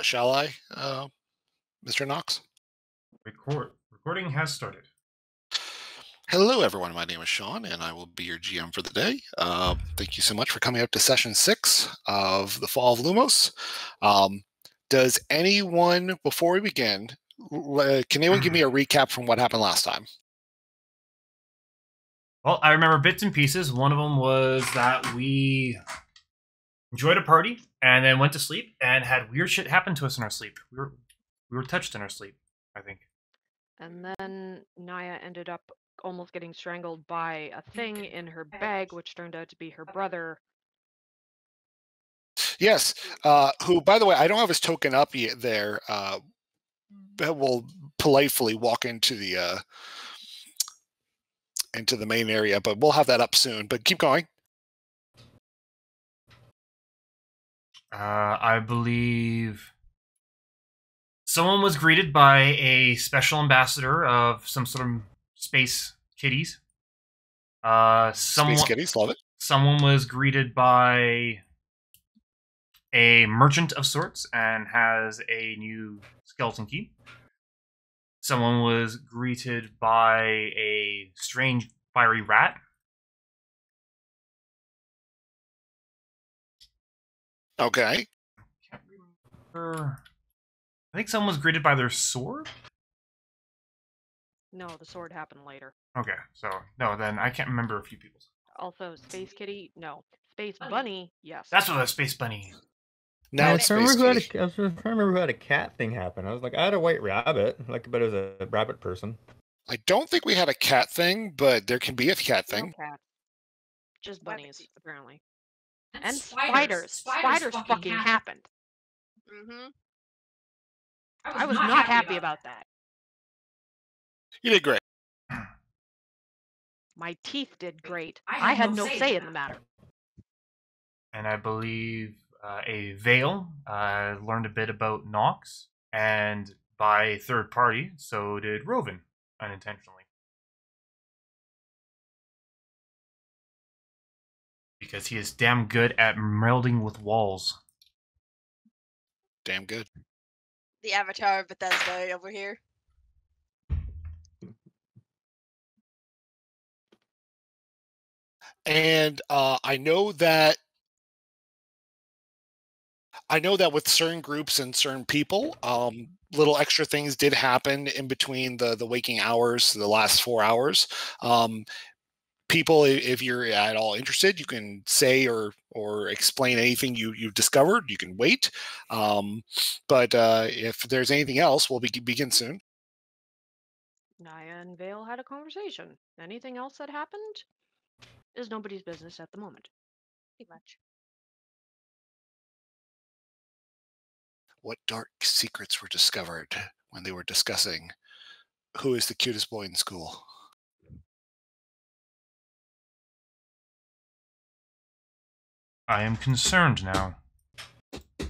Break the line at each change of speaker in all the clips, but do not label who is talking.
Shall I, Mr. Knox?
Recording has started.
Hello, everyone. My name is Sean, and I will be your GM for the day. Thank you so much for coming out to session 6 of the Fall of Lumos. Does anyone, before we begin, can anyone give me a recap from what happened last time?
Well, I remember bits and pieces. One of them was that we enjoyed a party and then went to sleep and had weird shit happen to us in our sleep. We were touched in our sleep, I think.
And then Naya ended up almost getting strangled by a thing in her bag, which turned out to be her brother.
Yes, who, by the way, I don't have his token up yet there. Will politely walk into the main area, but we'll have that up soon. But keep going.
I believe someone was greeted by a special ambassador of some sort of space kitties.
Space kitties, love it.
Someone was greeted by a merchant of sorts and has a new skeleton key. Someone was greeted by a strange fiery rat.
Okay.
Can't remember. I think someone was greeted by their sword?
No, the sword happened later.
Okay, so, no, then I can't remember a few people.
Also, Space Kitty, no. Space Bunny, yes.
That's what a Space Bunny.
Now it's Space Kitty.
I was trying to remember who had a cat thing happen. I was like, I had a white rabbit, but it was a rabbit person.
I don't think we had a cat thing, but there can be a cat thing.
No cat. Just bunnies, apparently. And spiders. Spiders fucking happened.
Mm-hmm.
I was not happy about that.
You did great.
My teeth did great. I had no say in the matter.
And I believe a Vale learned a bit about Nox, and by third party, so did Roven, unintentionally. Because he is damn good at melding with walls.
Damn good.
The Avatar of Bethesda over here.
And I know that with certain groups and certain people, little extra things did happen in between the waking hours, the last 4 hours. People, if you're at all interested, you can say or explain anything you've discovered. You can wait. But if there's anything else, we'll begin soon.
Naya and Vale had a conversation. Anything else that happened is nobody's business at the moment.
Pretty much.
What dark secrets were discovered when they were discussing who is the cutest boy in school?
I am concerned now.
I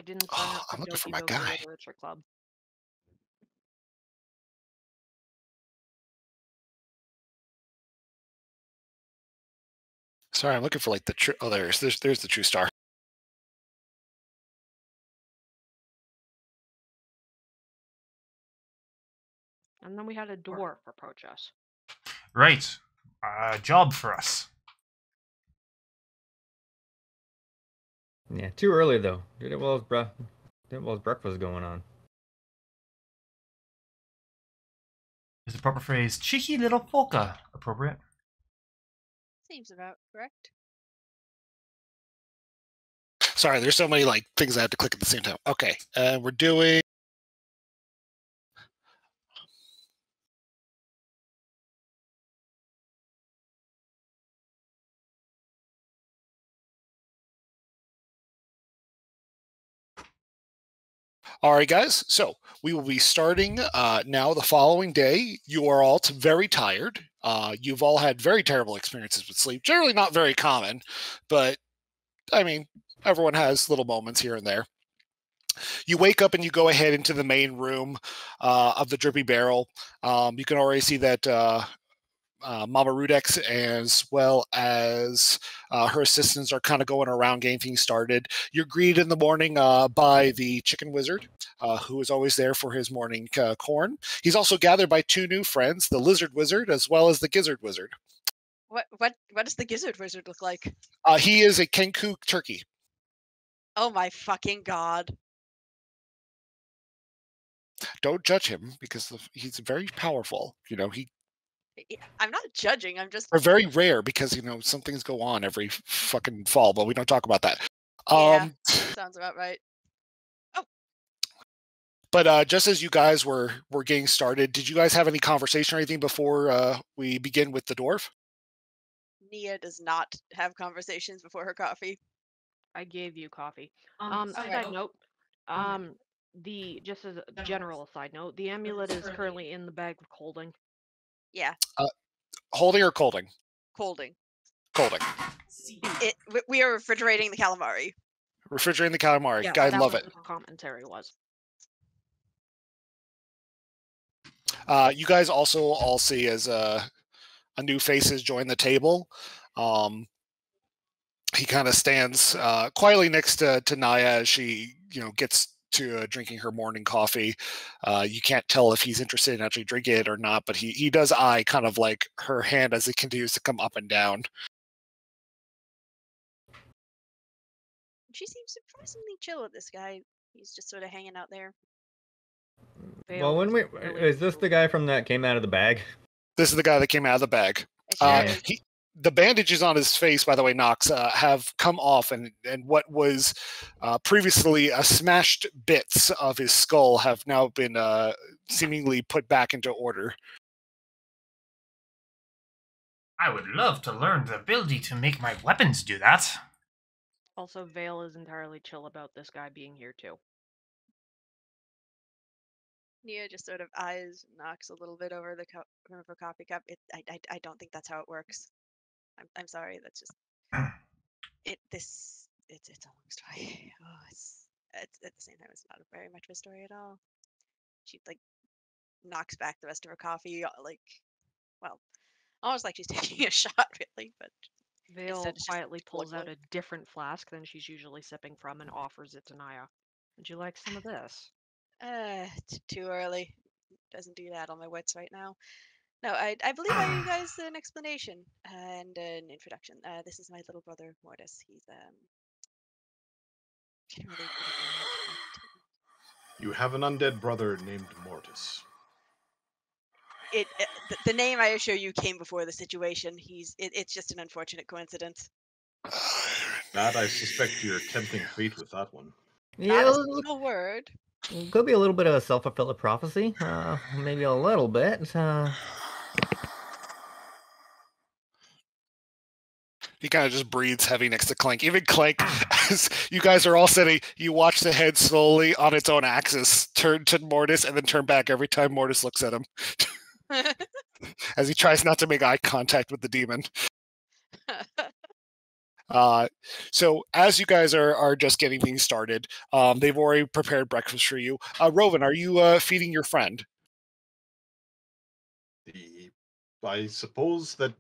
didn't sign up
I'm looking for my guy.
Literature Club.
Sorry, I'm looking for like the true. Oh, there's the true star.
And then we had a dwarf approach us.
Right. A job for us.
Yeah, too early though. Did it while his breakfast was going on.
Is the proper phrase cheeky little polka appropriate?
Seems about correct.
Sorry, there's so many like things I have to click at the same time. Okay, we're doing. All right, guys. So we will be starting now the following day. You are all very tired. You've all had very terrible experiences with sleep. Generally not very common, but I mean, everyone has little moments here and there. You wake up and you go ahead into the main room of the Drippy Barrel. You can already see that Mama Rudex, as well as her assistants, are kind of going around getting things started. You're greeted in the morning by the Chicken Wizard, who is always there for his morning corn. He's also gathered by two new friends, the Lizard Wizard as well as the Gizzard Wizard.
What does the gizzard wizard look like?
He is a Kenku turkey.
Oh my fucking god.
Don't judge him because he's very powerful.
I'm not judging, I'm just
They're very rare because some things go on every fucking fall, but we don't talk about that.
Yeah, sounds about right.
But just as you guys were getting started, did you guys have any conversation or anything before we begin with the dwarf?
Nia does not have conversations before her coffee.
I gave you coffee.
Alright.
Side note, just as a general side note, the amulet is currently in the bag of holding.
Yeah,
Holding or colding?
colding.
Colding.
We are refrigerating the calamari.
Refrigerating the calamari.
Yeah,
I
that
love
was
it.
what the commentary was.
You guys also all see as a new face has joined the table. He kind of stands quietly next to Naya as she, gets to drinking her morning coffee. You can't tell if he's interested in actually drinking it or not, but he does eye kind of like her hand as it continues to come up and down.
She seems surprisingly chill with this guy. He's just sort of hanging out there.
Well, is this the guy from that came out of the bag?
This is the guy that came out of the bag. The bandages on his face, by the way, Knox, have come off, and what was previously smashed bits of his skull have now been seemingly put back into order.
I would love to learn the ability to make my weapons do that.
Also, Vale is entirely chill about this guy being here too.
Nia just sort of eyes Knox a little bit over the front of her coffee cup. I don't think that's how it works. I'm sorry. That's just it's a long story. Oh, it's at the same time it's not very much of a story at all. She knocks back the rest of her coffee, almost like she's taking a shot, really. But
Vale quietly pulls out a different flask than she's usually sipping from and offers it to Naya. Would you like some of this?
Too early. Doesn't do that on my wits right now. No, I believe I owe you guys an explanation and an introduction. This is my little brother Mortis. He's can't really put it
You have an undead brother named Mortis.
The name I assure you came before the situation. It's just an unfortunate coincidence.
That I suspect you're tempting fate with that one.
Yeah,
Not a single word.
Could be a little bit of a self-fulfilling prophecy. Maybe a little bit.
He kind of just breathes heavy next to Clank. Even Clank, as you guys are all sitting, you watch the head slowly on its own axis turn to Mortis and then turn back every time Mortis looks at him. As he tries not to make eye contact with the demon. So as you guys are just getting things started, they've already prepared breakfast for you. Rovan, are you feeding your friend?
I suppose that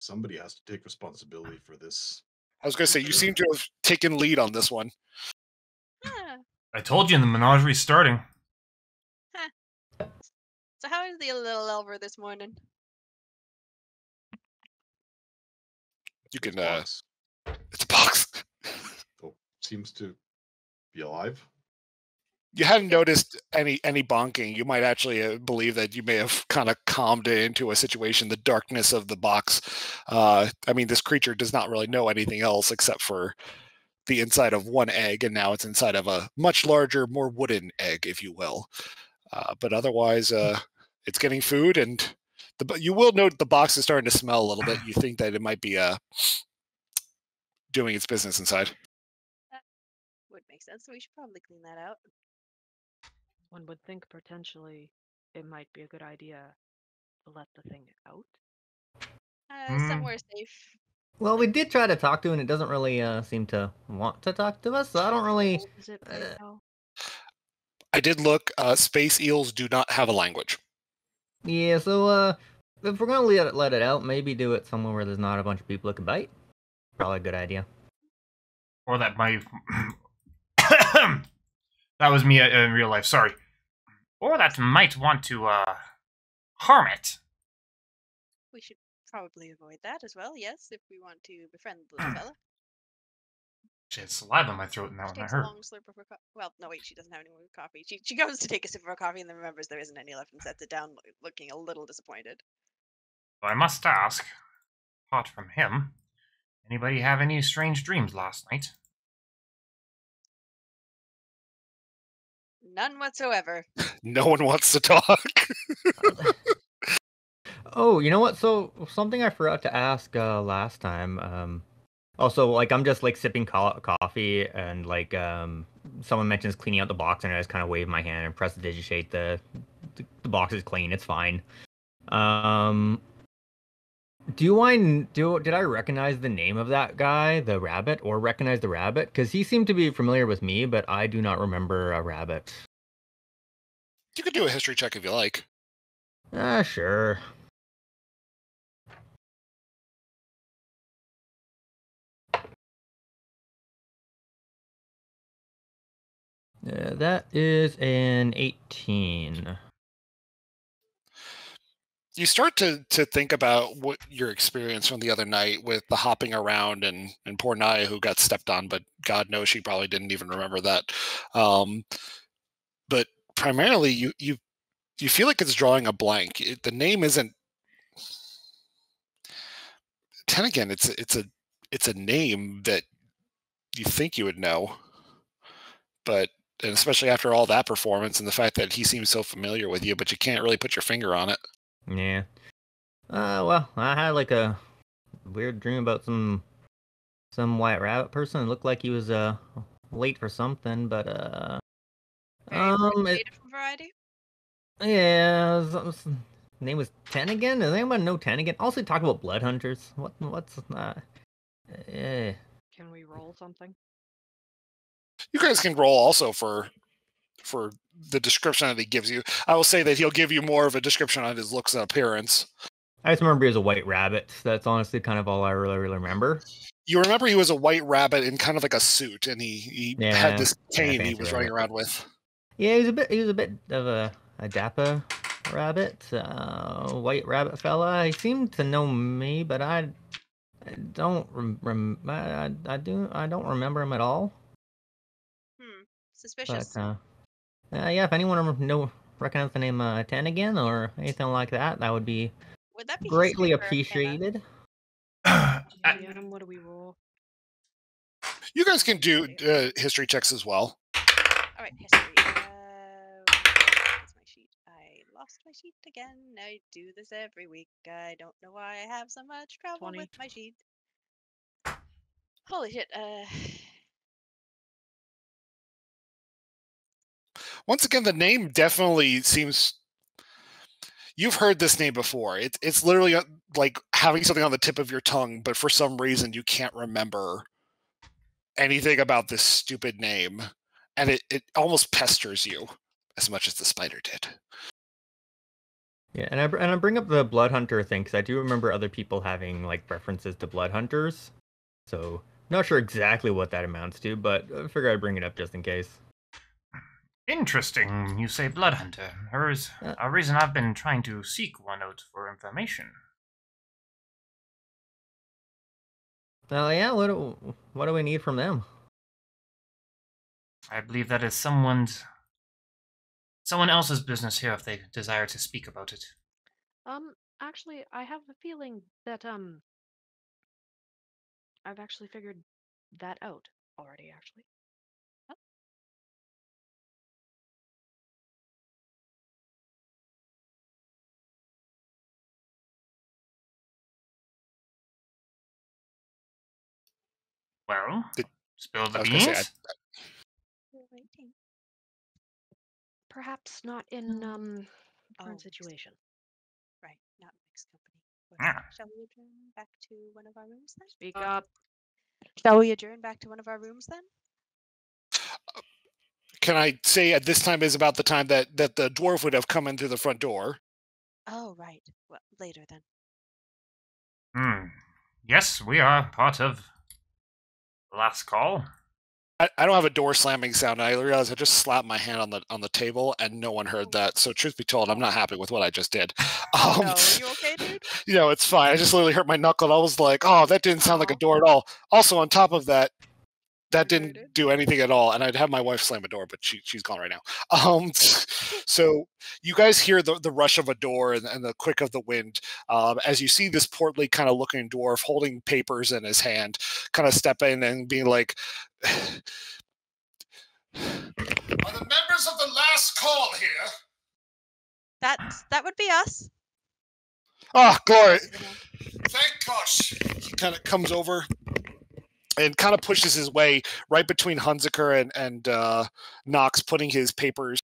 somebody has to take responsibility for this.
I was going to say, you seem to have taken lead on this one.
I told you the menagerie starting.
So how is the little Elver this morning?
You can,
Box.
it's a box.
Oh, seems to be alive.
You hadn't noticed any bonking. You might actually believe that you may have kind of calmed it into a situation, the darkness of the box. I mean, this creature does not really know anything else except for the inside of one egg, and now it's inside of a much larger, more wooden egg, if you will. But otherwise, it's getting food, and you will note the box is starting to smell a little bit. You think that it might be doing its business inside.
That would make sense. So we should probably clean that out.
One would think potentially it might be a good idea to let the thing out.
Somewhere safe.
Well, we did try to talk to it, and it doesn't really seem to want to talk to us, so I don't really...
Is it
I did look. Space eels do not have a language.
Yeah, so If we're gonna let it out, maybe do it somewhere where there's not a bunch of people that can bite. Probably a good idea.
Or that might. That was me in real life. Sorry. Or that might want to harm it.
We should probably avoid that as well, yes, if we want to befriend the little fella.
She had saliva in my throat, and that
She
one I
takes a
heard.
long slurp of her coffee. Well, no, wait, she doesn't have any more coffee. She goes to take a sip of her coffee and then remembers there isn't any left and sets it down, looking a little disappointed.
I must ask, apart from him, anybody have any strange dreams last night?
None whatsoever.
No one wants to talk.
Oh, you know what? So something I forgot to ask last time. Also, like I'm just like sipping coffee, and like someone mentions cleaning out the box, and I just kind of wave my hand and press digishate. The box is clean. It's fine. Did I recognize the name of that guy, the rabbit, or recognize the rabbit? Because he seemed to be familiar with me, but I do not remember a rabbit.
You could do a history check if you like.
Sure. That is an 18.
You start to think about what your experience from the other night with the hopping around and poor Naya who got stepped on, but God knows she probably didn't even remember that. But primarily, you feel like it's drawing a blank. The name isn't. Then again, it's a name that you think you would know, but and especially after all that performance and the fact that he seems so familiar with you, but you can't really put your finger on it.
Yeah. Well, I had like a weird dream about some white rabbit person. It looked like he was late for something, but
Very creative variety.
yeah, his name was Ten again. Does anyone know Ten again? Also, talk about blood hunters. What's eh.
Can we roll something?
You guys can roll also for the description that he gives you. I will say that he'll give you more of a description on his looks and appearance.
I just remember he was a white rabbit. That's honestly kind of all I really remember.
You remember he was a white rabbit in kind of like a suit, and he had this cane he was running around with.
Yeah, he was a bit of a dapper rabbit, white rabbit fella. He seemed to know me, but I don't I don't remember him at all.
Suspicious.
But yeah, if anyone recognize the name 10 again or anything like that, that would be greatly appreciated.
What do we roll?
You guys can do history checks as well.
All right, history. Where's my sheet? I lost my sheet again. I do this every week. I don't know why I have so much trouble
20.
with my sheet. Holy shit.
Once again, the name definitely seems. You've heard this name before. It's literally like having something on the tip of your tongue, but for some reason you can't remember anything about this stupid name, and it almost pesters you as much as the spider did.
Yeah, and I bring up the blood hunter thing because I do remember other people having like references to blood hunters. So not sure exactly what that amounts to, but I figure I'd bring it up just in case.
Interesting, you say blood hunter. There is a reason I've been trying to seek one out for information.
Well, yeah, what do we need from them?
I believe that is someone else's business here if they desire to speak about it.
Actually, I have a feeling that I've actually figured that out already, actually.
Huh?
Well, spill the beans?
Perhaps not in current situation.
Right, not mixed company.
Yeah.
Shall we adjourn back to one of our rooms then?
Speak up.
Shall we adjourn back to one of our rooms then?
Can I say at this time is about the time that the dwarf would have come in through the front door?
Oh, right. Well, later then.
Yes, we are part of Last Call.
I don't have a door slamming sound. I realized I just slapped my hand on the table, and no one heard that. So, truth be told, I'm not happy with what I just did.
Oh, no. Are you okay, dude?
You know, it's fine. I just literally hurt my knuckle, and I was like, "Oh, that didn't sound like a door at all." Also, on top of that, that didn't do anything at all. And I'd have my wife slam a door, but she's gone right now. So you guys hear the rush of a door and the quick of the wind as you see this portly kind of looking dwarf holding papers in his hand, kind of step in and being like, "Are the members of the Last Call here?"
That would be us.
Oh, glory. Thank gosh. He kind of comes over and kind of pushes his way right between Hunziker and Knox, putting his papers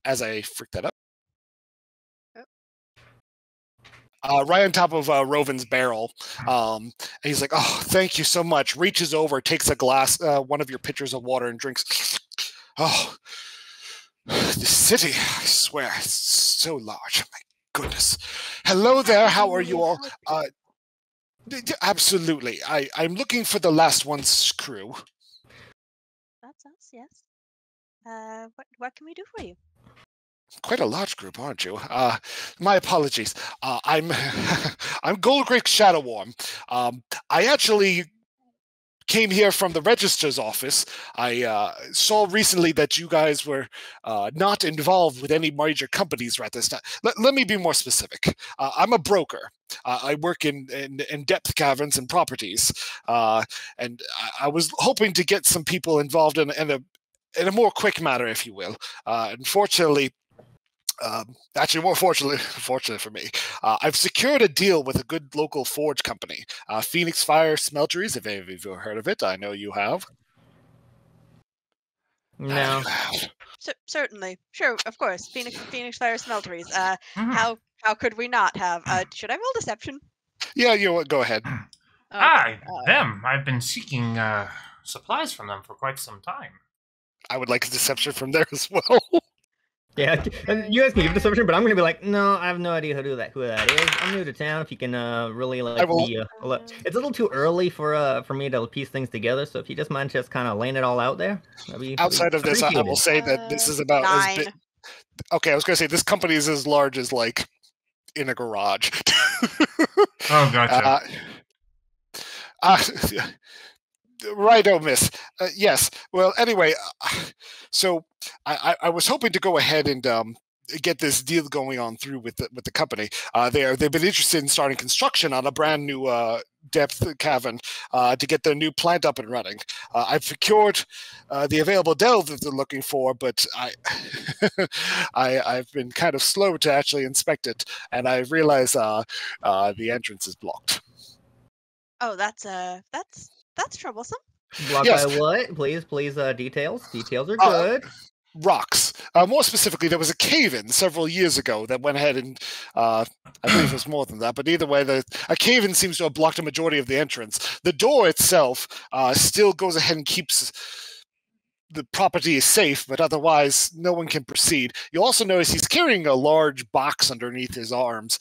as I freaked that up. Right on top of Rovin's barrel. And he's like, "Oh, thank you so much." Reaches over, takes a glass, one of your pitchers of water and drinks. Oh, this city, I swear, it's so large. My goodness. Hello there. How are you all? Absolutely. I'm looking for the Last One's crew.
That's us, yes. What can we do for you?
Quite a large group, aren't you? My apologies. I'm I'm Goldrick Shadowworm. I actually came here from the registrar's office. I saw recently that you guys were not involved with any major companies right this time. Let me be more specific. I'm a broker. I work in depth caverns and properties, and I was hoping to get some people involved in a more quick manner, if you will. Unfortunately, actually, more fortunately for me, I've secured a deal with a good local forge company, Phoenix Fire Smelteries. If any of you have heard of it, I know you have.
No.
Certainly, sure, of course. Phoenix Fire Smelteries.
Mhm.
How could we not have? Should I roll deception?
Yeah, you know what? Go ahead.
Them. I've been seeking supplies from them for quite some time.
I would like a deception from there as well.
Yeah, and you guys can give deception, but I'm gonna be like, no, I have no idea who that is. I'm new to town. If you can really like be, it's a little too early for me to piece things together. So if you just mind just kind of laying it all out there,
Outside of this, I will say that this is about
9.
Okay, I was gonna say this company is as large as like in a garage.
Oh, gotcha.
Righto, miss. Yes. Well, anyway, so I was hoping to go ahead and get this deal going on through with the company. They've been interested in starting construction on a brand new depth cavern to get their new plant up and running. I've procured the available delve that they're looking for, but I've been kind of slow to actually inspect it, and I realize the entrance is blocked.
Oh, that's troublesome.
Blocked
Yes.
by what? Please, details. Details are good.
Rocks. More specifically, there was a cave-in several years ago that went ahead and I believe it was more than that, but either way, a cave-in seems to have blocked a majority of the entrance. The door itself still goes ahead and keeps the property is safe, but otherwise no one can proceed. You'll also notice he's carrying a large box underneath his arms.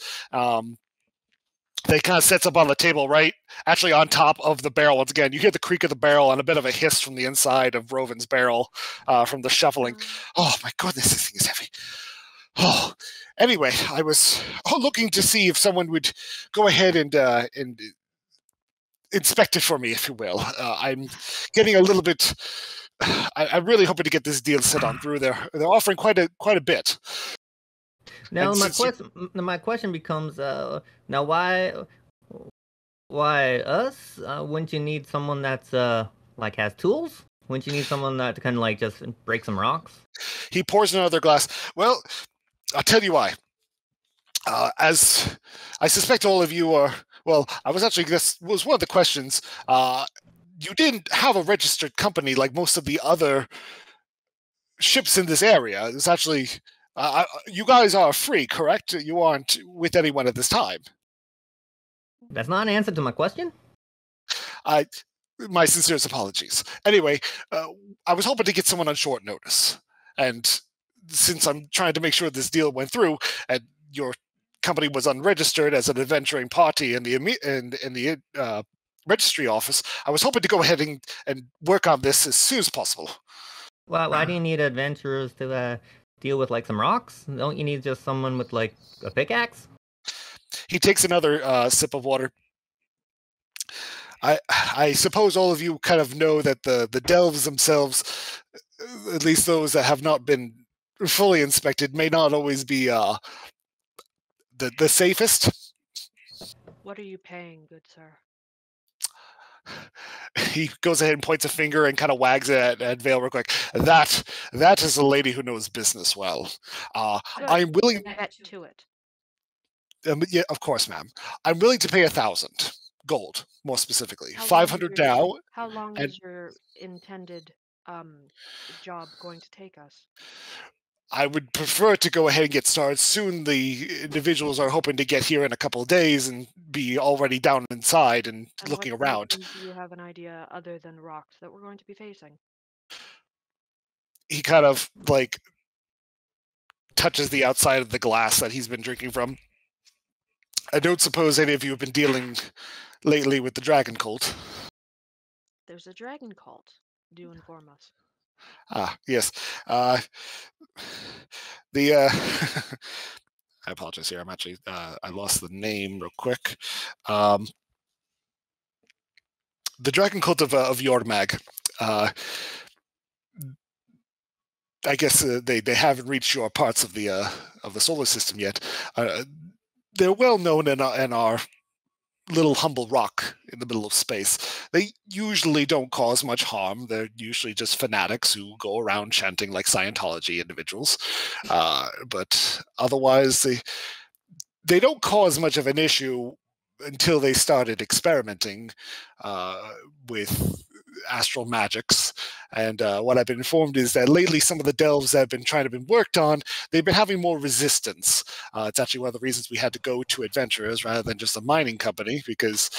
That kind of sets up on the table, right? Actually, on top of the barrel. Once again, you hear the creak of the barrel and a bit of a hiss from the inside of Rovin's barrel from the shuffling. Oh my goodness, this thing is heavy. Oh, anyway, I was looking to see if someone would go ahead and inspect it for me, if you will. I'm getting a little bit. I'm really hoping to get this deal set on through. They're offering quite a bit.
Now my question becomes, now why us? Wouldn't you need someone that's like has tools? Wouldn't you need someone that can like just break some rocks?
He pours another glass. Well, I'll tell you why. As I suspect all of you are, well, I was actually, this was one of the questions. You didn't have a registered company like most of the other ships in this area. It's actually, you guys are free, correct? You aren't with anyone at this time.
That's not an answer to my question.
My sincerest apologies. Anyway, I was hoping to get someone on short notice, and since I'm trying to make sure this deal went through, and your company was unregistered as an adventuring party in the registry office, I was hoping to go ahead and work on this as soon as possible.
Why do you need adventurers to deal with like some rocks? Don't you need just someone with like a pickaxe?
He takes another sip of water. I suppose all of you kind of know that the delves themselves, at least those that have not been fully inspected, may not always be the safest.
What are you paying, good sir?
He goes ahead and points a finger and kind of wags it at Vale real quick. That is a lady who knows business well. I'm willing.
Get to it.
Yeah, of course, ma'am. I'm willing to pay 1,000 gold, more specifically.
How long is
500
your-
now.
How long
and-
is your intended job going to take us?
I would prefer to go ahead and get started soon. The individuals are hoping to get here in a couple of days and be already down inside and looking
what
around.
conditions do you have an idea other than rocks that we're going to be facing?
He kind of like touches the outside of the glass that he's been drinking from. I don't suppose any of you have been dealing lately with the dragon cult.
There's a dragon cult. Do inform us.
Ah, yes. I apologize here. I'm actually I lost the name real quick. The dragon cult of Yordmag. I guess they haven't reached your parts of the solar system yet. They're well known in our little humble rock in the middle of space. They usually don't cause much harm. They're usually just fanatics who go around chanting like Scientology individuals. But otherwise, they don't cause much of an issue until they started experimenting with astral magics. And what I've been informed is that lately some of the delves that have been trying to be worked on, they've been having more resistance. It's actually one of the reasons we had to go to adventurers rather than just a mining company, because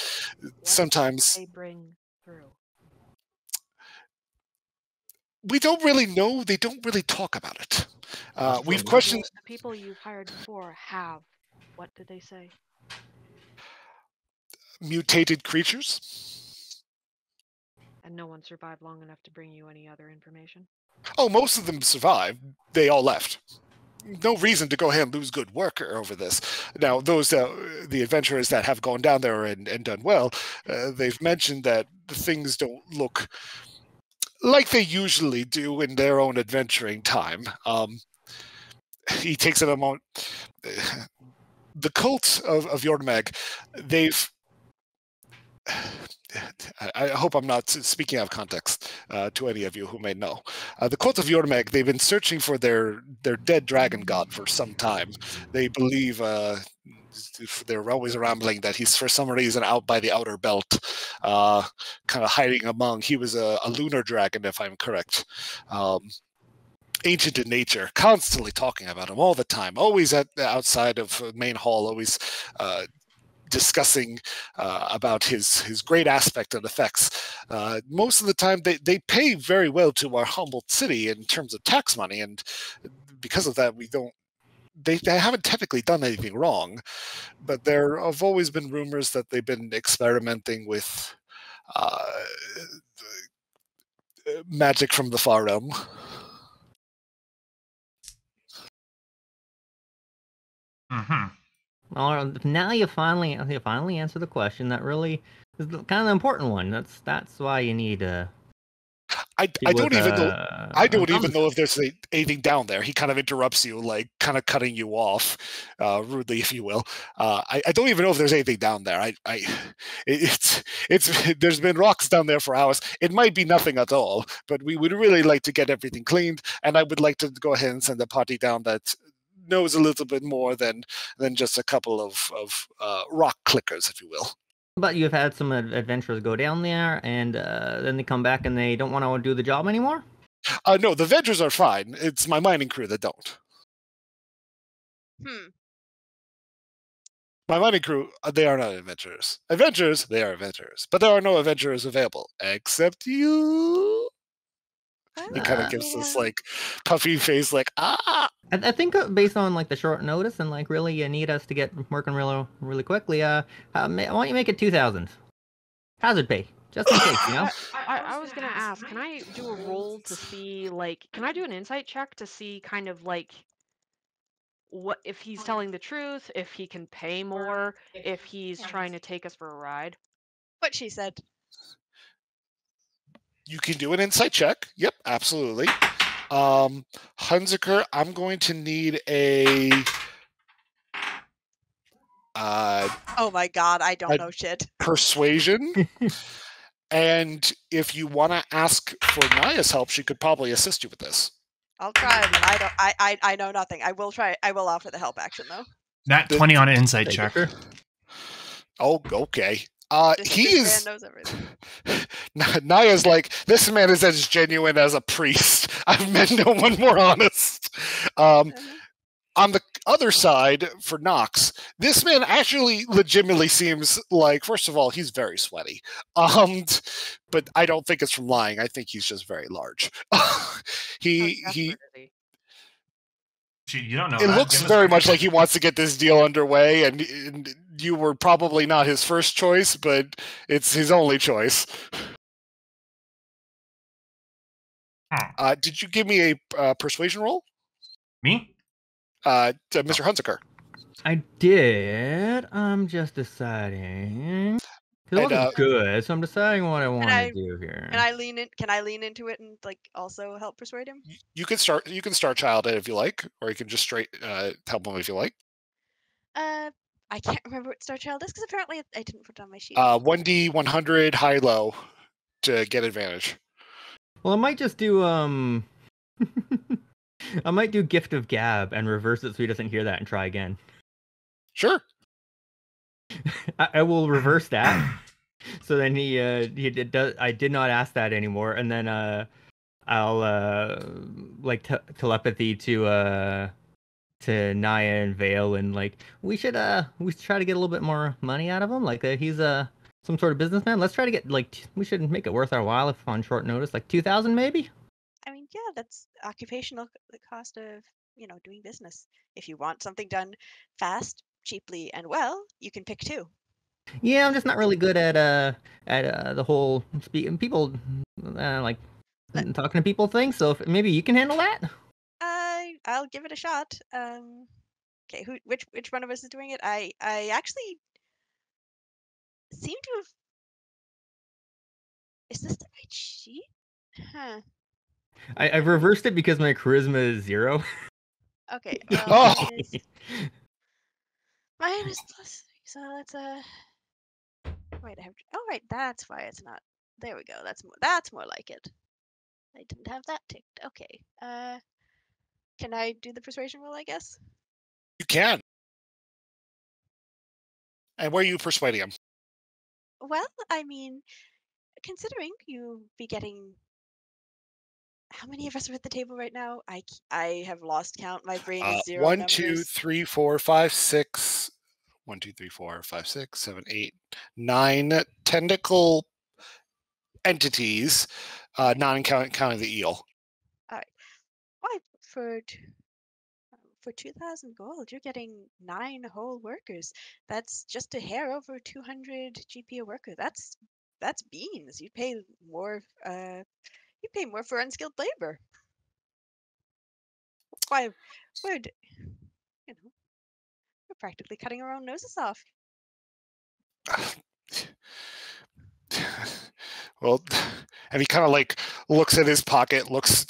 sometimes
they bring through.
We don't really know. They don't really talk about it. We've
The
questioned.
people you've hired before have. What did they say?
Mutated creatures.
And no one survived long enough to bring you any other information?
Oh, most of them survived. They all left. No reason to go ahead and lose good work over this. Now, those the adventurers that have gone down there and done well, they've mentioned that things don't look like they usually do in their own adventuring time. He takes it a moment. The cult of Yordmeg, they've. I hope I'm not speaking out of context to any of you who may know. The cult of Yordmeg, they've been searching for their dead dragon god for some time. They believe they're always rambling that he's for some reason out by the outer belt, kind of hiding among. He was a lunar dragon, if I'm correct. Ancient in nature, constantly talking about him all the time, always at the outside of main hall, always discussing about his great aspect and effects. Most of the time, they pay very well to our humble city in terms of tax money, and because of that, we don't. They haven't technically done anything wrong, but there have always been rumors that they've been experimenting with magic from the far realm.
Mm-hmm.
Well, now you finally answered the question that really is kind of the important one. That's why you need
I don't even know. I don't even know if there's anything down there. He kind of interrupts you, like kind of cutting you off, rudely, if you will. I don't even know if there's anything down there. It's there's been rocks down there for hours. It might be nothing at all, but we would really like to get everything cleaned, and I would like to go ahead and send a party down that knows a little bit more than just a couple of rock clickers, if you will.
But you've had some adventurers go down there, and then they come back and they don't want to do the job anymore?
No, the adventurers are fine. It's my mining crew that don't. My mining crew, they are not adventurers. Adventurers, they are adventurers. But there are no adventurers available, except you. He kind of gives this like puffy face, like
I think based on like the short notice and like really you need us to get working really quickly. Why don't you make it 2,000 hazard pay just in case, you know?
I was gonna ask, can I do a roll to see, like, can I do an insight check to see kind of like what if he's telling the truth, if he can pay more, if he's trying to take us for a ride?
What she said.
You can do an insight check. Yep, absolutely. Hunziker, I'm going to need a.
Oh my god, I don't know shit.
Persuasion. And if you want to ask for Naya's help, she could probably assist you with this.
I'll try, but I know nothing. I will try. I will offer the help action though.
Nat 20 on an insight check.
Oh, okay.
This man knows everything.
Naya's like, this man is as genuine as a priest. I've met no one more honest. On the other side, for Nox, this man actually legitimately seems like, first of all, he's very sweaty. But I don't think it's from lying. I think he's just very large.
You
don't know.
It looks very much like he wants to get this deal underway, and you were probably not his first choice, but it's his only choice. Did you give me a persuasion roll?
Me?
To Mr. Hunziker.
I did. I'm just deciding. It wasn't good, so I'm deciding what I want to do here.
Can I lean into it and like also help persuade him?
You can start child if you like, or you can just straight help him if you like.
I can't remember what Star Child is because apparently I didn't put it on my sheet.
1D 100 high low to get advantage.
Well, I might just do I might do Gift of Gab and reverse it so he doesn't hear that and try again.
Sure.
I will reverse that. So then I did not ask that anymore, and then I'll like telepathy to Naya and Vale, and like we should try to get a little bit more money out of him. Like he's some sort of businessman. Let's try to get we should make it worth our while if on short notice, like 2,000 maybe.
I mean, yeah, that's occupational the cost of doing business. If you want something done fast, cheaply, and well, you can pick 2.
Yeah, I'm just not really good at the whole people like talking to people thing. So if maybe you can handle that.
I'll give it a shot. Okay, which one of us is doing it? I actually seem to have. Is this the right sheet? Huh.
I reversed it because my charisma is 0.
Okay. Minus plus 3, so that's wait, right, that's why it's not. There we go. That's more like it. I didn't have that ticked. Okay. Can I do the persuasion roll, I guess?
You can. And where are you persuading him?
Well, I mean, considering you be getting. How many of us are at the table right now? I have lost count. My brain is 0
1,
numbers.
2, 3, 4, 5, 6. 1, 2, 3, 4, 5, 6, 7, 8, 9 tentacle entities, non-counting the eel.
All right. Why for 2,000 gold, you're getting 9 whole workers. That's just a hair over 200 GP a worker. That's beans. You pay more. You pay more for unskilled labor. Why? We're practically cutting our own noses off.
Well, and he kind of like looks at his pocket, looks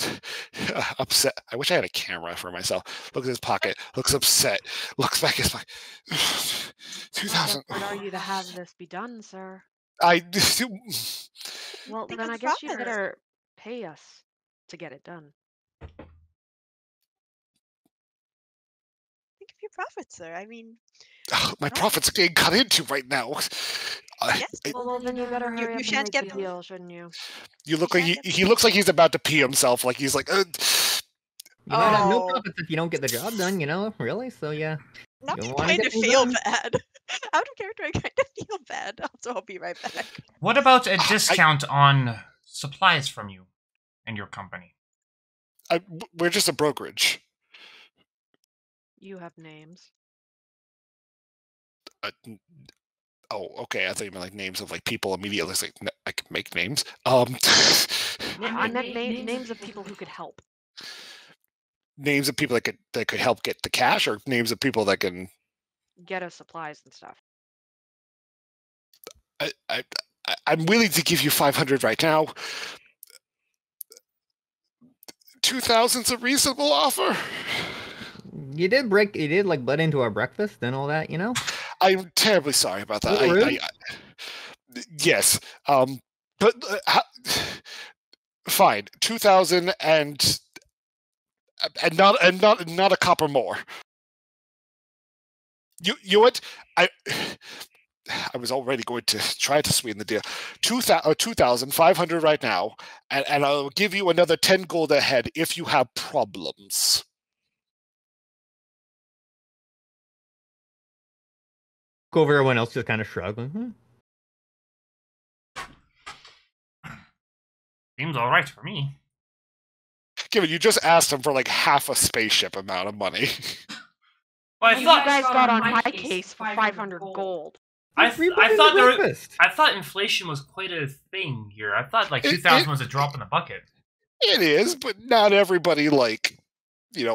upset. I wish I had a camera for myself. Looks at his pocket, looks upset, looks back at his pocket. 2,000.
What are you to have this be done, sir?
Well,
then I guess you better pay us to get it done.
Think of your profits, sir. I mean,
my profits are getting cut into right now.
Yes.
Well, then you better hurry up and
shan't
make
get
the deal, shouldn't you?
You look like he looks like he's about to pee himself. Like he's like.
You might have no profits if you don't get the job done. Really. So yeah.
Not to kind of feel bad. Out of character, I kind of feel bad. Also, I'll be right back.
What about a discount on supplies from you and your company?
We're just a brokerage.
You have names.
Oh, okay. I thought you meant like names of like people immediately. It's like I can make names.
I meant names of people who could help.
Names of people that could help get the cash, or names of people that can
get us supplies and stuff.
I'm willing to give you 500 right now. 2,000's a reasonable offer.
You did like butt into our breakfast and all that, you know?
I'm terribly sorry about that. Yes. But fine. 2,000 and not a copper more. You what? I was already going to try to sweeten the deal. 2,500 right now, and I'll give you another 10 gold ahead if you have problems.
Go over, everyone else just kind of shrug.
Seems all right for me.
Given you just asked him for like half a spaceship amount of money.
Well,
you guys got on my case for 500 gold.
I thought inflation was quite a thing here. I thought like 2,000 was a drop in the bucket.
It is, but not everybody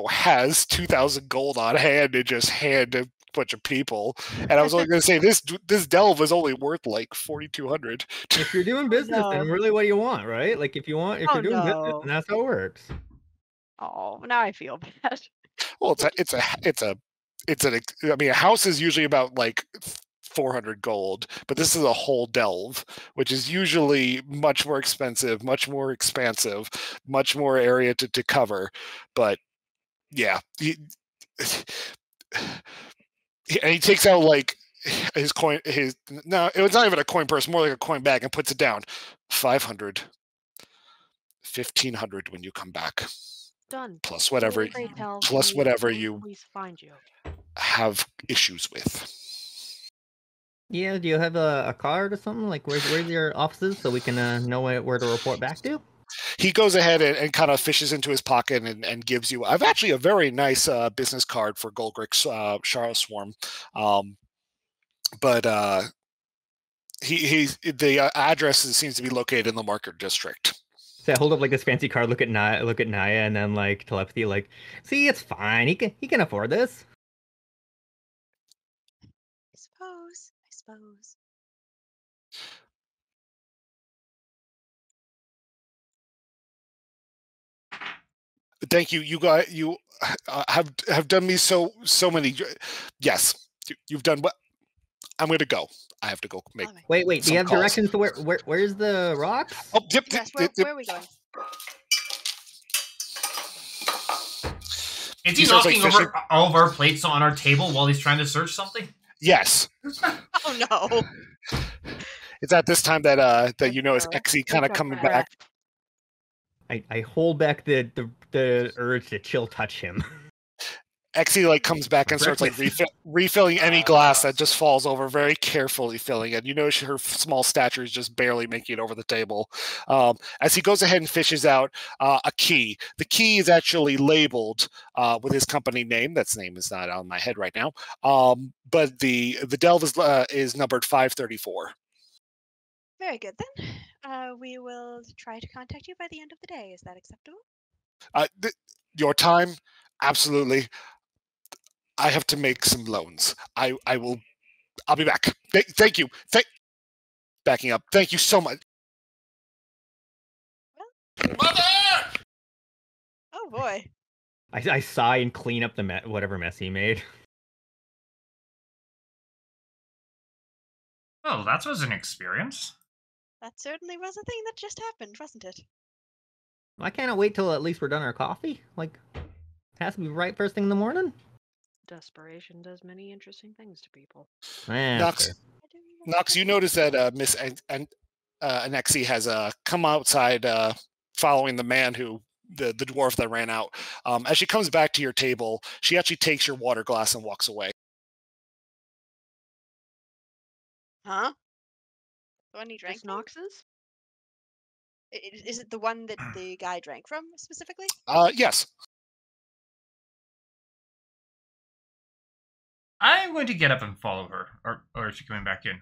has 2,000 gold on hand and just hand a bunch of people. And I was only going to say this delve is only worth like 4,200.
If you're doing business, then really what do you want, right? Like if you're doing business, then that's how it works.
Oh, now I feel bad.
Well, a house is usually about like 400 gold, but this is a whole delve, which is usually much more expensive, much more expansive, much more area to cover. But yeah, and he takes out like his coin. No, it was not even a coin purse, more like a coin bag, and puts it down. 500, 1,500 when you come back.
Done.
Plus whatever you
find you
have issues with.
Yeah, do you have a card or something? Like where's your offices so we can know where to report back to?
He goes ahead and kind of fishes into his pocket and gives you. I've actually a very nice business card for Golgrik's Charles Swarm, but the address seems to be located in the Market District.
So I hold up like this fancy card, look at Naya, and then like telepathy, like, see, it's fine. He can afford this.
I suppose.
Thank you. You guys, you have done me so many. Yes, you've done what. I'm going to go. I have to go make.
Wait. Do you have
calls.
Directions to where's the rocks?
Oh, yep.
Yes, where are we going?
Is he knocking over all of our plates on our table while he's trying to search something?
Yes.
Oh no.
It's at this time that as Ep6 kind of coming back.
I hold back the urge to chill touch him.
Ep6 comes back and starts like refilling any glass that just falls over, very carefully filling it. You know, her small stature is just barely making it over the table. As he goes ahead and fishes out a key. The key is actually labeled with his company name. That name is not on my head right now. But the delve is numbered 534.
Very good then. We will try to contact you by the end of the day. Is that acceptable?
Your time, absolutely. I have to make some loans. I'll be back. Thank you. Backing up. Thank you so much. Mother!
Oh boy.
I sigh and clean up the whatever mess he made.
Well, that was an experience.
That certainly was a thing that just happened, wasn't it?
I cannot wait till at least we're done our coffee. Like, it has to be right first thing in the morning.
Desperation does many interesting things to people.
Nox, you notice that Miss Anexi has come outside following the man the dwarf that ran out. As she comes back to your table, she actually takes your water glass and walks away.
Huh? The one you drank?
Nox's?
Is it the one that the guy drank from specifically?
Yes.
I'm going to get up and follow her, or is she coming back in?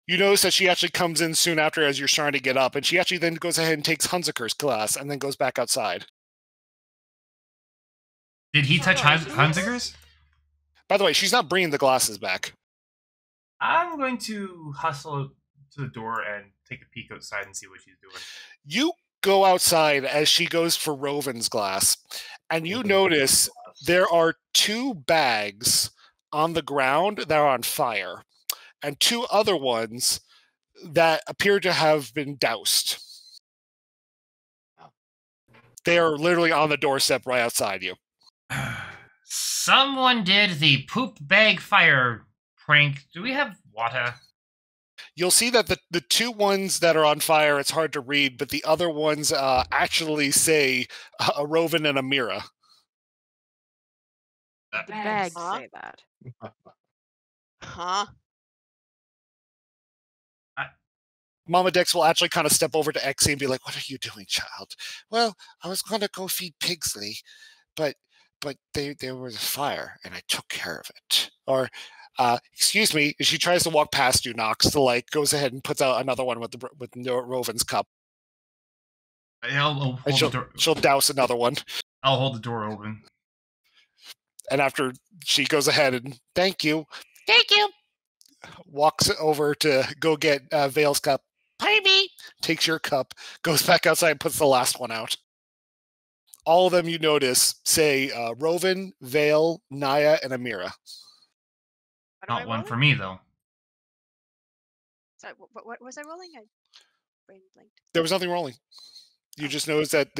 You notice that she actually comes in soon after as you're starting to get up, and she actually then goes ahead and takes Hunziker's class and then goes back outside.
Did he touch Hunziker's?
By the way, she's not bringing the glasses back.
I'm going to hustle to the door and take a peek outside and see what she's doing.
You go outside as she goes for Rovin's glass, and you notice there are 2 bags on the ground that are on fire, and 2 other ones that appear to have been doused. They are literally on the doorstep right outside you.
Someone did the poop bag fire prank. Do we have water?
You'll see that the 2 ones that are on fire, it's hard to read, but the other ones actually say a Rovin and a Mira.
The bags
Huh?
say that.
Huh?
Mama Dex will actually kind of step over to Exie and be like, "What are you doing, child?" "Well, I was going to go feed Pigsley, but there was a fire and I took care of it." Or, excuse me, she tries to walk past you, Nox, to like goes ahead and puts out another one with Rovin's cup.
I'll hold the door.
She'll douse another one.
I'll hold the door open.
And after she goes ahead and thank you, walks over to go get Vale's cup. "Pardon me," takes your cup, goes back outside and puts the last one out. All of them you notice say Rovin, Vale, Naya, and Amira.
What am I
Not one
rolling?
for me, though.
Sorry, what was I rolling? I brain blanked.
There was nothing rolling. You just noticed that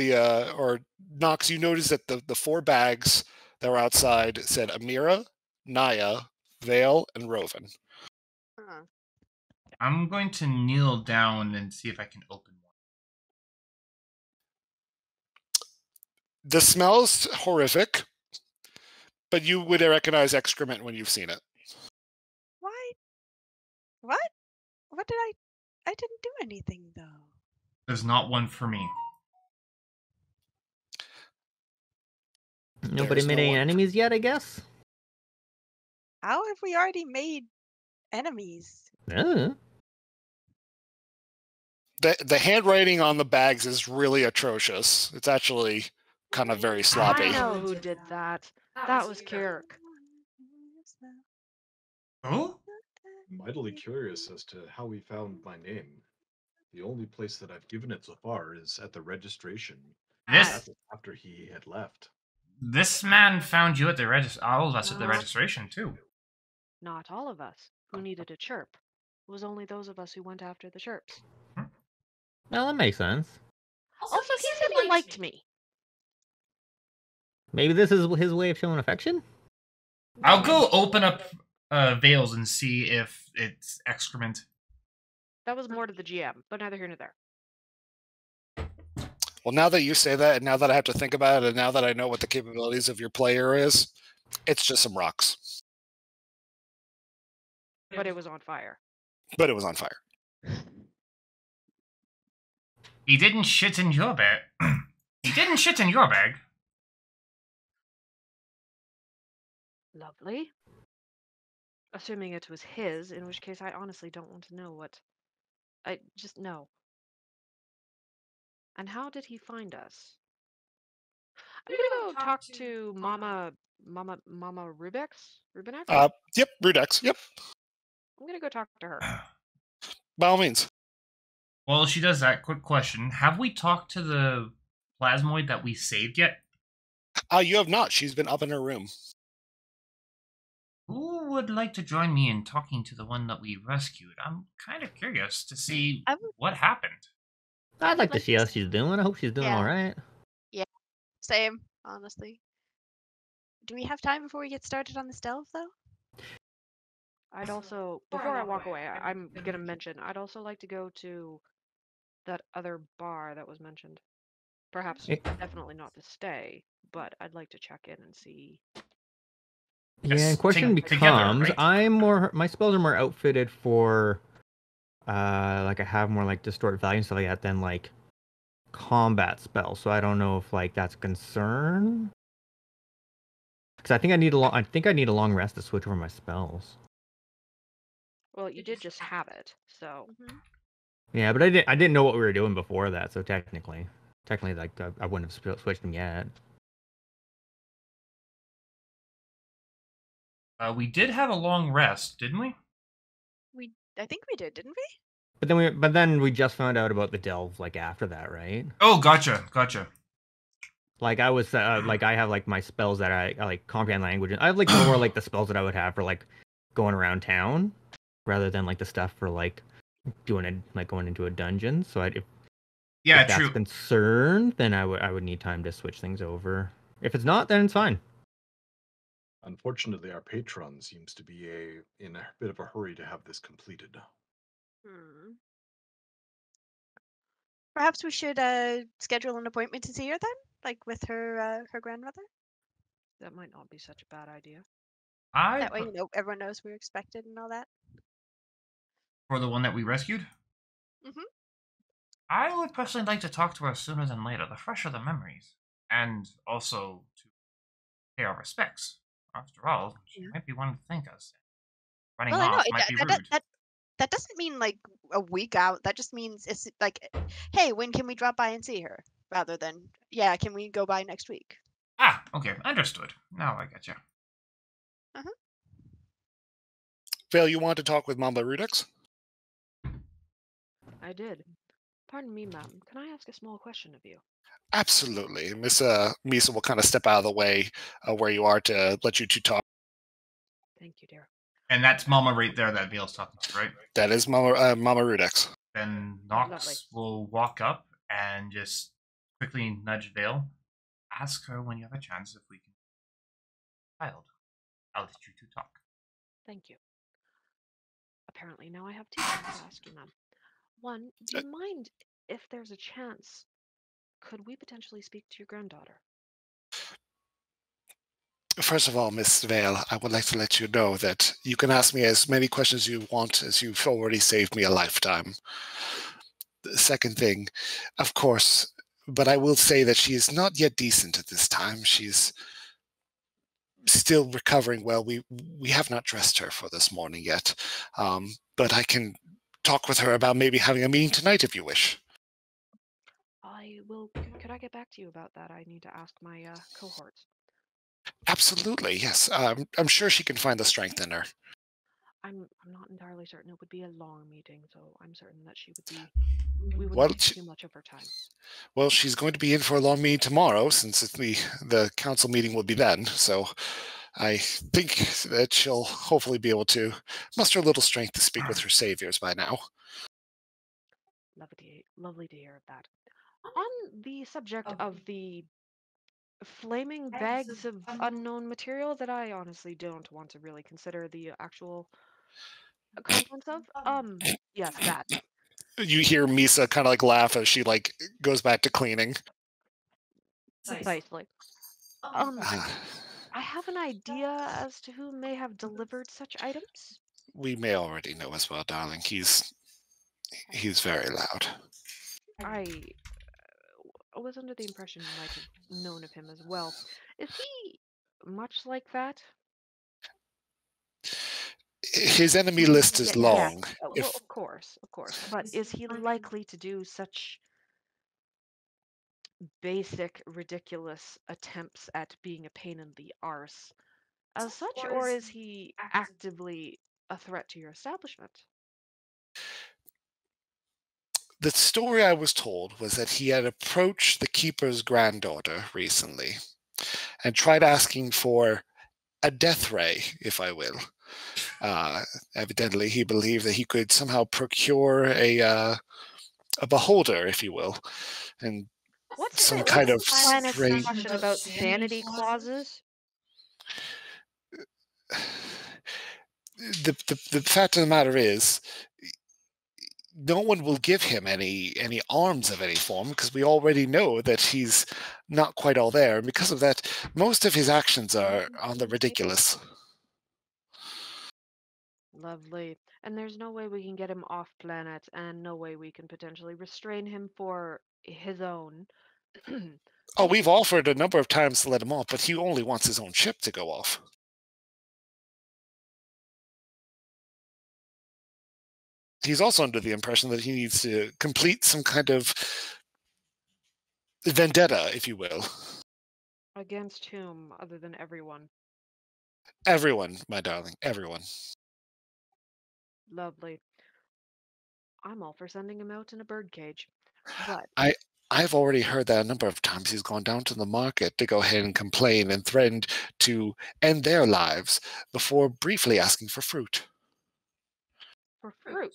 or Nox, you noticed that the 4 bags that were outside said Amira, Naya, Vale, and Rovin.
Huh.
I'm going to kneel down and see if I can open one.
The smell's horrific, but you would recognize excrement when you've seen it.
Why? What? What did I? I didn't do anything though.
There's not one for me.
Nobody
There's
made
no
any
one.
enemies yet, I guess.
How have we already made enemies?
The handwriting on the bags is really atrocious. It's actually kind of very sloppy.
I know who did that. That was Kirik.
Oh?
I'm mightily curious as to how he found my name. The only place that I've given it so far is at the registration.
This
After he had left.
this man found you at the all of us at the registration too.
Not all of us who needed a chirp. It was only those of us who went after the chirps.
Well, that makes sense.
Also, he said he liked me.
Maybe this is his way of showing affection?
I'll go open up Vales and see if it's excrement.
That was more to the GM, but neither here nor there.
Well, now that you say that, and now that I have to think about it, and now that I know what the capabilities of your player is, it's just some rocks.
But it was on fire.
But it was on fire.
He didn't shit in your bag. He didn't shit in your bag.
Lovely. Assuming it was his, in which case I honestly don't want to know what. I just know. And how did he find us? I'm gonna go talk to Mama Rubex? Rubenex?
Yep, Rudex. Yep,
I'm gonna go talk to her.
by all means.
Well, she does that. Quick question: have we talked to the plasmoid that we saved yet?
You have not. She's been up in her room.
Who would like to join me in talking to the one that we rescued? I'm kind of curious to see what happened.
I'd like to see how she's doing. I hope she's doing
Yeah.
all right.
Same, honestly. Do we have time before we get started on the stealth, though?
I'd also, before I walk away, I'm gonna mention, I'd also like to go to that other bar that was mentioned. Perhaps definitely not to stay, but I'd like to check in and see.
Yeah,
Yes,
and question
together,
becomes,
right?
my spells are more outfitted for, like I have more like distort value and stuff like that than like combat spell, so I don't know if like that's a concern. Because I think I need a long rest to switch over my spells.
Well, you did just have it, so
Yeah, but I didn't know what we were doing before that, so technically, like I wouldn't have switched them yet.
We did have a long rest, didn't we?
I think we did, didn't we?
But then we just found out about the delve like after that, right?
Oh, gotcha.
Like I was like I have like my spells that I like comprehend language. I have like more like the spells that I would have for like going around town, rather than like the stuff for like doing it like going into a dungeon. So if that's
true.
a concern, then I would need time to switch things over. If it's not, then it's fine.
Unfortunately, our patron seems to be in a bit of a hurry to have this completed.
Perhaps we should schedule an appointment to see her then, like with her grandmother.
that might not be such a bad idea.
That way, everyone knows we're expected and all that.
For the one that we rescued? I would personally like to talk to her sooner than later. The fresher the memories. And also to pay our respects. After all, she might be one to thank us. Running off might be rude.
That doesn't mean like a week out. That just means it's like, hey, when can we drop by and see her? Rather than, yeah, can we go by next week?
Ah, okay, understood. Now I get you.
Vale, you want to talk with Mamba Rudix?
I did. Pardon me, ma'am. Can I ask a small question of you?
Absolutely. Miss Misa will kind of step out of the way where you are to let you two talk.
Thank you, dear.
And that's Mama right there that Vale's talking to, right?
That is Mama Rudix.
Then Nox will walk up and just quickly nudge Vale. Ask her when you have a chance if we can. Child, I'll let you two talk.
Thank you. Apparently now I have two things to ask you, ma'am. One, do you mind if there's a chance? Could we potentially speak to your granddaughter?
First of all, Miss Vale, I would like to let you know that you can ask me as many questions you want, as you've already saved me a lifetime. The second thing, of course, but I will say that she is not yet decent at this time. She's still recovering well. We have not dressed her for this morning yet, but I can talk with her about maybe having a meeting tonight if you wish.
I will. Could I get back to you about that? I need to ask my cohorts.
Absolutely, yes. I'm sure she can find the strength in her.
I'm not entirely certain it would be a long meeting, so I'm certain that she would be. We wouldn't take too much of her time.
Well, she's going to be in for a long meeting tomorrow, since the council meeting will be then. So I think that she'll hopefully be able to muster a little strength to speak with her saviors by now.
Lovely to hear of that. On the subject of the flaming bags of unknown material that I honestly don't want to really consider the actual contents of, yes, that.
You hear Misa kind of like laugh as she like goes back to cleaning.
Precisely. I have an idea as to who may have delivered such items.
We may already know as well, darling. He's very loud.
I was under the impression you might have known of him as well. Is he much like that?
His enemy list is long.
Yeah. Well, of course. But is he likely to do such basic, ridiculous attempts at being a pain in the arse as such, or is he actively a threat to your establishment?
The story I was told was that he had approached the keeper's granddaughter recently and tried asking for a death ray, if I will. Evidently, he believed that he could somehow procure a beholder, if you will, and some kind of
strange discussion about sanity clauses.
The fact of the matter is, no one will give him any arms of any form, because we already know that he's not quite all there. And because of that, most of his actions are on the ridiculous.
Lovely. And there's no way we can get him off planet, and no way we can potentially restrain him for his own.
Oh,
Thank
we've
you.
offered a number of times to let him off, but he only wants his own ship to go off. He's also under the impression that he needs to complete some kind of vendetta, if you will.
Against whom, other than everyone?
Everyone, my darling, everyone.
Lovely. I'm all for sending him out in a birdcage. But
I've already heard that a number of times. He's gone down to the market to go ahead and complain and threatened to end their lives before briefly asking for fruit.
for fruit.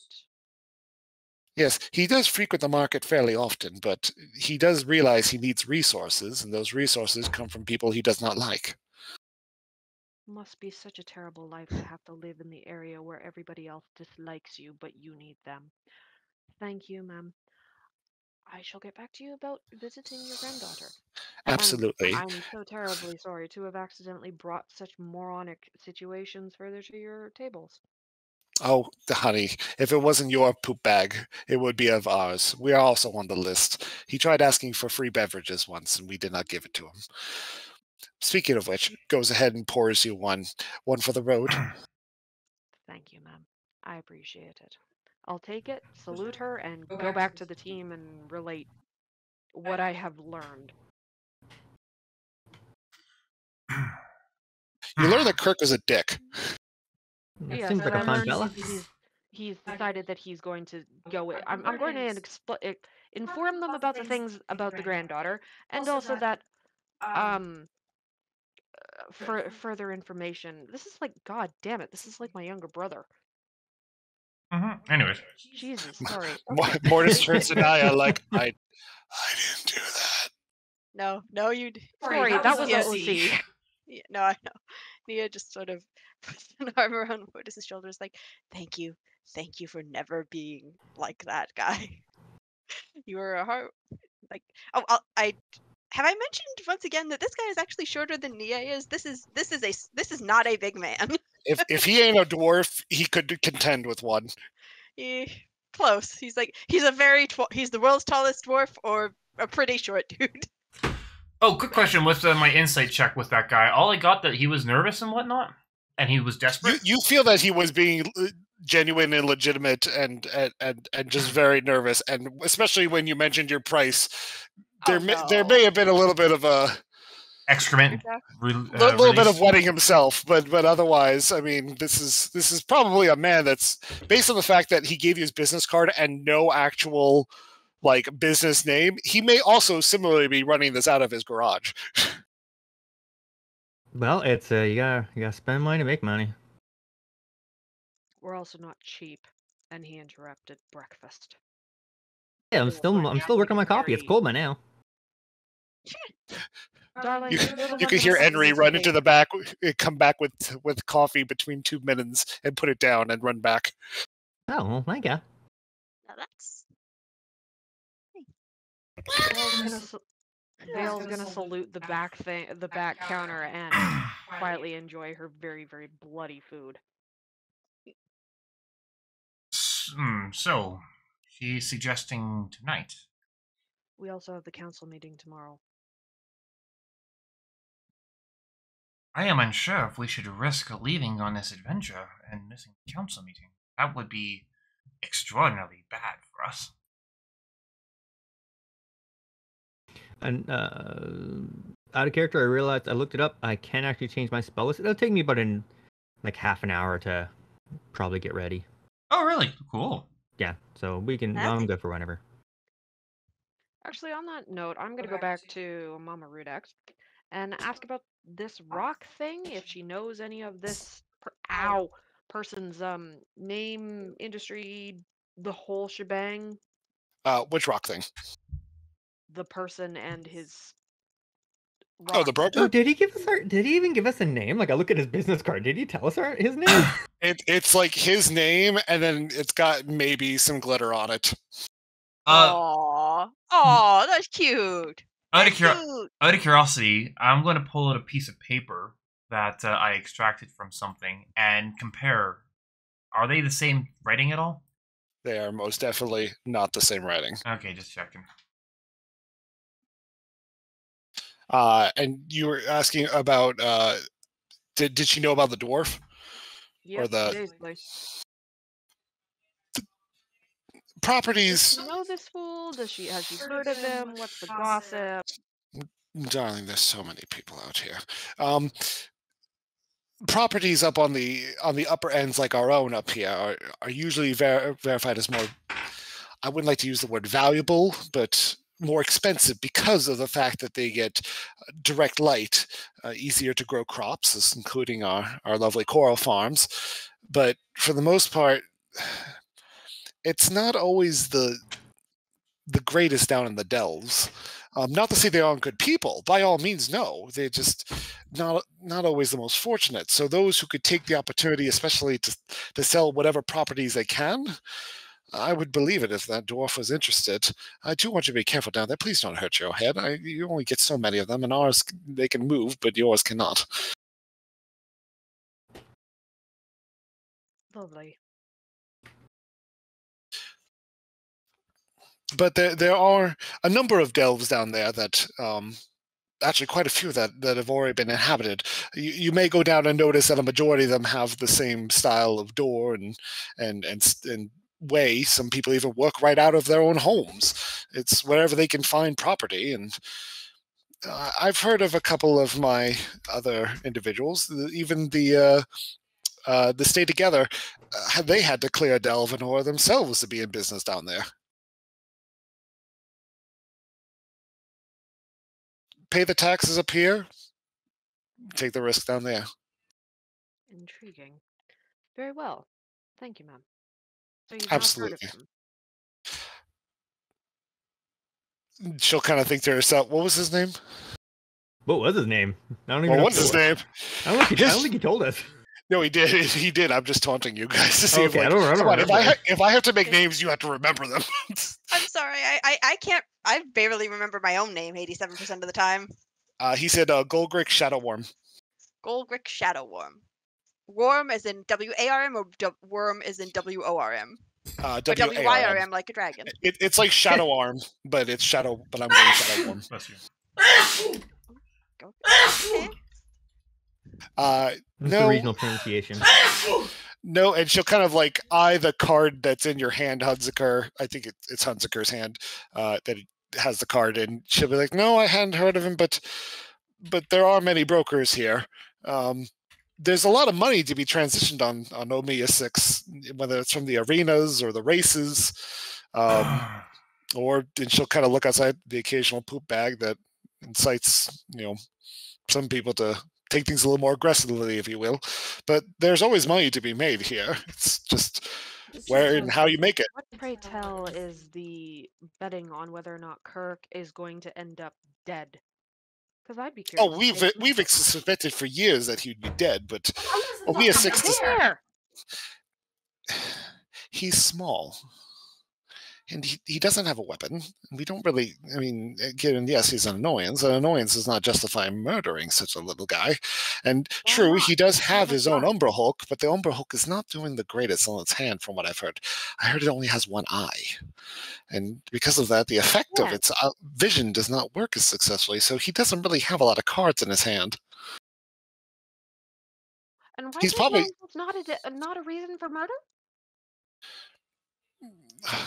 Yes, he does frequent the market fairly often, but he does realize he needs resources, and those resources come from people he does not like.
Must be such a terrible life to have to live in the area where everybody else dislikes you, but you need them. Thank you, ma'am. I shall get back to you about visiting your granddaughter. And
Absolutely.
I'm so terribly sorry to have accidentally brought such moronic situations further to your tables.
Oh, honey, if it wasn't your poop bag, it would be of ours. We are also on the list. He tried asking for free beverages once, and we did not give it to him. Speaking of which, goes ahead and pours you one for the road.
Thank you, ma'am. I appreciate it. I'll take it, salute her, and go back to the team and relate what I have learned.
You learn that Kirk is a dick.
That
Yes,
seems like
I
a fun
learned
fella.
he's decided that he's going to go. I'm going to inform them about the things about the granddaughter, and also that for further information. This is like, god damn it, this is like my younger brother.
Anyways.
Jesus, sorry. Okay.
Mortis turns to Naya like, I didn't do that.
No, you.
Sorry, that was OC.
Yeah, no, I know. Nia just sort of puts an arm around Mortis's shoulders, like, thank you for never being like that guy. You were a heart. Like, oh, I have I mentioned once again that this guy is actually shorter than Nia is. This is not a big man.
If he ain't a dwarf, he could contend with one.
Close. He's the world's tallest dwarf or a pretty short dude.
Oh, quick question with my insight check with that guy. All I got that he was nervous and whatnot, and he was desperate.
You feel that he was being genuine and legitimate and just very nervous, and especially when you mentioned your price, there may have been a little bit of a
excrement,
little bit of wetting himself, but otherwise, I mean, this is probably a man that's based on the fact that he gave you his business card and no actual like business name. He may also similarly be running this out of his garage.
Well, it's you gotta spend money to make money.
We're also not cheap, and he interrupted breakfast.
Yeah, I'm still working on my coffee. It's cold by now.
Darling,
you could hear Henry run into the back, come back with coffee between two mittens, and put it down and run back.
Oh, well, thank you.
Now that's.
Vale's gonna salute the back counter, and quietly enjoy her very, very bloody food.
So, she's suggesting tonight.
We also have the council meeting tomorrow.
I am unsure if we should risk leaving on this adventure and missing the council meeting. That would be extraordinarily bad for us.
And out of character, I realized I looked it up. I can actually change my spell list. It'll take me about like half an hour to probably get ready.
Oh, really? Cool.
Yeah, so we can. I'm good for whenever.
Actually, on that note, I'm gonna go back to Mama Rudex and ask about this rock thing. If she knows any of this person's name, industry, the whole shebang.
Which rock thing?
The person and his
rock. Oh, the broker?
Oh, did he even give us a name? Like, I look at his business card. Did he tell us his name?
It's like his name, and then it's got maybe some glitter on it.
Aww, that's cute.
Out of curiosity, I'm going to pull out a piece of paper that I extracted from something and compare Are they the same writing at all?
They are most definitely not the same writing.
Okay, just checking.
And you were asking about did she know about the dwarf?
Yep,
the-
basically. Does
Properties?
she know this fool? Has she heard of him? What's the gossip?
Darling, there's so many people out here. Properties up on the upper ends, like our own up here, are usually verified as more. I wouldn't like to use the word valuable, but more expensive because of the fact that they get direct light, easier to grow crops, including our lovely coral farms. But for the most part, it's not always the greatest down in the delves. Not to say they aren't good people. By all means, no. They're just not always the most fortunate. So those who could take the opportunity, especially to sell whatever properties they can, I would believe it if that dwarf was interested. I do want you to be careful down there. Please don't hurt your head. You only get so many of them, and ours, they can move, but yours cannot.
Lovely.
But there are a number of delves down there that actually quite a few that have already been inhabited. You may go down and notice that a majority of them have the same style of door and way. Some people even work right out of their own homes. It's wherever they can find property. And I've heard of a couple of my other individuals, even the Stay Together, they had to clear Delvanor themselves to be in business down there. Pay the taxes up here, take the risk down there.
Intriguing. Very well. Thank you, ma'am. So you've
Absolutely.
not heard of him.
She'll kind of think to herself, what was his name?
What was his name? I don't even know.
What's his name?
I don't think he told us.
No, he did. He did. I'm just taunting you guys to see
Okay,
if,
I don't remember.
if I have to make names, you have to remember them.
I'm sorry, I can't. I barely remember my own name 87% of the time.
He said Golgrick Shadowworm.
Golgrick Shadowworm. Worm is in W-A-R-M or worm is in W-O-R-M? Or W-Y-R-M like a dragon.
It's like Shadow Arm, but it's Shadow. But I'm going Shadowworm.
Bless you.
Okay.
The
No,
regional pronunciation.
no, and she'll kind of like eye the card that's in your hand, Hunziker. I think it's Hunziker's hand that has the card, and she'll be like, "No, I hadn't heard of him, but there are many brokers here. There's a lot of money to be transitioned on Omiya 6, whether it's from the arenas or the races, or and she'll kind of look outside the occasional poop bag that incites some people to take things a little more aggressively, if you will. But there's always money to be made here. It's just where and how you make it.
What, pray tell, is the betting on whether or not Kirk is going to end up dead? Because I'd be curious.
Oh, we've suspected for years that he'd be dead, but Omiya 6 is
There!
he's small. And he doesn't have a weapon. We don't really, I mean, again, yes, he's an annoyance. An annoyance does not justify murdering such a little guy. And true, he does have his own Umbra Hulk, but the Umbra Hulk is not doing the greatest on its hand, from what I've heard. I heard it only has one eye. And because of that, the effect of its vision does not work as successfully, so he doesn't really have a lot of cards in his hand.
And why
He's
is
probably
not a reason for murder?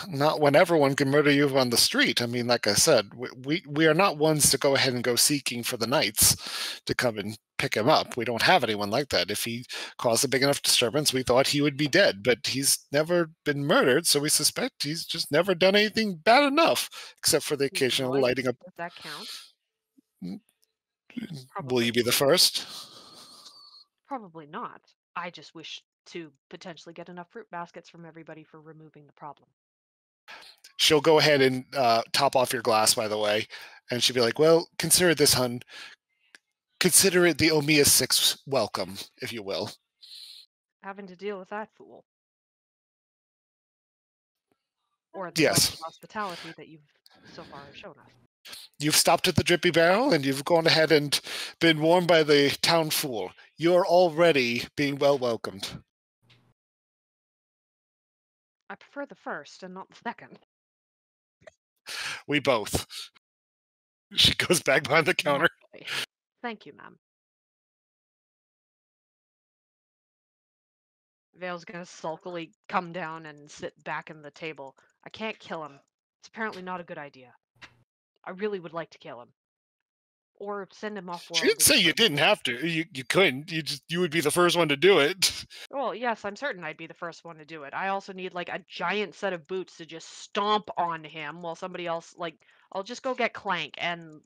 not when everyone can murder you on the street. I mean, like I said, we are not ones to go ahead and go seeking for the knights to come and pick him up. We don't have anyone like that. If he caused a big enough disturbance, we thought he would be dead, but he's never been murdered, so we suspect he's just never done anything bad enough, except for the occasional lighting up.
Does that count?
Will you be the first?
Probably not. I just wish to potentially get enough fruit baskets from everybody for removing the problem.
She'll go ahead and top off your glass, by the way, and she'll be like, well, consider this, hun. Consider it the Omiya 6 welcome, if you will.
Having to deal with that fool. Or the
Yes.
hospitality that you've so far shown us.
You've stopped at the Drippy Barrel, and you've gone ahead and been warned by the town fool. You're already being well welcomed.
I prefer the first and not the second.
We both. She goes back behind the counter.
Naturally. Thank you, ma'am. Vale's gonna sulkily come down and sit back in the table. I can't kill him. It's apparently not a good idea. I really would like to kill him. Or send him off world.
She didn't say you didn't have to. You couldn't. You would be the first one to do it.
Well, yes, I'm certain I'd be the first one to do it. I also need like a giant set of boots to just stomp on him while somebody else I'll just go get Clank and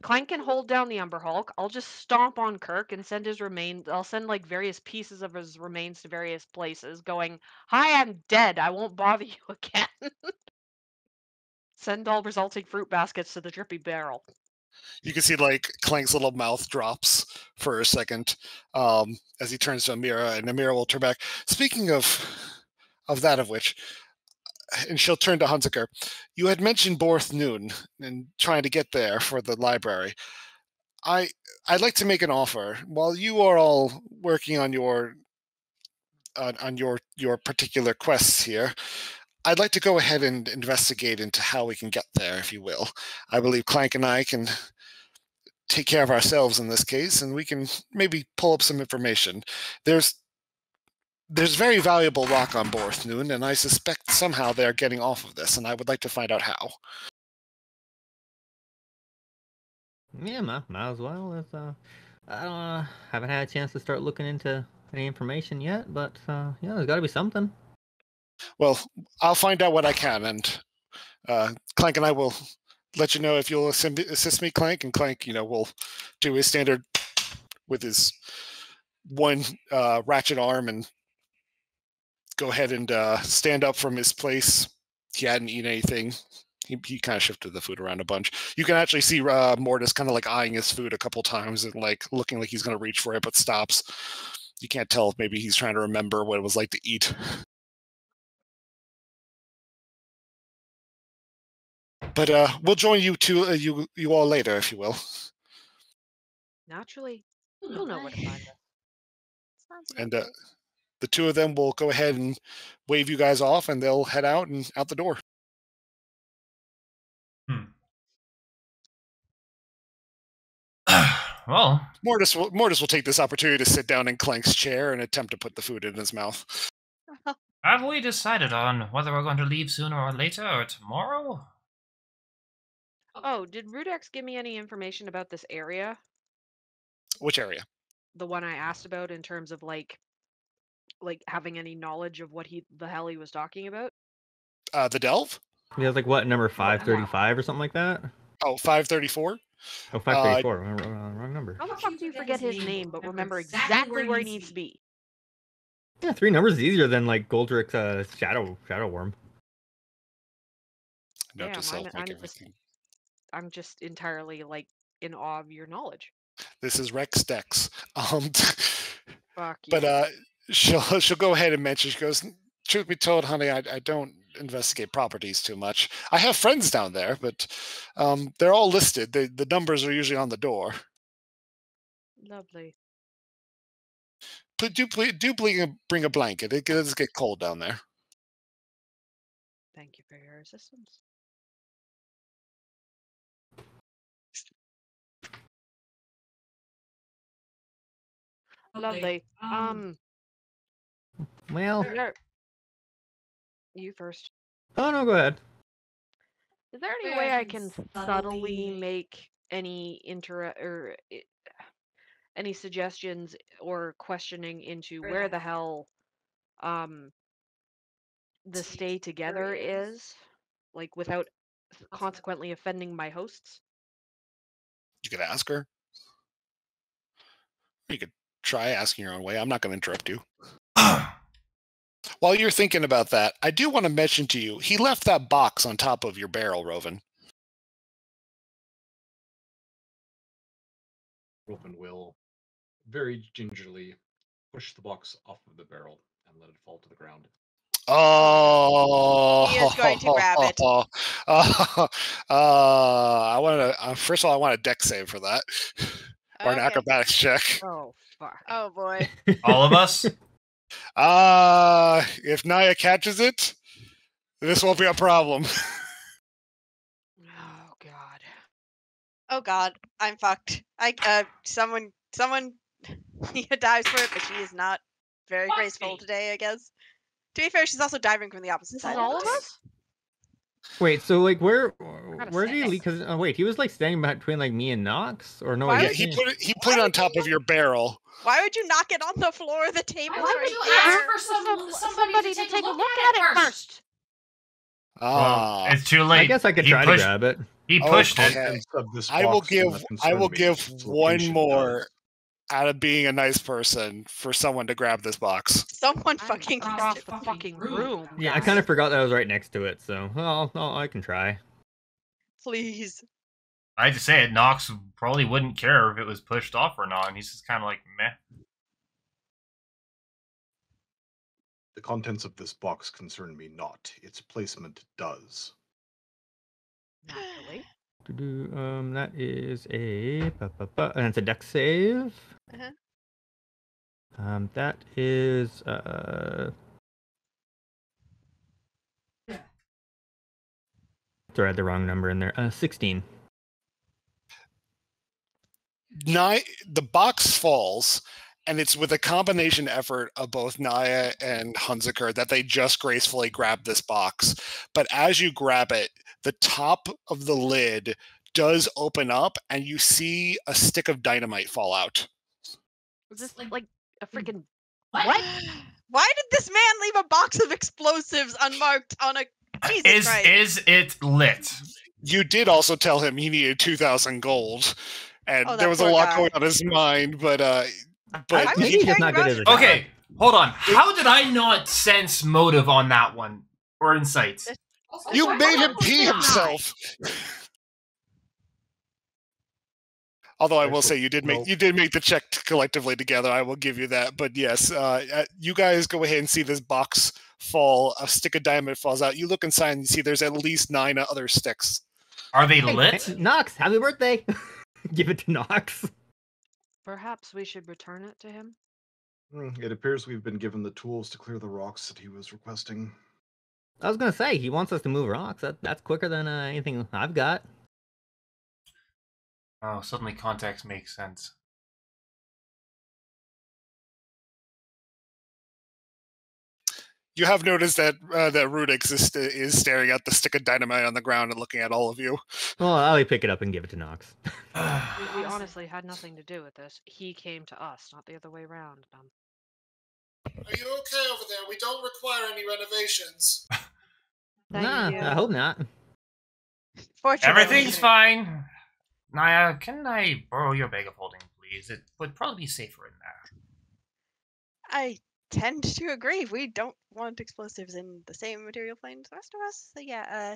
Clank can hold down the Umber Hulk. I'll just stomp on Kirk and send his remains. I'll send like various pieces of his remains to various places, going, "Hi, I'm dead. I won't bother you again." Send all resulting fruit baskets to the drippy barrel.
You can see like Clank's little mouth drops for a second as he turns to Amira, and Amira will turn back. Speaking of that of which, and she'll turn to Hunziker. You had mentioned Borth Noon and trying to get there for the library. I'd like to make an offer. While you are all working on your particular quests here, I'd like to go ahead and investigate into how we can get there, if you will. I believe Clank and I can take care of ourselves in this case, and we can maybe pull up some information. There's very valuable rock on Borth Noon, and I suspect somehow they're getting off of this, and I would like to find out how.
Yeah, might as well. It's, I don't haven't had a chance to start looking into any information yet, but yeah, there's got to be something.
Well, I'll find out what I can, and Clank and I will let you know if you'll assist me, Clank, and Clank, will do his standard with his one ratchet arm and go ahead and stand up from his place. He hadn't eaten anything. He kind of shifted the food around a bunch. You can actually see Mortis kind of like eyeing his food a couple times and like looking like he's going to reach for it, but stops. You can't tell if maybe he's trying to remember what it was like to eat. But we'll join you two, you all later, if you will.
Naturally, you'll know where to find us.
Sounds
And
good.
the two of them will go ahead and wave you guys off, and they'll head out and out the door.
Well,
Mortis will take this opportunity to sit down in Clank's chair and attempt to put the food in his mouth.
have we decided on whether we're going to leave sooner or later or tomorrow?
Oh, did Rudex give me any information about this area?
Which area?
The one I asked about in terms of like having any knowledge of what the hell he was talking about?
The Delve?
Yeah, it's like what, number 535 or something like that?
Oh, 534?
Oh, 534. Wrong number.
How the fuck do you forget his name but remember exactly where he needs to be?
Yeah, 3 numbers is easier than like Goldrick's Shadow Worm.
Note
Damn,
to self, make everything.
I'm just entirely like in awe of your knowledge.
This is Rex Dex.
Fuck you.
But she'll go ahead and mention. She goes, "Truth be told, honey, I don't investigate properties too much. I have friends down there, but they're all listed. The numbers are usually on the door.
Lovely.
Do bring a blanket. It does get cold down there."
Thank you for your assistance. Lovely.
Well,
you first.
oh no, go ahead.
Is there any way I can subtly make any any suggestions or questioning into where the hell the stay together is, like without consequently offending my hosts?
You could ask her. You could try asking your own way. I'm not going to interrupt you. While you're thinking about that, I do want to mention to you, he left that box on top of your barrel, Rovan.
Rovan will very gingerly push the box off of the barrel and let it fall to the ground.
Oh,
He is going to grab it.
I want to. First of all, I want a deck save for that, or an
Okay.
acrobatics check.
Oh fuck.
Oh boy.
All of us?
If Naya catches it, this won't be a problem.
Oh God.
Oh God, I'm fucked. Someone Nia dives for it, but she is not very graceful today, I guess. To be fair, she's also diving from the opposite
This
side.
is all of us?
Wait, so like where
got a
did he
six.
leave? Because wait, he was like standing between like me and Nox, or no?
Why
Yeah,
would
he
was
put it on top of your barrel.
Why would you knock it on the floor? The table's
Why
right
would you ask
there.
for somebody to take a look at it first?
Well,
Ah,
it's too late.
I guess I could
He
try
pushed,
to grab it.
He pushed it.
okay.
Contents of this
I will
box do not
give
concern me. Its
one
location
more
does.
out of being a nice person for someone to grab this box.
Someone
I'm
fucking
across
grab
the
it.
fucking room.
Yeah, I
guys.
kind of forgot that I was right next to it, so well, I can try.
Please.
I had to say it. Nox probably wouldn't care if it was pushed off or not, and he's just kind of like meh.
The contents of this box concern me not. Its placement does.
Naturally.
That is and it's a dex save.
Uh-huh.
That is sorry, I had the wrong number in there. 16.
The box falls, and it's with a combination effort of both Naya and Hunziker that they just gracefully grab this box. But as you grab it, the top of the lid does open up, and you see a stick of dynamite fall out.
Is this like a freaking
What?
Why did this man leave a box of explosives unmarked on a Jesus Christ?
Is it lit?
You did also tell him he needed 2,000 gold, and
Oh,
there
that
was a
poor
lot
guy.
going on his mind. But
Why was
maybe
he
he's just not
carrying
good as a
around-
guy.
Okay, hold on. How did I not sense motive on that one or insight?
you made him pee himself. Although I will say you did make the check collectively together. I will give you that. But yes, you guys go ahead and see this box fall. A stick of dynamite falls out. You look inside and you see there's at least 9 other sticks.
Are they
Hey,
lit?
hey, Nox, happy birthday! Give it to Nox.
Perhaps we should return it to him.
It appears we've been given the tools to clear the rocks that he was requesting.
I was gonna say he wants us to move rocks. That's quicker than anything I've got.
Oh, suddenly context makes sense.
You have noticed that that Rudix is staring at the stick of dynamite on the ground and looking at all of you.
Well, I'll pick it up and give it to Nox.
We honestly had nothing to do with this. He came to us, not the other way around.
Are you okay over there? We don't require any renovations.
Nah,
you.
I hope not.
Fortunately.
Everything's fine. Naya, can I borrow your bag of holding, please? It would probably be safer in there.
I tend to agree. We don't want explosives in the same material plane as the rest of us. So yeah,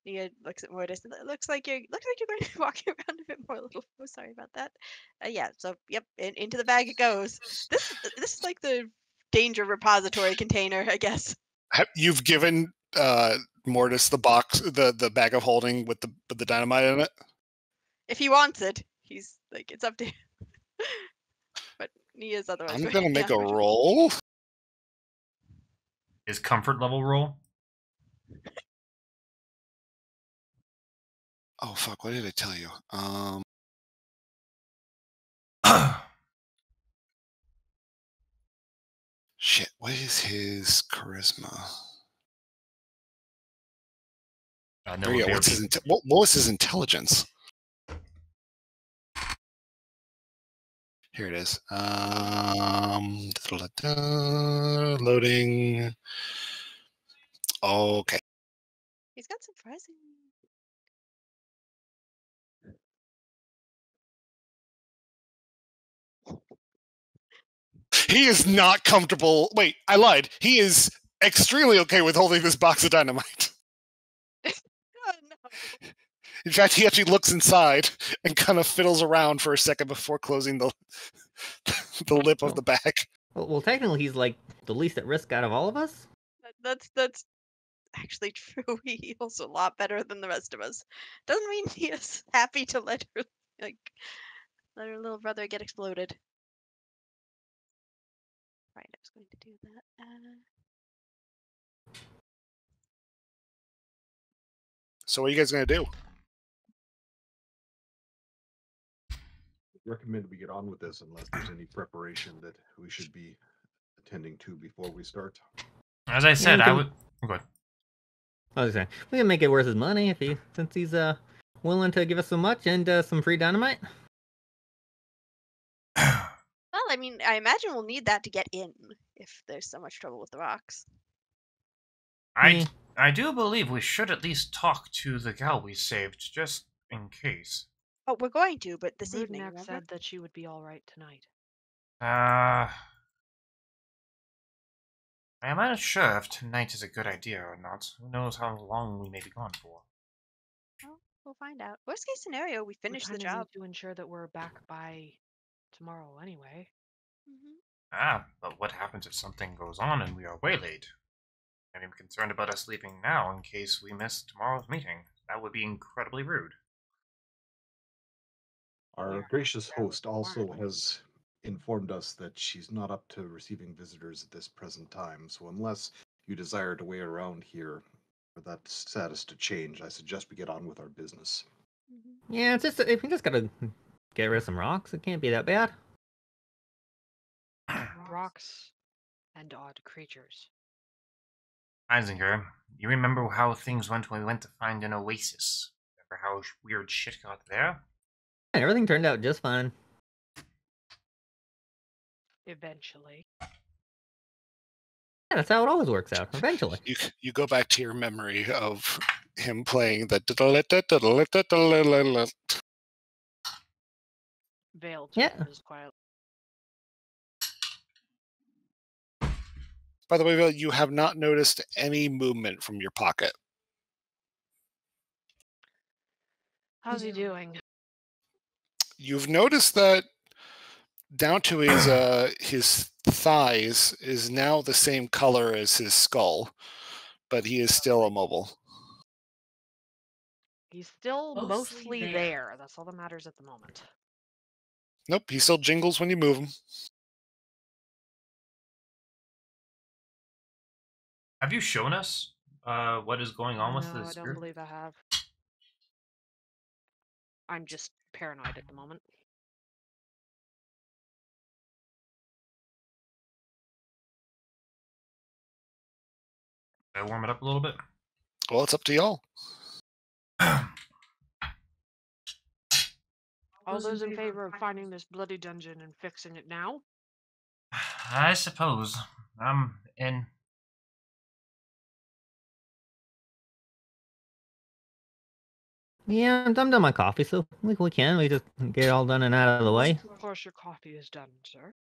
Nia looks at Mortis. It looks like you're going to be walking around a bit more. Oh, sorry about that. Yeah. So yep, into the bag it goes. This is like the danger repository container, I guess.
You've given Mortis the box, the bag of holding with the dynamite in it.
If he wants it, he's like, it's up to him. But Nia's otherwise.
I'm gonna make a roll.
His comfort level roll?
Oh fuck! What did I tell you? Shit. What is his charisma?
No,
Yeah, what's his what was his intelligence? Here it is. Loading. Okay.
He's got surprising.
He is not comfortable. Wait, I lied. He is extremely okay with holding this box of dynamite.
Oh no.
In fact, he actually looks inside and kind of fiddles around for a second before closing the lip of the bag.
Well, technically, he's like the least at risk out of all of us.
That's actually true. He heals a lot better than the rest of us. Doesn't mean he is happy to let her little brother get exploded. Right, I was going to do that.
So what are you guys gonna do?
Recommend we get on with this unless there's any preparation that we should be attending to before we start.
As I said,
we
I
can-
would. Go ahead.
I was saying, we can make it worth his money since he's willing to give us so much and some free dynamite.
Well, I mean, I imagine we'll need that to get in if there's so much trouble with the rocks.
I do believe we should at least talk to the gal we saved, just in case.
Oh, we're going to, but this evening,
Rudneck
remember?
said that she would be all right tonight.
I'm not sure if tonight is a good idea or not. Who knows how long we may be gone for.
Well, we'll find out. Worst case scenario, we finish the
We
job.
need to ensure that we're back by tomorrow anyway.
But what happens if something goes on and we are waylaid? I'm concerned about us leaving now in case we miss tomorrow's meeting. That would be incredibly rude.
Our gracious host also has informed us that she's not up to receiving visitors at this present time, so unless you desire to wait around here for that status to change, I suggest we get on with our business.
Yeah, it's just if we just gotta get rid of some rocks, it can't be that bad.
Rocks and odd creatures.
Eisinger, you remember how things went when we went to find an oasis? Remember how weird shit got there?
And everything turned out just fine.
Eventually.
Yeah, that's how it always works out. Eventually.
You go back to your memory of him playing the
Veiled
Yeah.
is quiet.
By the way, Bill, you have not noticed any movement from your pocket.
How's he doing?
You've noticed that down to his thighs is now the same color as his skull, but he is still immobile.
He's still mostly there. That's all that matters at the moment.
Nope, he still jingles when you move him.
Have you shown us what is going on with
No,
the
I don't
spirit?
believe I have. I'm just paranoid at the moment.
Should I warm it up a little bit?
Well, it's up to y'all.
All those in favor of finding this bloody dungeon and fixing it now?
I suppose. I'm in.
Yeah, I'm done my coffee, so we can. We just get it all done and out of the way.
Of course your coffee is done, sir.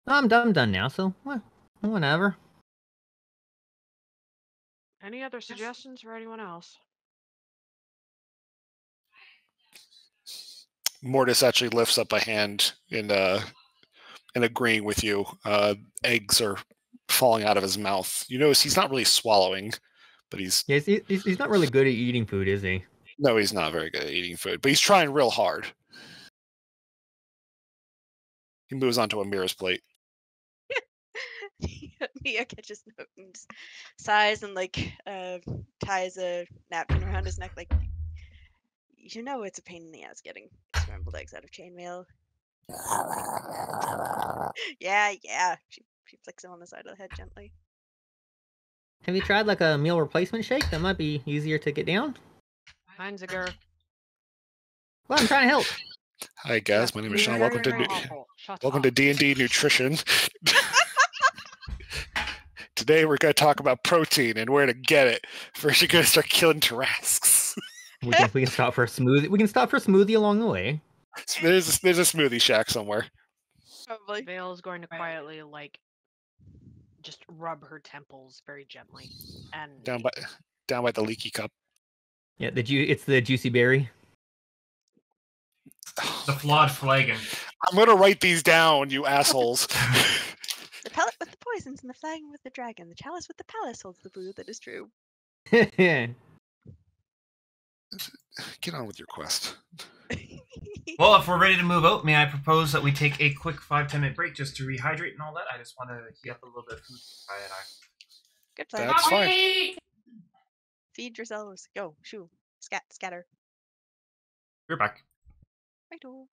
I'm done now, so well, whenever.
Any other suggestions for anyone else?
Mortis actually lifts up a hand in agreeing with you. Eggs are falling out of his mouth. You notice he's not really swallowing, but he's
not really good at eating food, is he?
No, he's not very good at eating food, but he's trying real hard. He moves on to Amira's plate.
Mia catches note and sighs and ties a napkin around his neck, like, you know, it's a pain in the ass getting scrambled eggs out of chainmail. Yeah. She flicks him on the side of the head gently.
Have you tried like a meal replacement shake? That might be easier to get down.
Heinziger.
Well, I'm trying to help.
Hi guys, my name is Sean. Welcome to D&D Nutrition. Today we're going to talk about protein and where to get it. First, you're going to start killing Tarasques.
we can stop for a smoothie. We can stop for a smoothie along the way.
There's a smoothie shack somewhere.
Probably.
Vale is going to quietly just rub her temples very gently and
down by the leaky cup.
Yeah, it's the juicy berry.
The flawed flagon.
I'm gonna write these down, you assholes.
The pellet with the poisons and the flagon with the dragon. The chalice with the palace holds the food that is true.
Get on with your quest.
Well, if we're ready to move out, may I propose that we take a quick 5-10 minute break just to rehydrate and all that? I just want to heat up a little bit of food.
Good plan.
That's fine.
Feed yourselves. Go. Shoo. Scatter.
We're back.
Righto.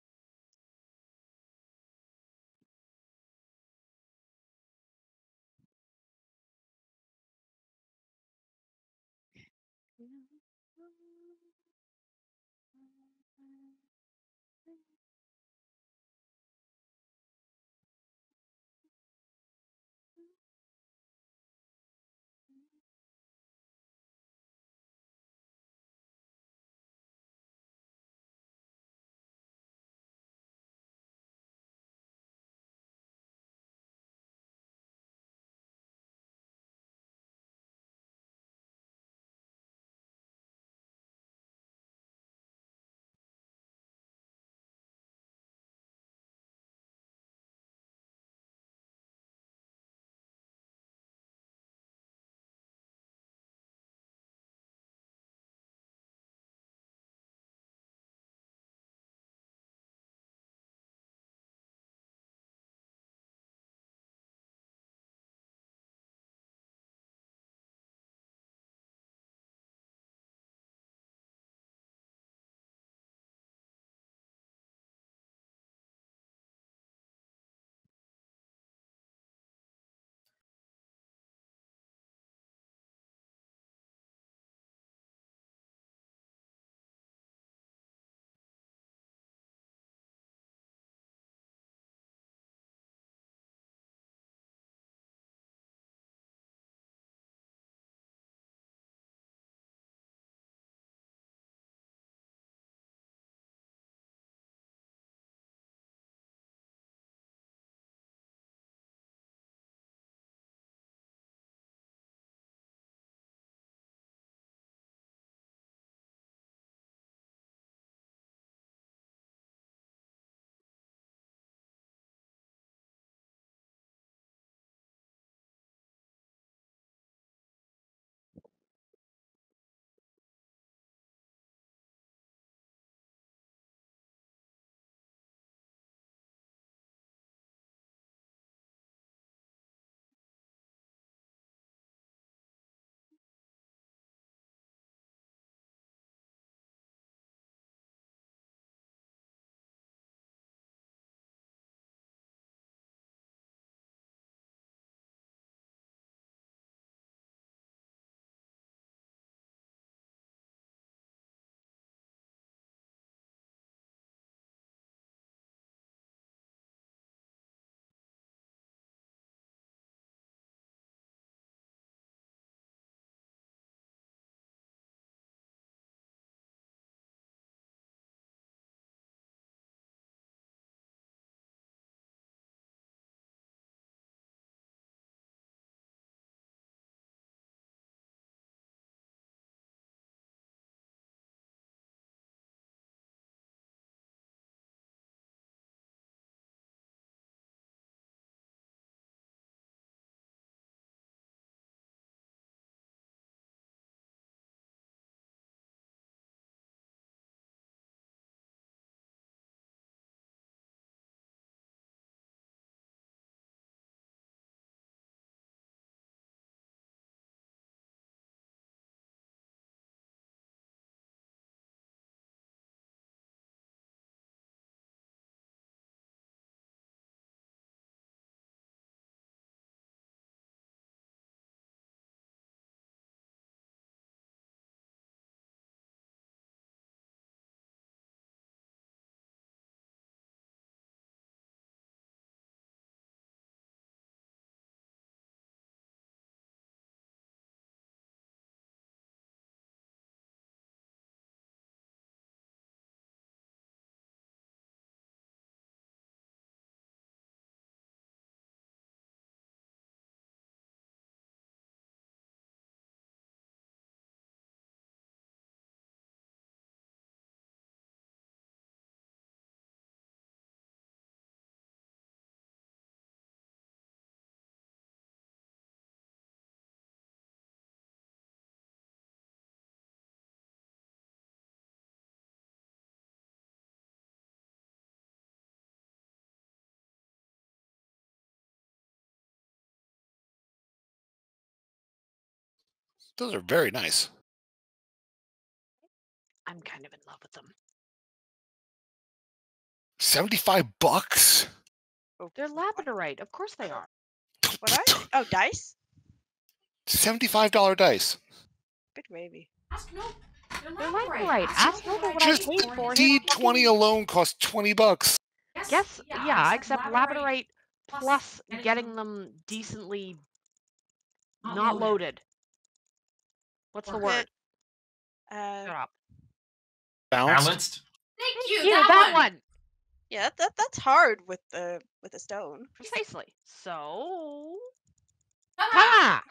Those are very nice.
I'm kind of in love with them.
$75?
They're labradorite. Of course they are.
What are they? Oh, dice?
$75 dice.
Good gravy.
Ask no.
They're labradorite. Ask Noble what I
Just
paid for his
D20
fucking-
alone costs $20.
Yes, yeah, except labradorite plus getting them decently not loaded. What's the word? Shut up.
Balanced?
Thank you.
Yeah, that one.
Yeah, that's hard with the stone.
Precisely. So.
Come on.
Ha!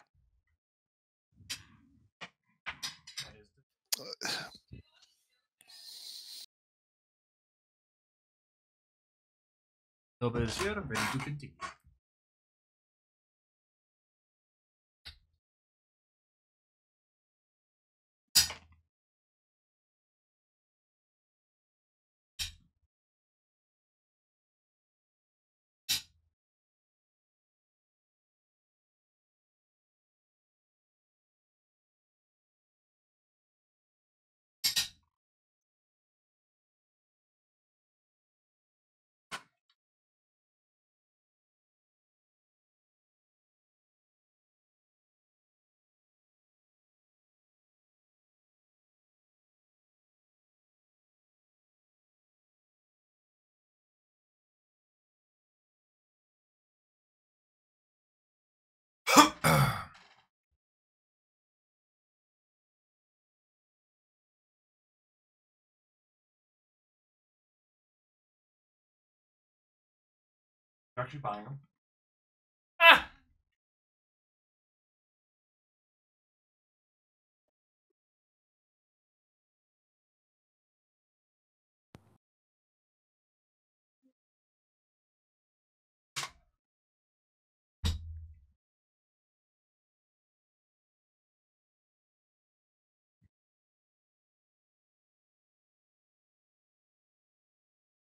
Nova is here, ready to continue. Actually buying them. Ah!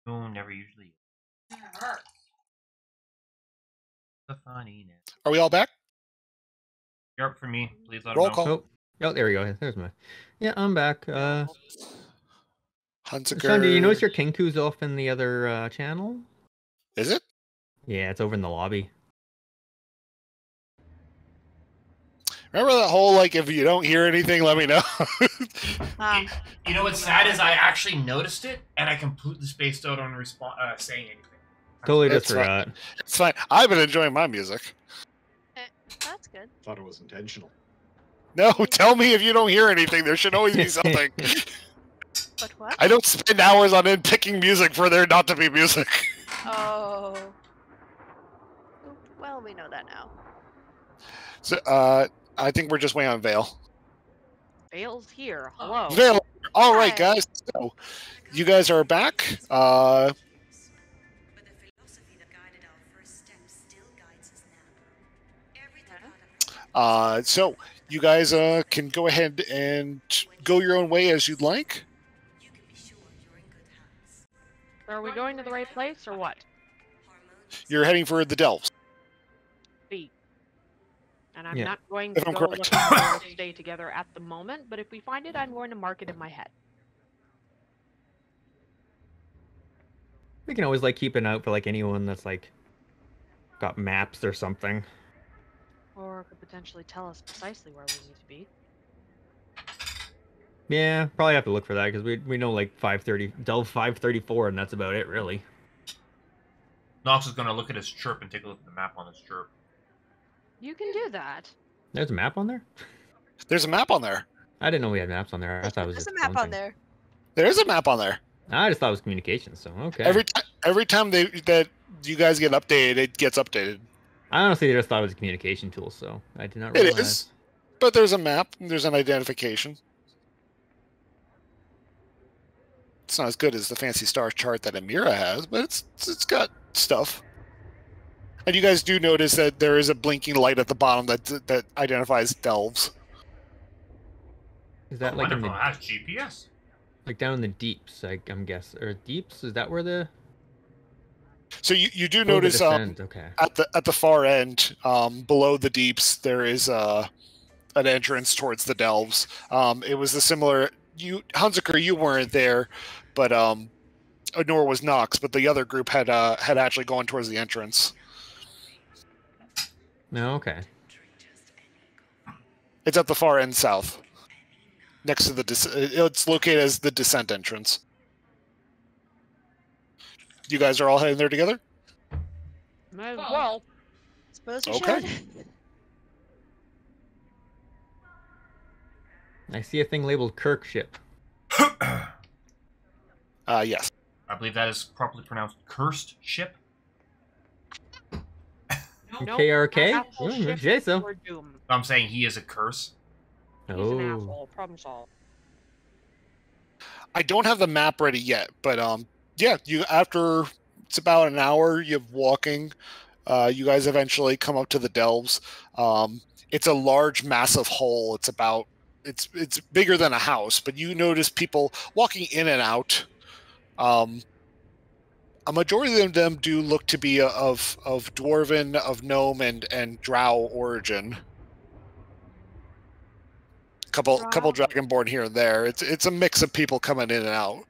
No, never usually. The funniness.
Are we all back?
You're up for me. Please let
Roll
him know.
call.
Oh, there we go. There's my. Yeah, I'm back.
Hunsaker.
Sean, do you notice your Kenku's off in the other channel?
Is it?
Yeah, it's over in the lobby.
Remember that whole, like, if you don't hear anything, let me know?
You know what's sad is I actually noticed it and I completely spaced out on saying anything.
Totally just
That's fine.
forgot.
It's fine. I've been enjoying my music.
That's good.
Thought it was intentional.
No, tell me if you don't hear anything. There should always be something.
But what?
I don't spend hours on end picking music for there not to be music.
Oh. Well, we know that now.
So, I think we're just waiting on Vale.
Vale's here. Hello.
Vale. All right,
Hi.
guys. So, you guys are back. So you guys can go ahead and go your own way as you'd like.
Are we going to the right place or what?
You're heading for the Delves.
B. And I'm
Yeah.
not going
If
to
I'm
go
correct.
looking for us to stay together at the moment, but if we find it, I'm going to mark it in my head.
We can always like keep an eye out for like anyone that's like got maps or something.
Or could potentially tell us precisely where we need to be.
Yeah, probably have to look for that because we know like 530 Delve 534 and that's about it really.
Nox is going to look at his chirp and take a look at the map on his chirp.
You can do that.
There's a map on there?
There's a map on there.
I didn't know we had maps on there. I thought it was
There's
just
a map
one
on
thing.
there.
There is a map on there.
I just thought it was communications, so okay.
Every time that you guys get updated, it gets updated.
I honestly just thought it was a communication tool, so I did not
It
realize.
is, but there's a map. There's an identification. It's not as good as the fancy star chart that Amira has, but it's got stuff. And you guys do notice that there is a blinking light at the bottom that identifies delves.
Is that like in
Wonderful.
the
Has GPS.
like down in the deeps? I'm guessing, or deeps? Is that where the
So you do
oh, the
notice
descent, okay.
at the far end, below the deeps, there is a an entrance towards the delves. It was a similar. Hunziker, you weren't there, but nor was Nox. But the other group had actually gone towards the entrance.
No, okay.
It's at the far end south, next to the. It's located as the descent entrance. You guys are all heading there together?
Might as well.
Suppose we
Okay.
should.
I see a thing labeled Kirk ship.
Yes.
I believe that is properly pronounced cursed ship.
Nope,
KRK?
asshole ship
Jason.
or doom.
I'm saying he is a curse.
He's an asshole. Problem solved.
I don't have the map ready yet, but yeah, you after it's about an hour of walking, you guys eventually come up to the delves. It's a large, massive hole. It's bigger than a house, but you notice people walking in and out. A majority of them do look to be of dwarven, of gnome, and drow origin. Couple dragonborn here and there. It's a mix of people coming in and out.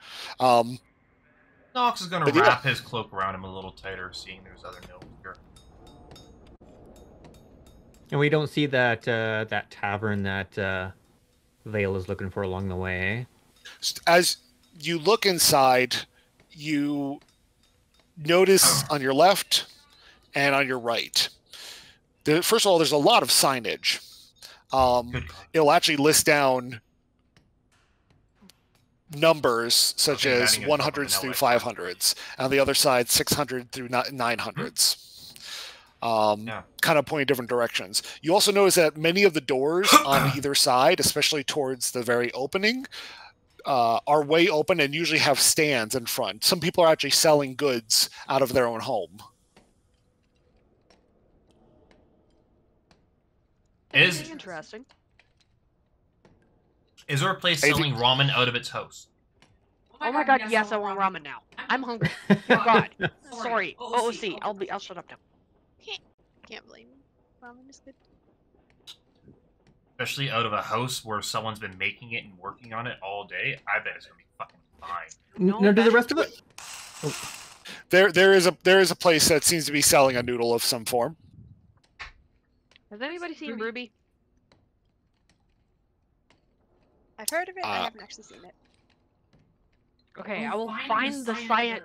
Nox is going to wrap his cloak around him a little tighter, seeing there's other gnomes here.
And we don't see that that tavern that Vale is looking for along the way.
As you look inside, you notice on your left and on your right. First of all, there's a lot of signage. It'll actually list down numbers such as 100s through 500s, and on the other side 600 through 900s. Kind of pointing different directions. You also notice that many of the doors on either side, especially towards the very opening, are way open and usually have stands in front. Some people are actually selling goods out of their own home.
Interesting.
Is there a place selling ramen out of its house?
Oh my god, yes, I want ramen now. I'm hungry. Oh god. Sorry. OOC. I'll shut up now.
Can't blame you. Ramen is good.
Especially out of a house where someone's been making it and working on it all day. I bet it's gonna be fucking fine.
No, do the rest of it?
There is a place that seems to be selling a noodle of some form.
Has anybody seen Ruby?
I've heard of it, I haven't actually seen it.
Okay, I will find the thing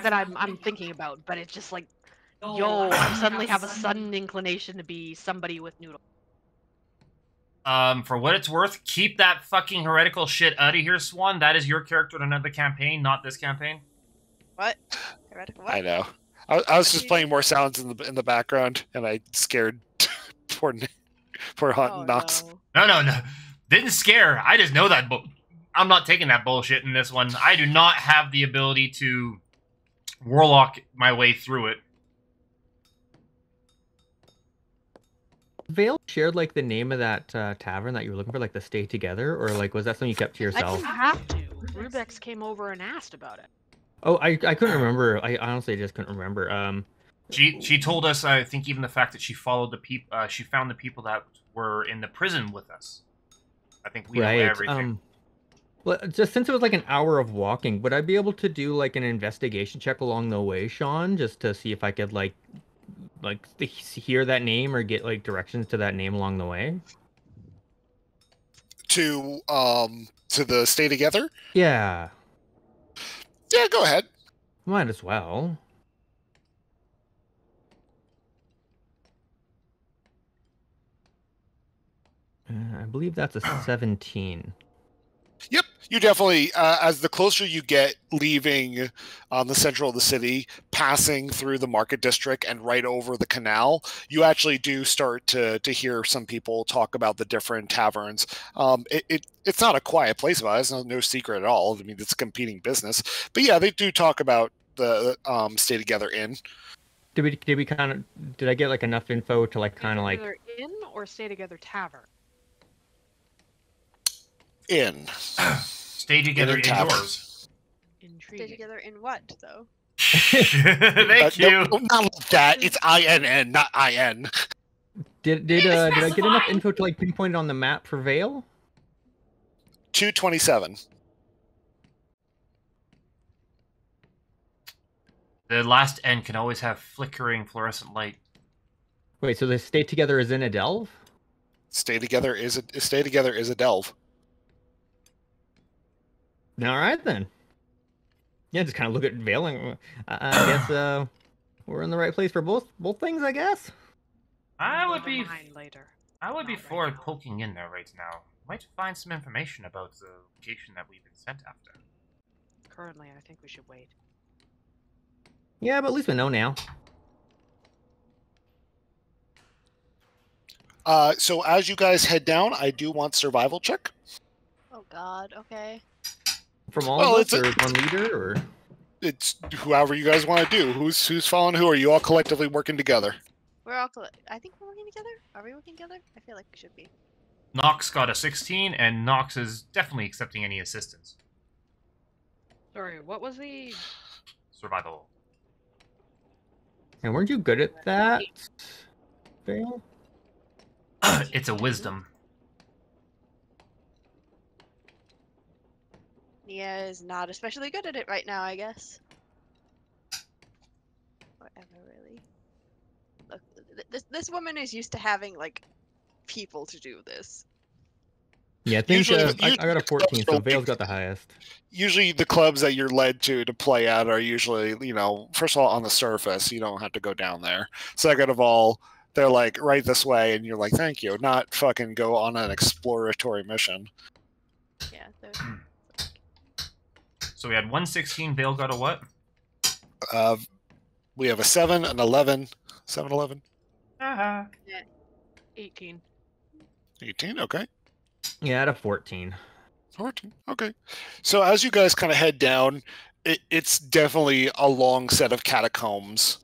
that I'm thinking about, but it's just like, yo, I suddenly have a sudden inclination to be somebody with noodle.
For what it's worth, keep that fucking heretical shit out of here, Swan. That is your character in another campaign, not this campaign.
What? Heretical what?
I know. I was just playing more sounds in the background, and I scared poor Nox.
No. Didn't scare. I just know that. I'm not taking that bullshit in this one. I do not have the ability to warlock my way through it.
Vale shared like the name of that tavern that you were looking for, like the Stay Together, or like was that something you kept to
I
yourself?
didn't have to. Rubex came over and asked about it.
Oh, I couldn't remember. I honestly just couldn't remember.
She told us. I think even the fact that she followed the people. She found the people that were in the prison with us. I think we know everything.
Well, just since it was like an hour of walking, would I be able to do like an investigation check along the way, Sean, just to see if I could like hear that name or get like directions to that name along the way?
To the Stay Together?
Yeah.
Yeah, go ahead.
Might as well. I believe that's a 17.
Yep, you definitely, as the closer you get leaving the central of the city, passing through the market district and right over the canal, you actually do start to hear some people talk about the different taverns. It's not a quiet place, but it's no secret at all. I mean, it's competing business. But yeah, they do talk about the Stay Together Inn.
Did I get like enough info to like kind of like
Stay Together Inn or Stay Together Tavern?
Inn.
Stay together indoors.
Stay together in what, though?
Thank you.
No, not like that. It's INN, not IN.
Did
need to
I get enough
specify.
info to like pinpoint it on the map for Vale?
227.
The last end can always have flickering fluorescent light.
Wait, so the stay together is in a delve?
Stay together is a delve.
All right then. Yeah, just kind of look at Vale and I guess we're in the right place for both things, I guess.
I would
Never
be
mind later.
for
Not right now.
poking in there right now. Might find some information about the location that we've been sent after.
Currently, I think we should wait.
Yeah, but at least we know now.
So as you guys head down, I do want survival check.
Oh God. Okay.
From all
Well,
of
it's
us, or one leader, or
It's whoever you guys want to do. Who's following who? Are you all collectively working together?
We're all. I think we're working together. Are we working together? I feel like we should be.
Nox got a 16, and Nox is definitely accepting any assistance.
Sorry, what was the...
Survival.
and weren't you good at that, Vale?
It's a wisdom.
Nia is not especially good at it right now, I guess. Whatever, really. Look, this woman is used to having like people to do this.
Yeah, I think
Usually-
I got a 14, so
usually-
Vale's got the highest.
Usually, the clubs that you're led to play at are usually, first of all, on the surface. You don't have to go down there. Second of all, they're like right this way, and you're like, thank you, not fucking go on an exploratory mission.
Yeah.
So we had 116. Vale got a what?
We have a 7, an 11, 7, 11,
18.
18. Okay.
Yeah, at a 14.
14. Okay. So as you guys kind of head down, it's definitely a long set of catacombs.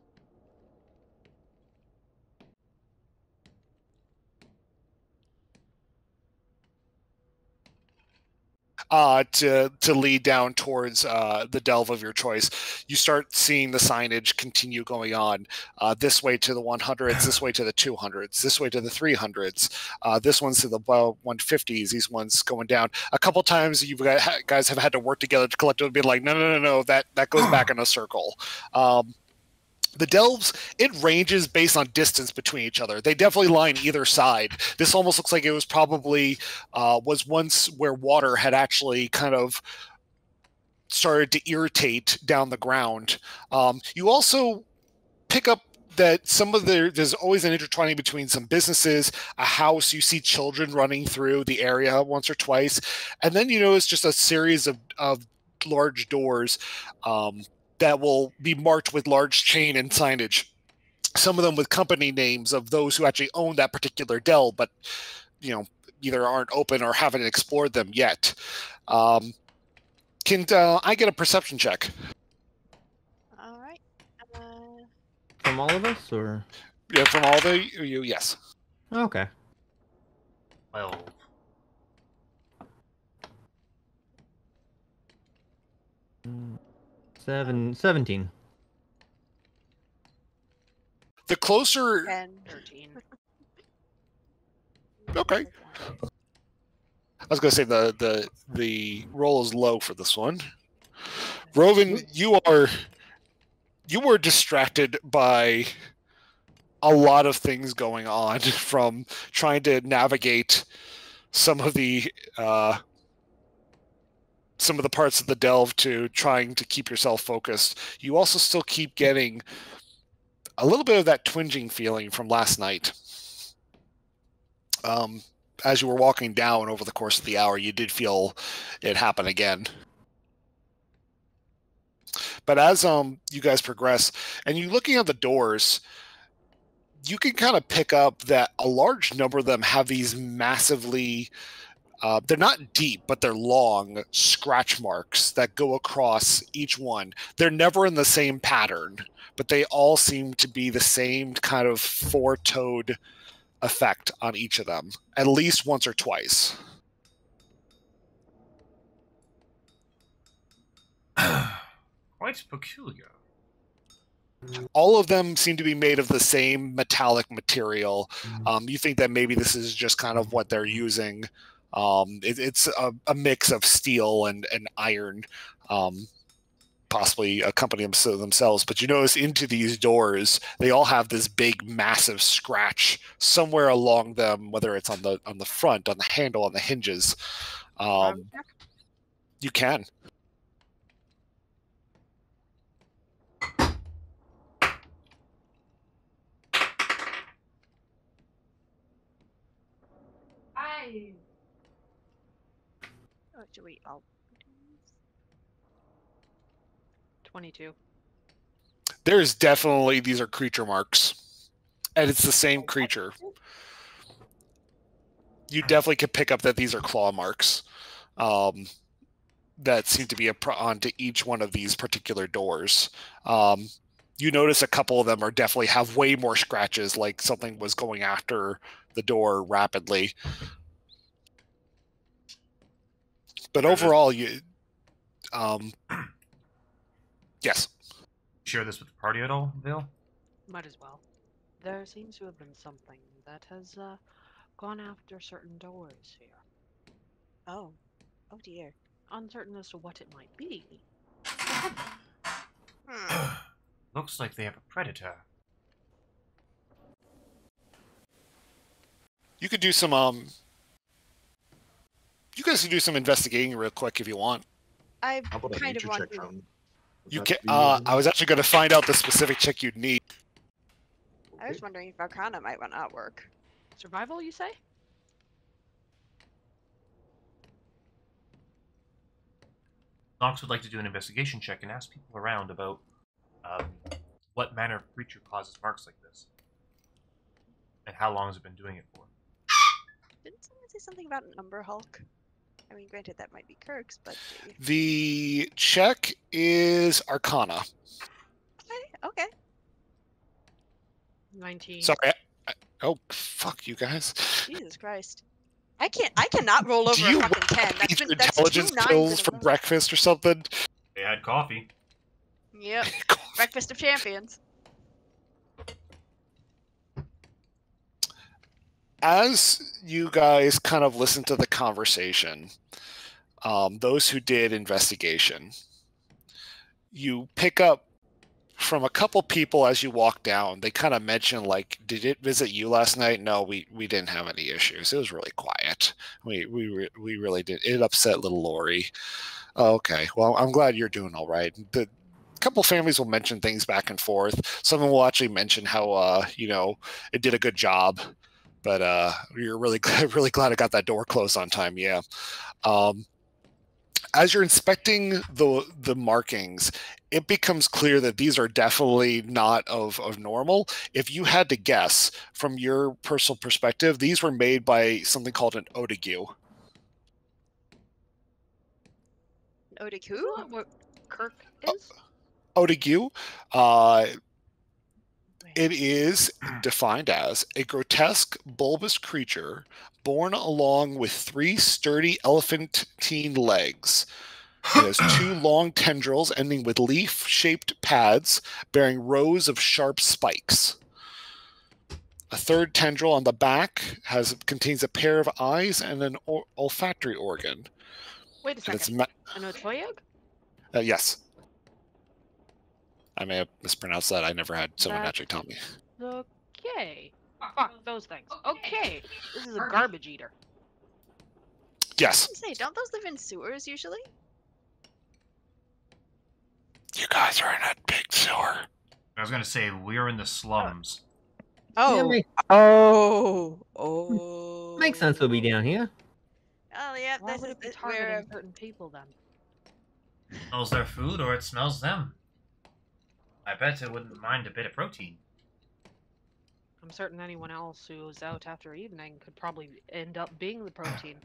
To lead down towards the delve of your choice. You start seeing the signage continue going on. This way to the 100s, this way to the 200s, this way to the 300s. This one's to the 150s. These ones going down. A couple times you guys have had to work together to collectively be like, no, that goes back in a circle. The delves, it ranges based on distance between each other. They definitely line either side. This almost looks like it was probably was once where water had actually kind of started to irritate down the ground. You also pick up that there's always an intertwining between some businesses, a house. You see children running through the area once or twice, and then you notice just a series of large doors that will be marked with large chain and signage. Some of them with company names of those who actually own that particular delve, but either aren't open or haven't explored them yet. Can I get a perception check?
All right.
From all of us, or?
Yeah, from all the you, yes.
Okay.
12.
17.
The closer.
10.
13.
Okay. I was gonna say the roll is low for this one. Rovin, you were distracted by a lot of things going on, from trying to navigate some of the parts of the delve to trying to keep yourself focused. You also still keep getting a little bit of that twinging feeling from last night. As you were walking down over the course of the hour, you did feel it happen again. But as you guys progress, and you're looking at the doors, you can kind of pick up that a large number of them have these massively, they're not deep, but they're long scratch marks that go across each one. They're never in the same pattern, but they all seem to be the same kind of four-toed effect on each of them, at least once or twice.
Quite peculiar.
All of them seem to be made of the same metallic material. You think that maybe this is just kind of what they're using. It's a mix of steel and iron, possibly a company themselves. But you notice into these doors, they all have this big, massive scratch somewhere along them, whether it's on the front, on the handle, on the hinges. You can.
Oh, do we all?
22.
There's definitely, these are creature marks. And it's the same creature. You definitely can pick up that these are claw marks. That seem to be onto each one of these particular doors. You notice a couple of them are definitely have way more scratches, like something was going after the door rapidly. But overall, you, yes.
Share this with the party at all, Vale?
Might as well. There seems to have been something that has gone after certain doors here.
Oh. Oh dear.
Uncertain as to what it might be.
Looks like they have a predator.
You could do some you guys can do some investigating real quick if you want.
I
How about a
kind of
nature
want
check,
to.
Sean? Would
You
that
can.
be,
I was actually going to find out the specific check you'd need.
I was wondering if Arcana might not work.
Survival, you say?
Knox would like to do an investigation check and ask people around about what manner of creature causes marks like this. And how long has it been doing it for?
Didn't someone say something about an Umber Hulk? I mean, granted, that might be Kirk's, but.
The check is Arcana.
Okay.
19.
Sorry. Oh, fuck you guys.
Jesus Christ. I cannot roll over
Do you
a fucking 10.
eat your
That's
intelligence
2 9s
pills
in a
for
row.
breakfast or something?
They had coffee.
Yep. Breakfast of Champions.
As you guys kind of listen to the conversation, those who did investigation, you pick up from a couple people as you walk down. They kind of mention, like, did it visit you last night? No, we didn't have any issues. It was really quiet. We really did. It upset little Lori. Oh, okay. Well, I'm glad you're doing all right. The couple families will mention things back and forth. Someone will actually mention how it did a good job, but you're really glad I got that door closed on time. Yeah. As you're inspecting the markings, it becomes clear that these are definitely not of normal. If you had to guess from your personal perspective, these were made by something called an otigue.
Odik
Isn't
who?
that what Kirk is?
Otigue, it is defined as a grotesque, bulbous creature born along with 3 sturdy elephantine legs. It has 2 long tendrils ending with leaf-shaped pads bearing rows of sharp spikes. A 3rd tendril on the back contains a pair of eyes and an olfactory organ.
Wait a second. An Otoyog?
Yes. I may have mispronounced that. I never had someone actually tell me.
Okay. Fuck those things. Okay. This is a garbage eater.
Yes.
Say, don't those live in sewers usually?
You guys are in a big sewer.
I was gonna say we're in the slums.
Oh.
Yeah,
Oh.
makes sense to be down here.
Oh, yeah,
Why
this
would
is
it be
where.
targeting certain people then?
Smells their food or it smells them. I bet it wouldn't mind a bit of protein.
I'm certain anyone else who's out after evening could probably end up being the protein.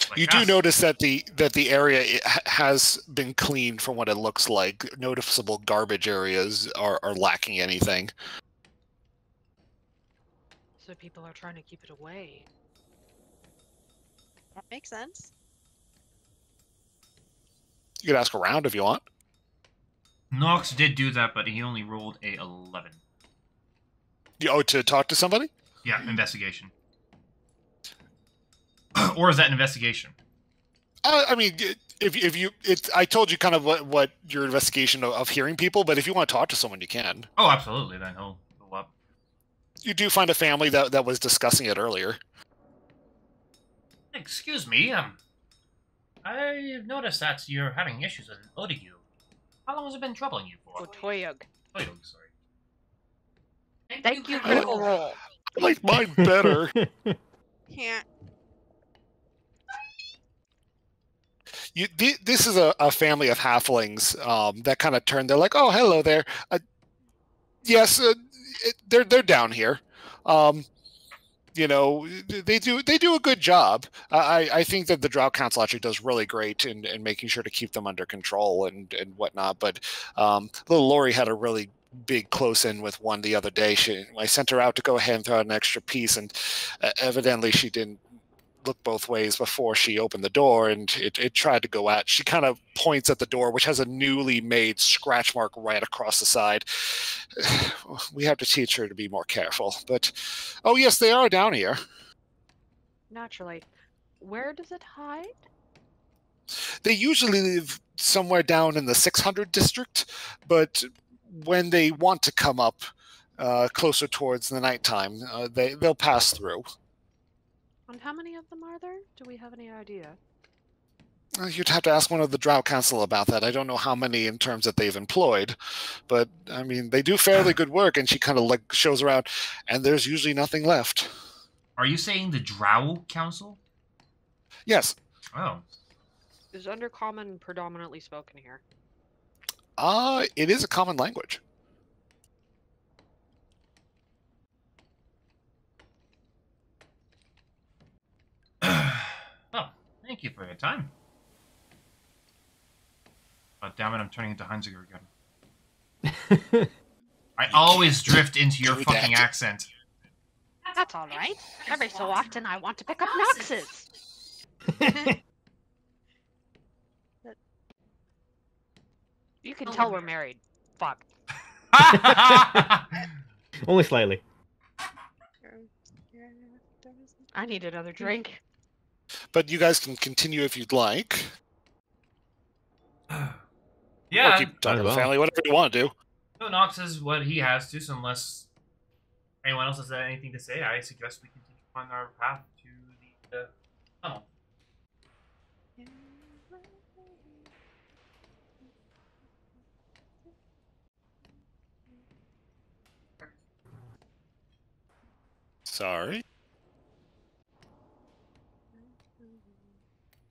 Like
you do notice that the area has been cleaned from what it looks like. Noticeable garbage areas are lacking anything.
So people are trying to keep it away.
That makes sense.
You could ask around if you want.
Nox did do that, but he only rolled a 11.
Oh, to talk to somebody?
Yeah, investigation. Or is that an investigation?
I mean, if you, I told you kind of what your investigation of hearing people, but if you want to talk to someone, you can.
Oh, absolutely. Then he'll go up.
You do find a family that was discussing it earlier.
Excuse me. I've noticed that you're having issues with an Odigu. How long has it been troubling you for?
Otoyug.
Toyog, sorry.
Thank you, critical role.
I like mine better.
Yeah.
This is a family of halflings that kind of turn. They're like, "Oh, hello there. Yes, they're down here. You know, they do a good job. I think that the Drought Council actually does really great in making sure to keep them under control and whatnot. But little Lori had a really big close in with one the other day. I sent her out to go ahead and throw out an extra piece, and evidently she didn't look both ways before she opened the door, and it tried to go at. She kind of points at the door, which has a newly made scratch mark right across the side. We have to teach her to be more careful. But oh yes, they are down here.
Naturally. Where does it hide?
They usually live somewhere down in the 600 district, but when they want to come up closer towards the nighttime, they'll pass through.
And how many of them are there? Do we have any idea?
You'd have to ask one of the Drought Council about that. I don't know how many in terms that they've employed, but I mean, they do fairly good work. And she kind of like shows around, and there's usually nothing left.
Are you saying the Drow Council?
Yes.
Oh.
Is Undercommon predominantly spoken here?
It is a common language.
Oh, thank you for your time. Oh, damn it, I'm turning into Heinziger again. I always drift into your
do
fucking
that.
accent.
That's all right. Every so often I want to pick up Nox's. You can tell we're married. Fuck.
Only slightly.
I need another drink.
But you guys can continue if you'd like. Or
Yeah,
keep talking to the
well.
family, whatever you want to do.
so Nox says what he has to, so unless anyone else has anything to say, I suggest we continue on our path to the tunnel.
Sorry.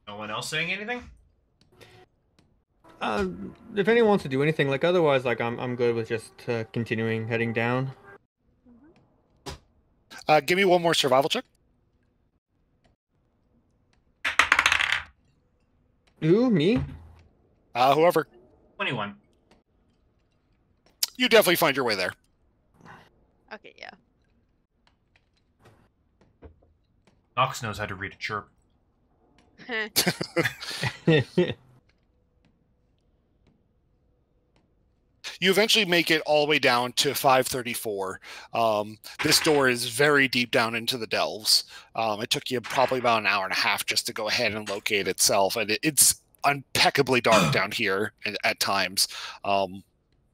No one else saying anything?
If anyone wants to do anything, like otherwise, like I'm good with just continuing heading down.
Give me one more survival check.
Ooh, me?
Whoever.
21.
You definitely find your way there.
Okay, yeah.
Nox knows how to read a chirp.
You eventually make it all the way down to 534. This door is very deep down into the delves. It took you probably about an hour and a half just to go ahead and locate itself, and it's impeccably dark down here at times.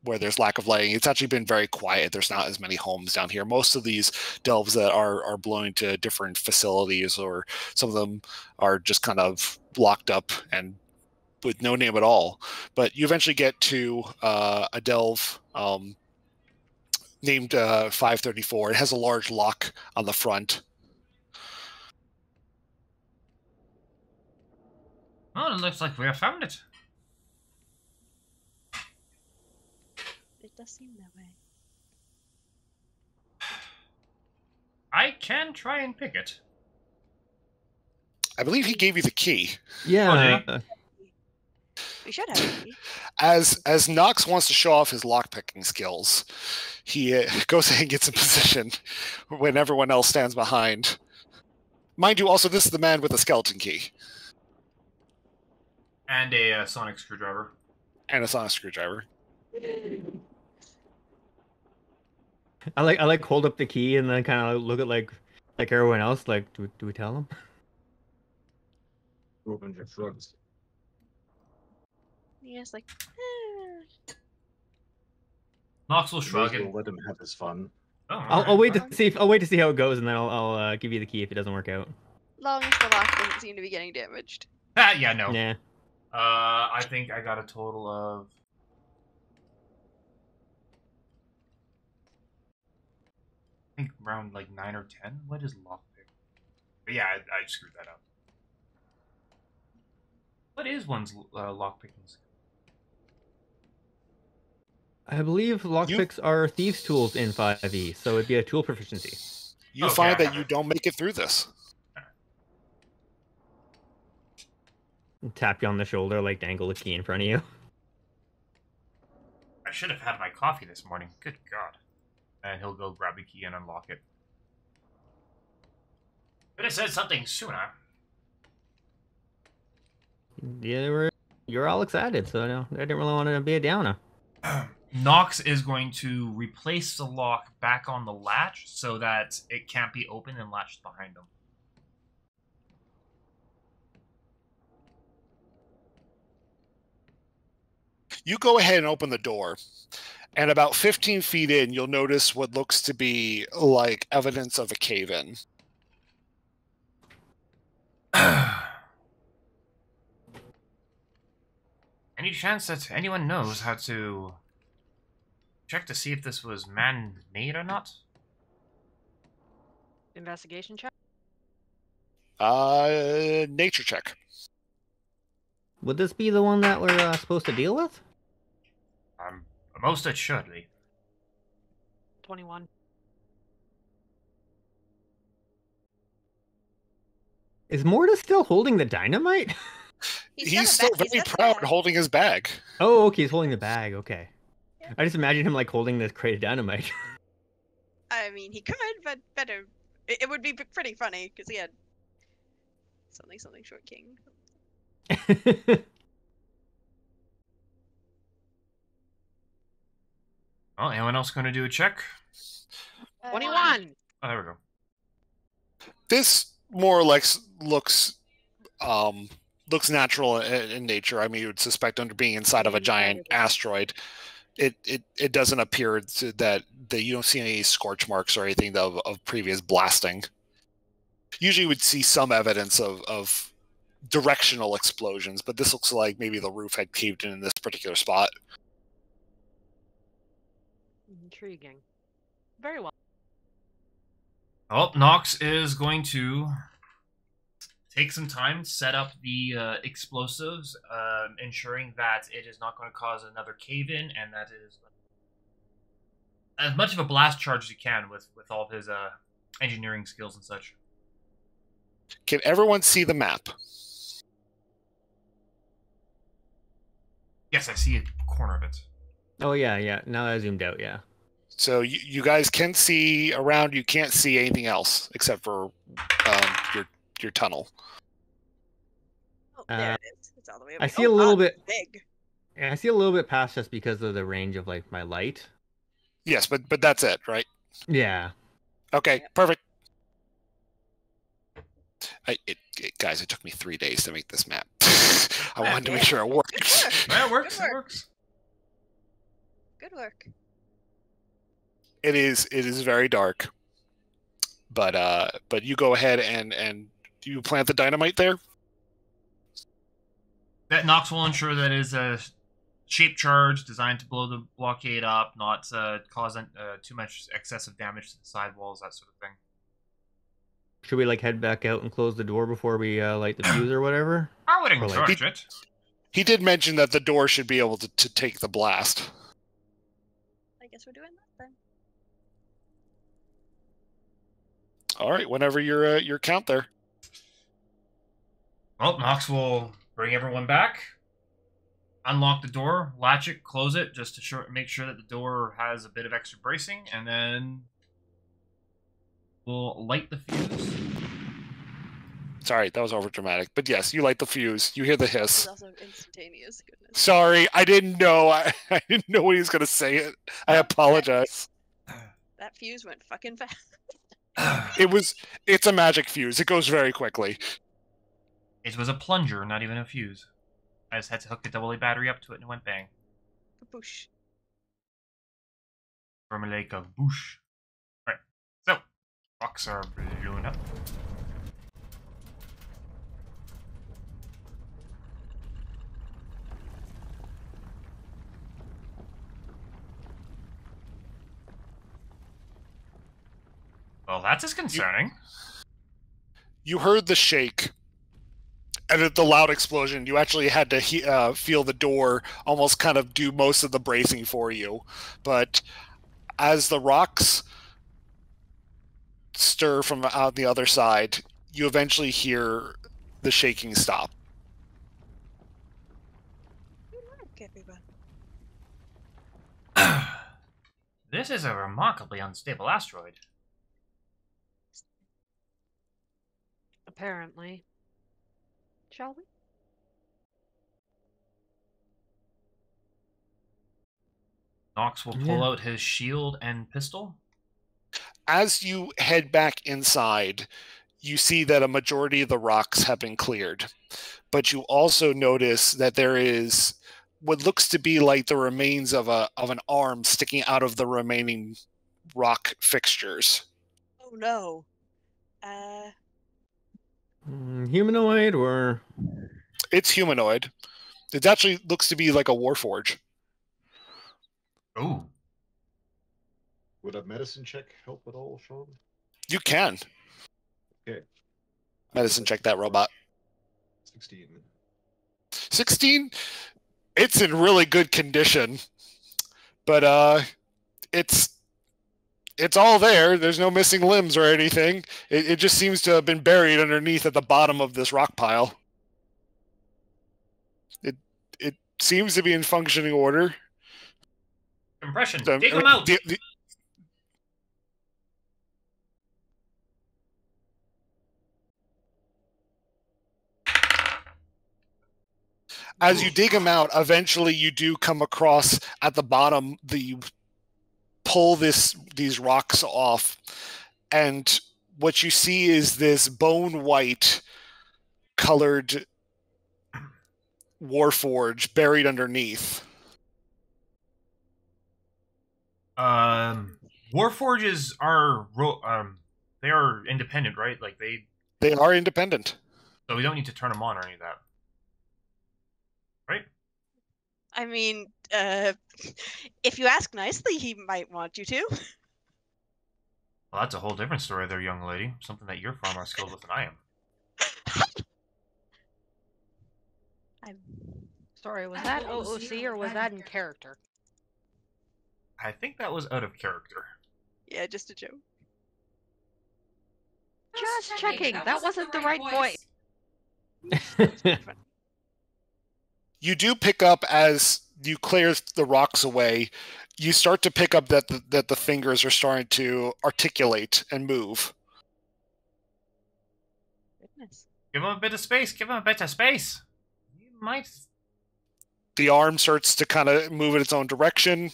Where there's lack of lighting, it's actually been very quiet. There's not as many homes down here. Most of these delves that are belonging to different facilities, or some of them are just kind of locked up and with no name at all. But you eventually get to a delve named 534. It has a large lock on the front.
Oh, it looks like we have found it.
It does seem that way.
I can try and pick it.
I believe he gave you the key.
Yeah.
We should have a key.
As Nox wants to show off his lockpicking skills, he goes ahead and gets in position when everyone else stands behind. Mind you, also, this is the man with the skeleton key.
And a sonic screwdriver.
And a sonic screwdriver.
I like hold up the key and then kind of look at like everyone else. Like, do we tell them?
Open your shrugs.
Yes, like.
Nox will shrug
We'll
and.
let him have his fun.
Oh,
I'll wait to see how it goes, and then I'll give you the key if it doesn't work out.
Long as the lock doesn't seem to be getting damaged.
Ah, yeah, no.
Yeah.
I think I got a total of. I think around like 9 or 10. What is lockpick? But yeah, I screwed that up. What is one's lockpicking skill?
I believe lockpicks are thieves' tools in 5e, so it'd be a tool proficiency.
You
Okay,
find
I
that
have
you
it.
don't make it through this.
Tap you on the shoulder, like dangle a key in front of you.
I should have had my coffee this morning. Good God. And he'll go grab the key and unlock it. But it said something sooner.
Yeah, you're all excited, so no, I didn't really want to be a downer.
Nox is going to replace the lock back on the latch so that it can't be opened and latched behind him.
You go ahead and open the door, and about 15 feet in, you'll notice what looks to be like evidence of a cave-in.
Any chance that anyone knows how to check to see if this was man-made or not?
Investigation check.
Nature check.
Would this be the one that we're supposed to deal with?
Most it should be.
21.
Is Mortis still holding the dynamite?
He's still very proud holding his bag.
Oh, okay, he's holding the bag. Okay.
Yeah.
I just imagine him like holding this crate of dynamite.
I mean, he could, but better. It would be pretty funny because he had something short king.
Well, anyone else going to do a check?
21.
Oh, there we go.
This more or less looks natural in nature. I mean, you would suspect under being inside of a giant asteroid. It doesn't appear that you don't see any scorch marks or anything of previous blasting. Usually, you would see some evidence of directional explosions, but this looks like maybe the roof had caved in this particular spot.
Intriguing. Very well.
Well, Nox is going to take some time, set up the explosives, ensuring that it is not going to cause another cave-in, and that it is as much of a blast charge as you can with all of his engineering skills and such.
Can everyone see the map?
Yes, I see a corner of it.
Oh yeah. Now I zoomed out. Yeah.
So you guys can see around. You can't see anything else except for your tunnel.
Oh, there it is. It's all the way over.
I see a little bit.
Big.
Yeah, I see a little bit past just because of the range of like my light.
Yes, but that's it, right?
Yeah.
Okay,
Yep.
perfect. Guys, it took me 3 days to make this map. I wanted to make sure it worked.
Well, it works.
Good
It
work.
works.
Good work.
It is very dark, but you go ahead and you plant the dynamite there.
That Nox will ensure that it is a shape charge designed to blow the blockade up, not cause too much excessive damage to the sidewalls, that sort of thing.
Should we like head back out and close the door before we light the fuse or whatever?
I would
Or, like-
encourage it.
He did mention that the door should be able to take the blast.
I guess we're doing that then.
All right, whenever your count there.
Well, Nox will bring everyone back, unlock the door, latch it, close it, just to make sure that the door has a bit of extra bracing, and then we'll light the fuse.
Sorry, that was over dramatic. But yes, you light the fuse. You hear the
It's
hiss.
also instantaneous. Goodness.
Sorry, I didn't know. I didn't know when he was going to say it. I apologize.
That fuse went fucking fast.
It's a magic fuse. It goes very quickly.
It was a plunger, not even a fuse. I just had to hook the AA battery up to it and it went bang.
Kaboosh.
From a lake of boosh. Right. So, rocks are blown up. Well, that's disconcerting.
You heard the shake, and at the loud explosion, you actually had to feel the door almost kind of do most of the bracing for you. But as the rocks stir from out the other side, you eventually hear the shaking stop.
Okay, everyone.
This is a remarkably unstable asteroid.
Apparently. Shall we?
Nox will pull out his shield and pistol.
As you head back inside, you see that a majority of the rocks have been cleared. But you also notice that there is what looks to be like the remains of an arm sticking out of the remaining rock fixtures.
Oh no.
Humanoid or?
It's humanoid. It actually looks to be like a warforge.
Ooh.
Would a medicine check help at all, Sean?
You can.
Okay.
Medicine check that robot.
16.
16? It's in really good condition. But it's all there. There's no missing limbs or anything. It just seems to have been buried underneath at the bottom of this rock pile. It seems to be in functioning order.
Compression. Dig them out.
As you dig them out, eventually you do come across at the bottom. You pull these rocks off, and what you see is this bone white colored warforge buried underneath.
Warforges are they are independent, right? Like
they are independent.
So we don't need to turn them on or any of that. Right?
I mean, if you ask nicely, he might want you to.
Well, that's a whole different story there, young lady. Something that you're far more skilled with than I am.
I'm
Sorry, was that OOC or was that in character?
I think that was out of character.
Yeah, just a joke.
Just checking. That wasn't the right voice.
You do pick up as you clear the rocks away. You start to pick up that the fingers are starting to articulate and move.
Goodness.
Give him a bit of space. Give him a bit of space. You might.
The arm starts to kind of move in its own direction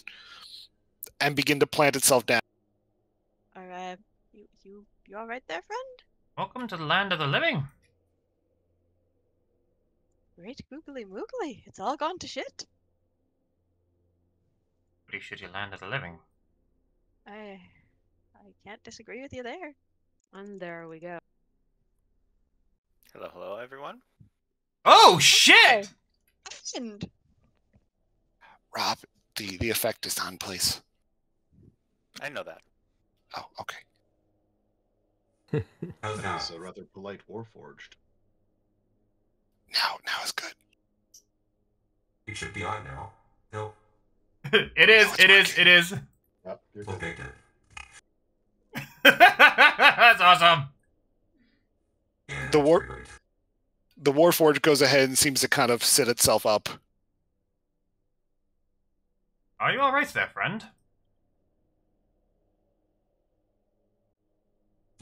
and begin to plant itself down.
You all right there, friend?
Welcome to the land of the living.
Great googly moogly. It's all gone to shit.
Pretty shitty land of the living.
I can't disagree with you there.
And there we go.
Hello, everyone.
Oh shit!
And
Rob, the effect is on, please.
I know that.
Oh, okay.
That is a rather polite warforged.
Now it's good.
You should be on now. No.
It is.
Yep, you're
We'll
good.
get it.
That's awesome.
Yeah,
The war-
that's great.
The warforged goes ahead and seems to kind of sit itself up.
Are you alright there, friend?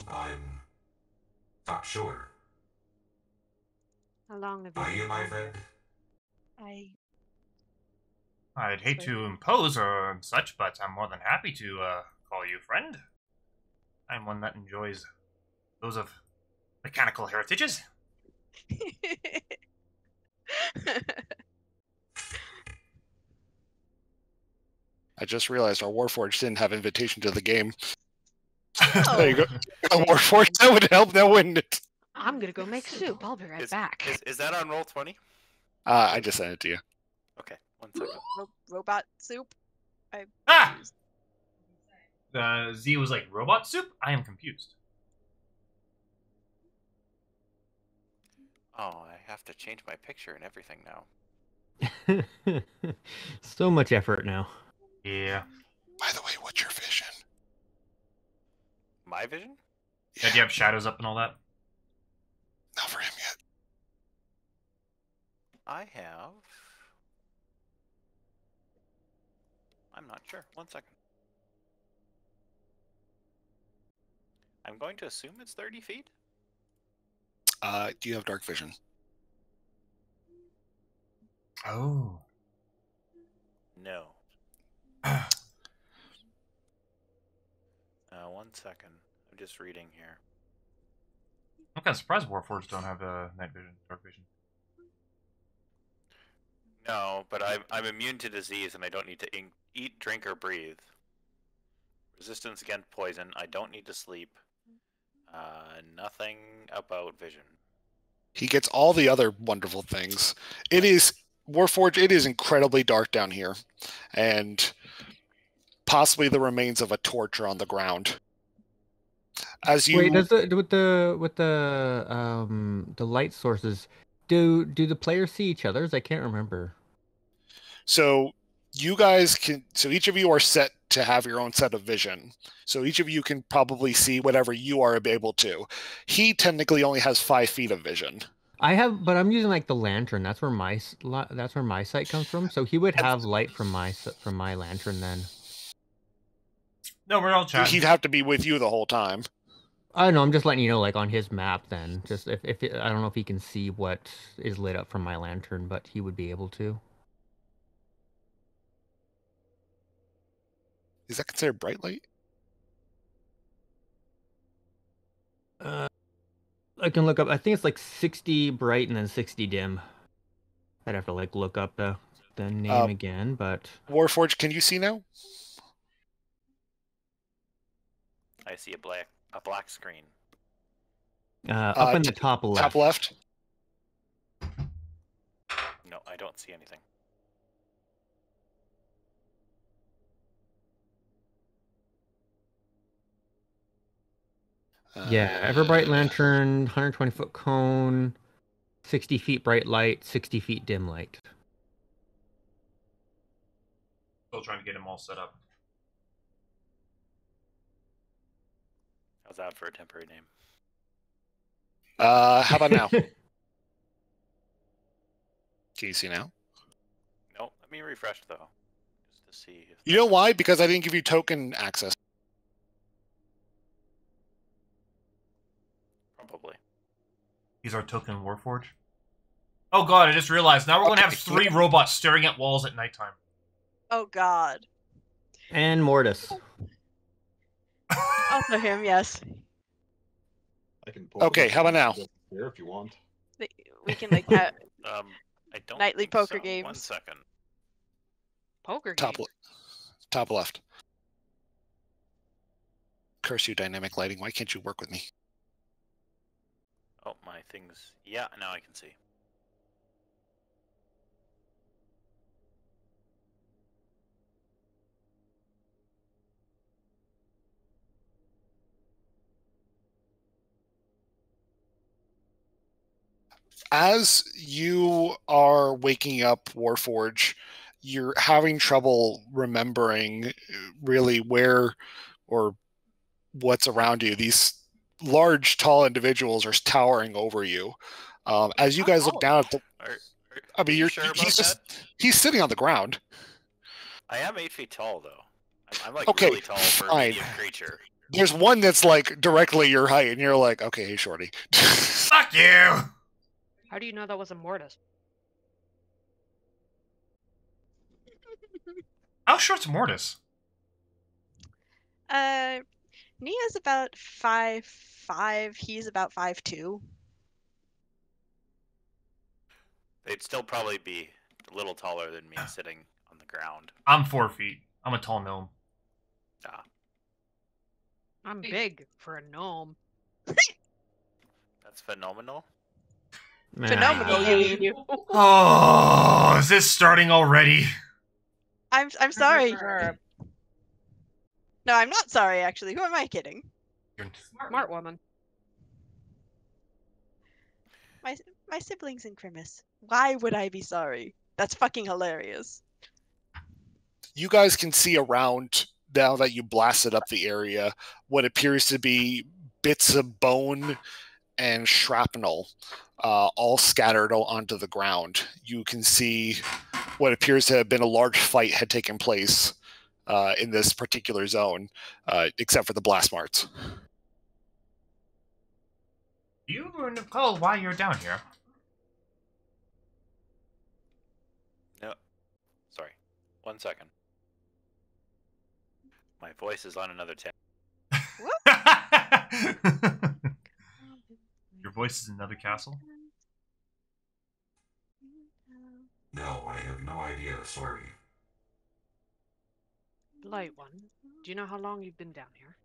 I'm not sure.
How long have
Are
you
you
been
my
gone?
friend?
I'd hate
Sorry.
to impose or such, but I'm more than happy to call you friend. I'm one that enjoys those of mechanical heritages.
I just realized our Warforged didn't have invitation to the game.
Oh.
There you go. Warforged, that would help, now wouldn't it?
I'm gonna go make soup. I'll be right back.
Is that on roll 20?
I just sent it to you.
Okay, 1 second.
Robot soup? I'm
Ah!
confused.
Z was like, robot soup? I am confused.
Oh, I have to change my picture and everything now.
So much effort now.
Yeah.
By the way, what's your vision?
My vision?
Yeah. Do you have shadows up and all that?
Not for him yet.
I have. I'm not sure. 1 second. I'm going to assume it's 30 feet.
Do you have dark vision?
Oh.
No. 1 second. I'm just reading here.
I'm kind of surprised Warforged don't have night vision, dark vision.
No, but I'm immune to disease and I don't need to eat, drink, or breathe. Resistance against poison. I don't need to sleep. Nothing about vision.
He gets all the other wonderful things. It is Warforged. It is incredibly dark down here, and possibly the remains of a torch are on the ground. As you
Wait, does with the light sources, do the players see each other's? I can't remember.
so you guys can. So each of you are set to have your own set of vision. So each of you can probably see whatever you are able to. He technically only has 5 feet of vision.
I have, but I'm using like the lantern. That's where my sight comes from. So he would have light from my lantern then.
No, we're all chatting.
He'd have to be with you the whole time.
I don't know. I'm just letting you know, like on his map. Then, just if I don't know if he can see what is lit up from my lantern, but he would be able to.
Is that considered bright light?
I can look up. I think it's like 60 bright and then 60 dim. I'd have to like look up the name again, but
Warforged, can you see now?
I see a black screen.
up in the top left.
Top left.
No, I don't see anything.
Yeah, Everbright lantern, 120-foot cone, 60 feet bright light, 60 feet dim light.
Still trying to get him all set up.
How's that for a temporary name?
How about now? Can you see now?
No, let me refresh though, just to see. If
You know why? Because I didn't give you token access.
Probably.
He's our token Warforge. Oh god, I just realized. Now we're going to have 3 robots staring at walls at nighttime.
Oh god.
And Mortis.
Also him, yes.
I can
Okay, how about now?
There if you want.
We can like have
I don't
nightly
think
poker
so.
games.
1 second.
Poker
Top
game.
top left. Curse you, dynamic lighting. Why can't you work with me?
Oh, my things. Yeah, now I can see.
As you are waking up, Warforge, you're having trouble remembering really where or what's around you. These large, tall individuals are towering over you. As you guys look down at the, I mean,
you sure about that?
he's sitting on the ground.
I am 8 feet tall, though. I'm like
Okay,
really tall for a
fine.
medium creature.
There's one that's like directly your height, and you're like, okay, hey, shorty.
Fuck you!
How do you know that was a mortis?
How short's Mortis?
Nia's about 5'5". He's about 5'2".
They'd still probably be a little taller than me sitting on the ground.
I'm 4 feet. I'm a tall gnome.
Ah,
I'm big for a gnome.
that's phenomenal.
Phenomenal, you mean?
Oh, is this starting already?
I'm sorry.
Sure.
No, I'm not sorry. Actually, who am I kidding?
Smart woman.
My siblings in Grimace. Why would I be sorry? That's fucking hilarious.
You guys can see around, now that you blasted up the area, what appears to be bits of bone and shrapnel all scattered onto the ground. You can see what appears to have been a large fight had taken place in this particular zone, except for the blast marks.
Do you recall why you're down here?
No, sorry. 1 second. My voice is on another tab.
Your voice is another castle?
No, I have no idea, sorry.
Light one. Do you know how long you've been down here?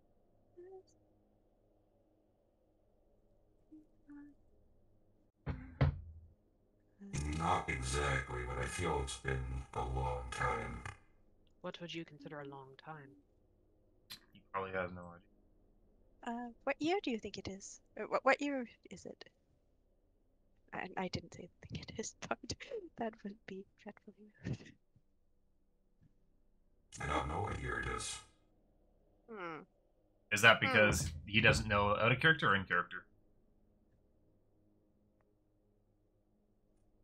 Not exactly, but I feel it's been a long time.
What would you consider a long time?
He probably has no idea.
What year do you think it is? What year is it? I didn't say the thing it is, but that would be dreadfully rude.
I don't know what year it is.
Is that because he doesn't know out of character or in character?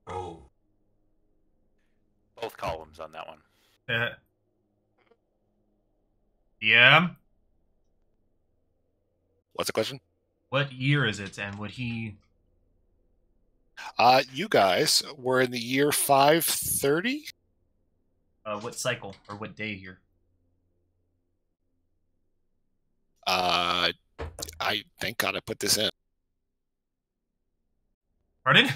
Oh,
Both columns on that one.
Yeah?
What's the question?
What year is it, and would he...
You guys were in the year 530?
what cycle, or what day here?
I thank God I put this in.
Pardon?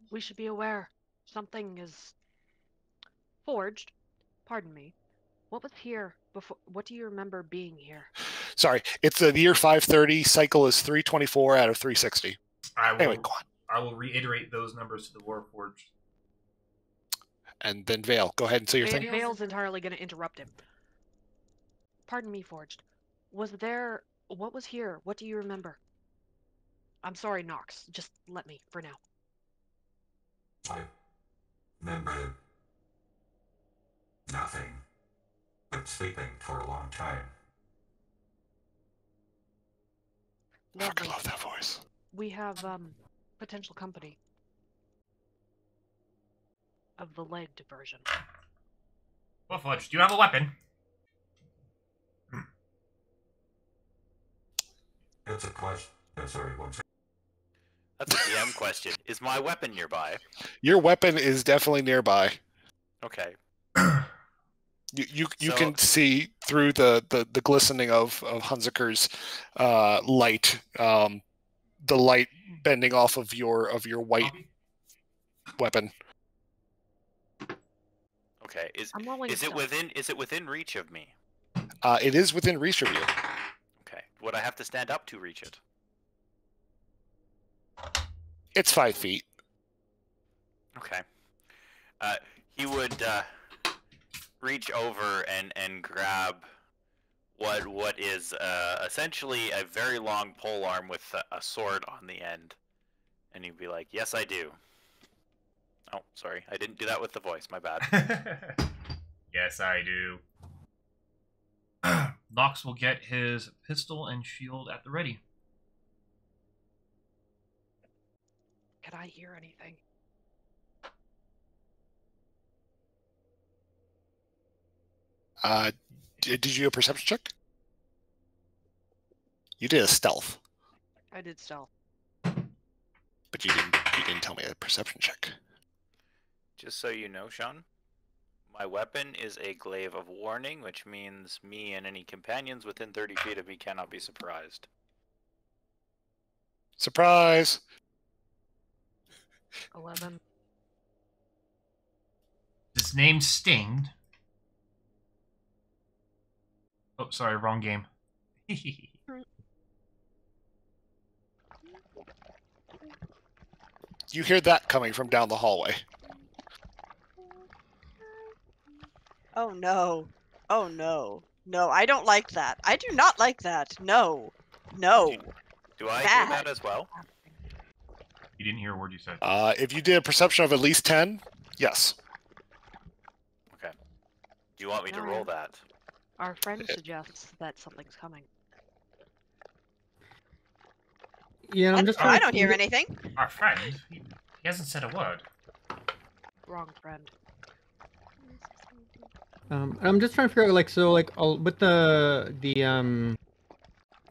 We should be aware. Something is forged. Pardon me. What was here before? What do you remember being here?
Sorry, it's the year 530. Cycle is 324 out of 360. Anyway, go on.
I will reiterate those numbers to the Warforged.
And then Vale, go ahead and say your thing.
Vale's entirely going to interrupt him. Pardon me, Forged. Was there... What was here? What do you remember? I'm sorry, Nox. Just let me, for now.
I remember nothing but sleeping for a long time.
I
Lovely.
love that voice.
We have, potential company. Of the legged version.
Warforged, do you have a weapon?
That's a question. Sorry, one second.
That's a DM question. Is my weapon nearby?
Your weapon is definitely nearby.
Okay.
You
So-
can see through the glistening of Hunziker's light, the light bending off of your white weapon.
Okay.
I'm rolling
Is it
stealth.
within reach of me?
It is within reach of you.
Okay. Would I have to stand up to reach it?
It's 5 feet.
Okay. He would reach over and grab what is essentially a very long pole arm with a sword on the end, and he'd be like, "Yes, I do." Oh, sorry, I didn't do that with the voice. My bad.
Yes, I do. Nox will get his pistol and shield at the ready.
Can I hear anything?
Did you do a perception check? You did a stealth.
I did stealth.
But you didn't tell me a perception check.
Just so you know, Sean, my weapon is a glaive of warning, which means me and any companions within 30 feet of me cannot be surprised.
Surprise!
11.
This name Stinged. Oh, sorry, wrong game.
You hear that coming from down the hallway.
Oh no. Oh no. No, I don't like that. I do not like that. No. No.
Do I
Bad.
hear that as well?
You didn't hear a word you said.
If you did a perception of at least 10, yes.
Okay. Do you want me to roll that?
Our friend suggests that something's coming.
Yeah, I'm just.
I don't hear anything.
Our friend? He hasn't said a word.
Wrong friend.
I'm just trying to figure out, like, so, like, with the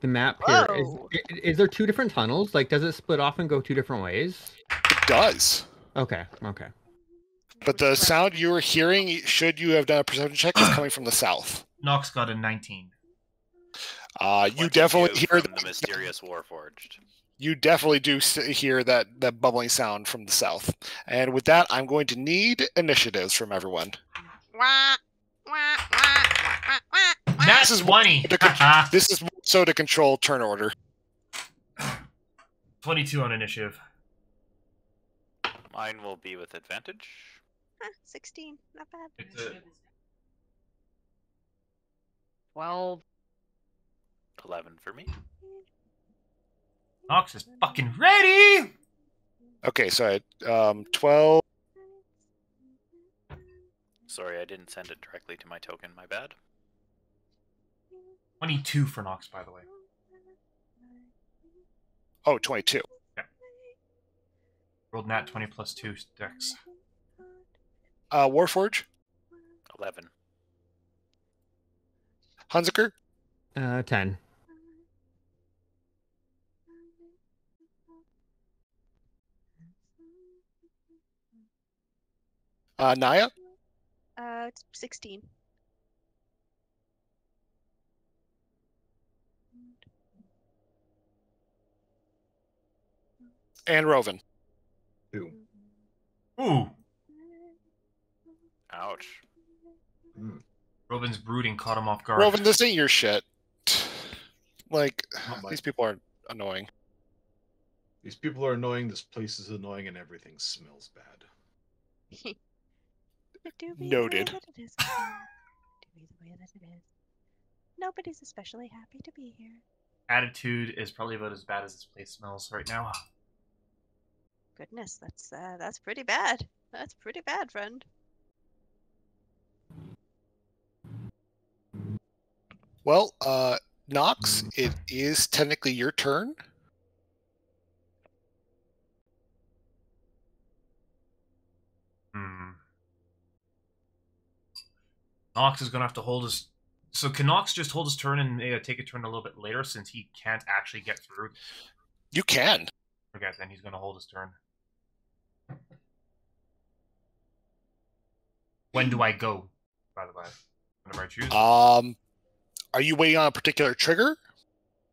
map here,
Whoa.
is there 2 different tunnels? Like, does it split off and go 2 different ways?
It does.
Okay, okay.
But the sound you were hearing, should you have done a perception check, is coming from the south.
Nox got a 19.
You definitely hear
from the mysterious Warforged.
You definitely do hear that bubbling sound from the south. And with that, I'm going to need initiatives from everyone.
That's 20!
This is more so to control turn order.
22 on initiative.
Mine will be with advantage.
16. Not bad.
It's a
12.
11 for me.
Nox is fucking ready!
Okay, so I had 12.
Sorry, I didn't send it directly to my token. My bad.
22 for Nox, by the way.
Oh, 22.
Rolled nat 20 plus 2 dex.
Warforge?
11.
Hunziker?
10.
Naya?
It's 16.
And Roven?
2.
Ooh!
Ouch.
Robin's brooding caught him off guard.
Roven, this ain't your shit. Like,
Not mine.
these people are annoying.
These people are annoying, this place is annoying, and everything smells bad.
Noted.
Nobody's especially happy to be here.
Attitude is probably about as bad as this place smells right now.
Goodness, that's pretty bad. That's pretty bad, friend.
Well, Nox, it is technically your turn.
Nox is going to have to hold his... So can Nox just hold his turn and take a turn a little bit later since he can't actually get through?
You can.
Okay, then he's going to hold his turn. When do I go, by the way? Whenever I choose?
Are you waiting on a particular trigger?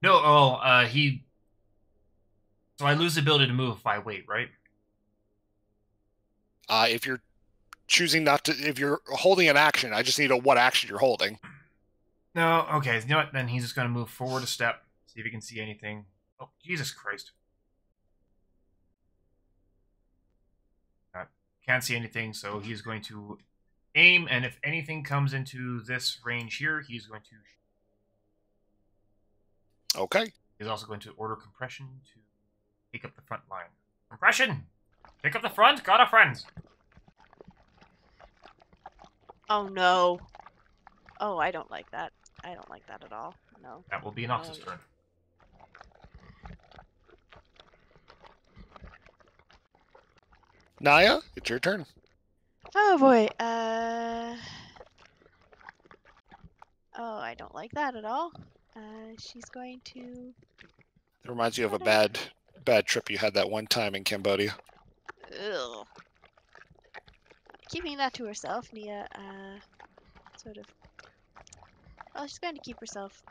No, he... So I lose the ability to move if I wait, right?
If you're choosing not to... If you're holding an action, I just need to know what action you're holding.
No, okay, you know what? Then he's just going to move forward a step, see if he can see anything. Oh, Jesus Christ. Can't see anything, so he's going to aim, and if anything comes into this range here, he's going to...
Okay.
He's also going to order compression to take up the front line. Compression! Take up the front, got a friend!
Oh no. Oh, I don't like that. I don't like that at all. No.
That will be Nox's turn.
Naya, it's your turn.
Oh boy. Oh, I don't like that at all. She's going to...
It reminds you of a bad bad trip you had that one time in Cambodia.
Ugh. Keeping that to herself, Nia, sort of. Well, she's going to keep herself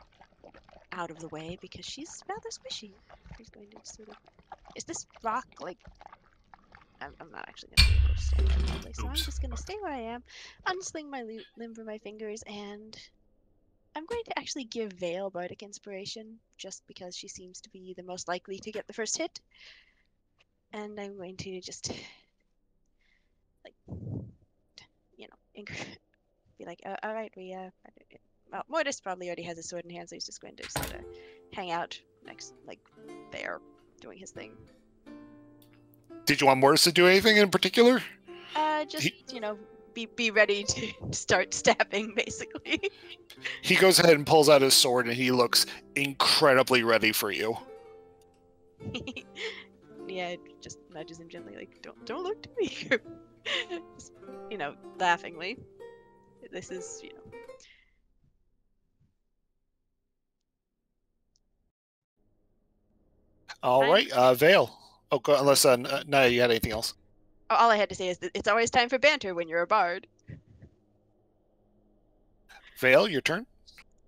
out of the way because she's rather squishy. She's going to sort of. Is this rock like? I'm not actually going to be able to stand properly, so I'm
Oops.
just going to stay where I am, unsling my limb from my fingers, and I'm going to actually give Vale Bardic Inspiration just because she seems to be the most likely to get the first hit. And I'm going to just, like, you know, be like, all right, well, Mortis probably already has a sword in hand, so he's just going to sort of hang out next, like, there, doing his thing.
Did you want Mortis to do anything in particular?
Just, you know, be ready to start stabbing, basically.
He goes ahead and pulls out his sword, and he looks incredibly ready for you.
Yeah, just nudges him gently, like, don't look to me. Just, you know, laughingly. This is, you know.
All right, Vale. Oh, go, unless Naya, you had anything else.
All I had to say is that it's always time for banter when you're a bard.
Vale, your turn.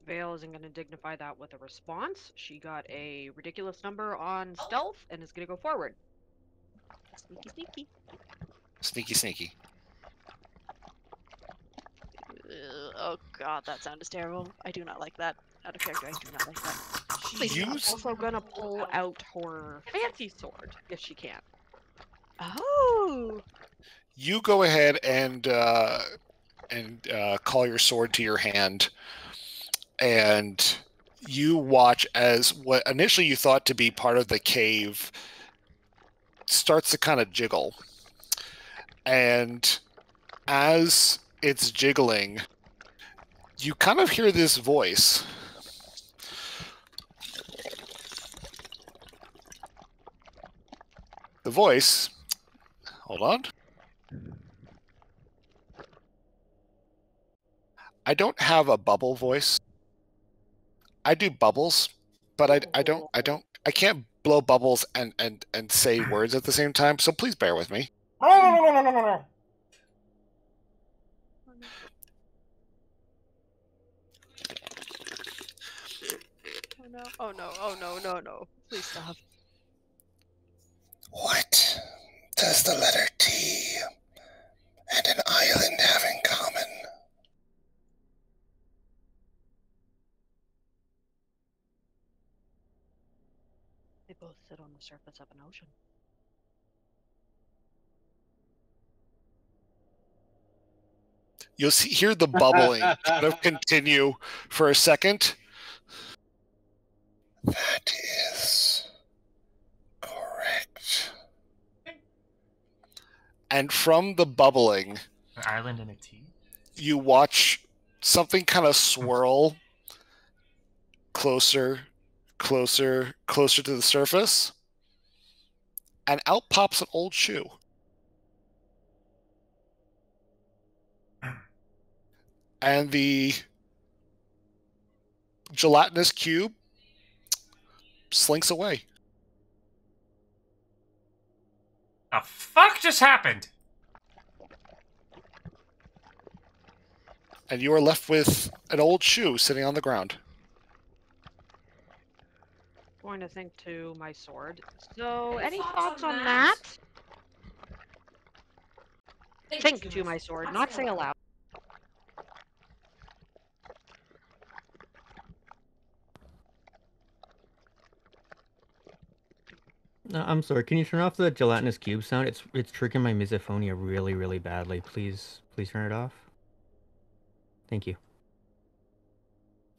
Vale isn't going to dignify that with a response. She got a ridiculous number on stealth and is going to go forward.
Sneaky, sneaky.
Sneaky, sneaky.
Oh god, that sound is terrible. I do not like that. Out of character, I do not like that. Please
She's
Use-
also going to pull out her fancy sword if she can.
Oh!
You go ahead and call your sword to your hand, and you watch as what initially you thought to be part of the cave starts to kind of jiggle. And as it's jiggling, you kind of hear this voice. The voice, hold on. I don't have a bubble voice. I do bubbles, but I can't blow bubbles and say words at the same time, so please bear with me.
Oh no, oh no, oh no, no, no. Please stop.
What does the letter T and an island have in common?
They both sit on the surface of an ocean.
You'll hear the bubbling kind of continue for a second. That is correct. And from the bubbling,
An island and a T.
you watch something kind of swirl closer, closer, closer to the surface, and out pops an old shoe. And the gelatinous cube slinks away.
The fuck just happened?
And you are left with an old shoe sitting on the ground.
Going to think to my sword. So, any thoughts on that? Think to my sword, not say aloud.
I'm sorry. Can you turn off the gelatinous cube sound? It's tricking my misophonia really, really badly. Please turn it off. Thank you.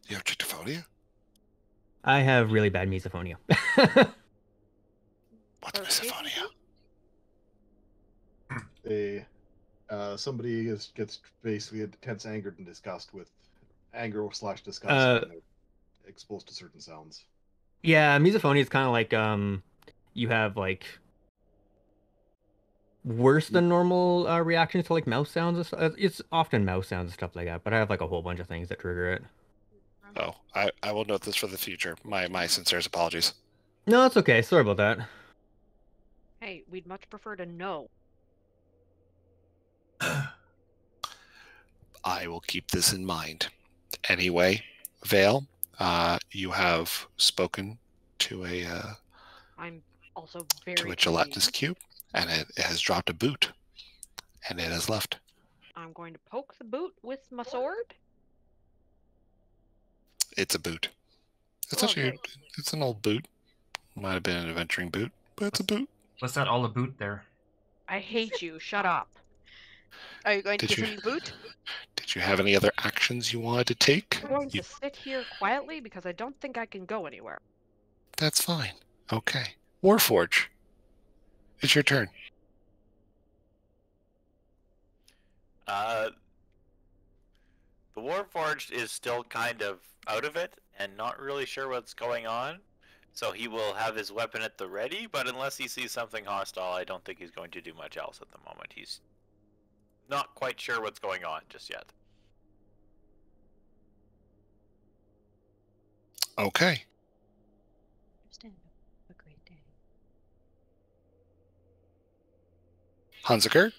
You have tryptophonia?
I have really bad misophonia.
What's misophonia?
Somebody gets basically intense angered and disgust with anger/disgust when they're exposed to certain sounds.
Yeah, misophonia is kind of like you have like worse than normal reactions to like mouse sounds and stuff. It's often mouse sounds and stuff like that, but I have like a whole bunch of things that trigger it.
Oh, I will note this for the future. My sincerest apologies.
No, it's okay. Sorry about that.
we'd much prefer to know.
I will keep this in mind. Anyway, Vale, you have spoken to
I'm also
to
very
a gelatinous
confused.
cube, and it has dropped a boot, and it has left.
I'm going to poke the boot with my sword.
It's a boot. It's
Oh,
actually
great.
it's an old boot. Might have been an adventuring boot, but it's a boot.
What's that all a boot there?
I hate you. Shut up.
Are you going to
Did
give
you-
him the boot?
Did you have any other actions you wanted to take?
I'm going
You-
to sit here quietly because I don't think I can go anywhere.
That's fine. Okay. Warforge. It's your turn.
The Warforged is still kind of out of it and not really sure what's going on. So he will have his weapon at the ready, but unless he sees something hostile, I don't think he's going to do much else at the moment. He's not quite sure what's going on just yet.
Okay.
Stand up. A great day.
Hansaker.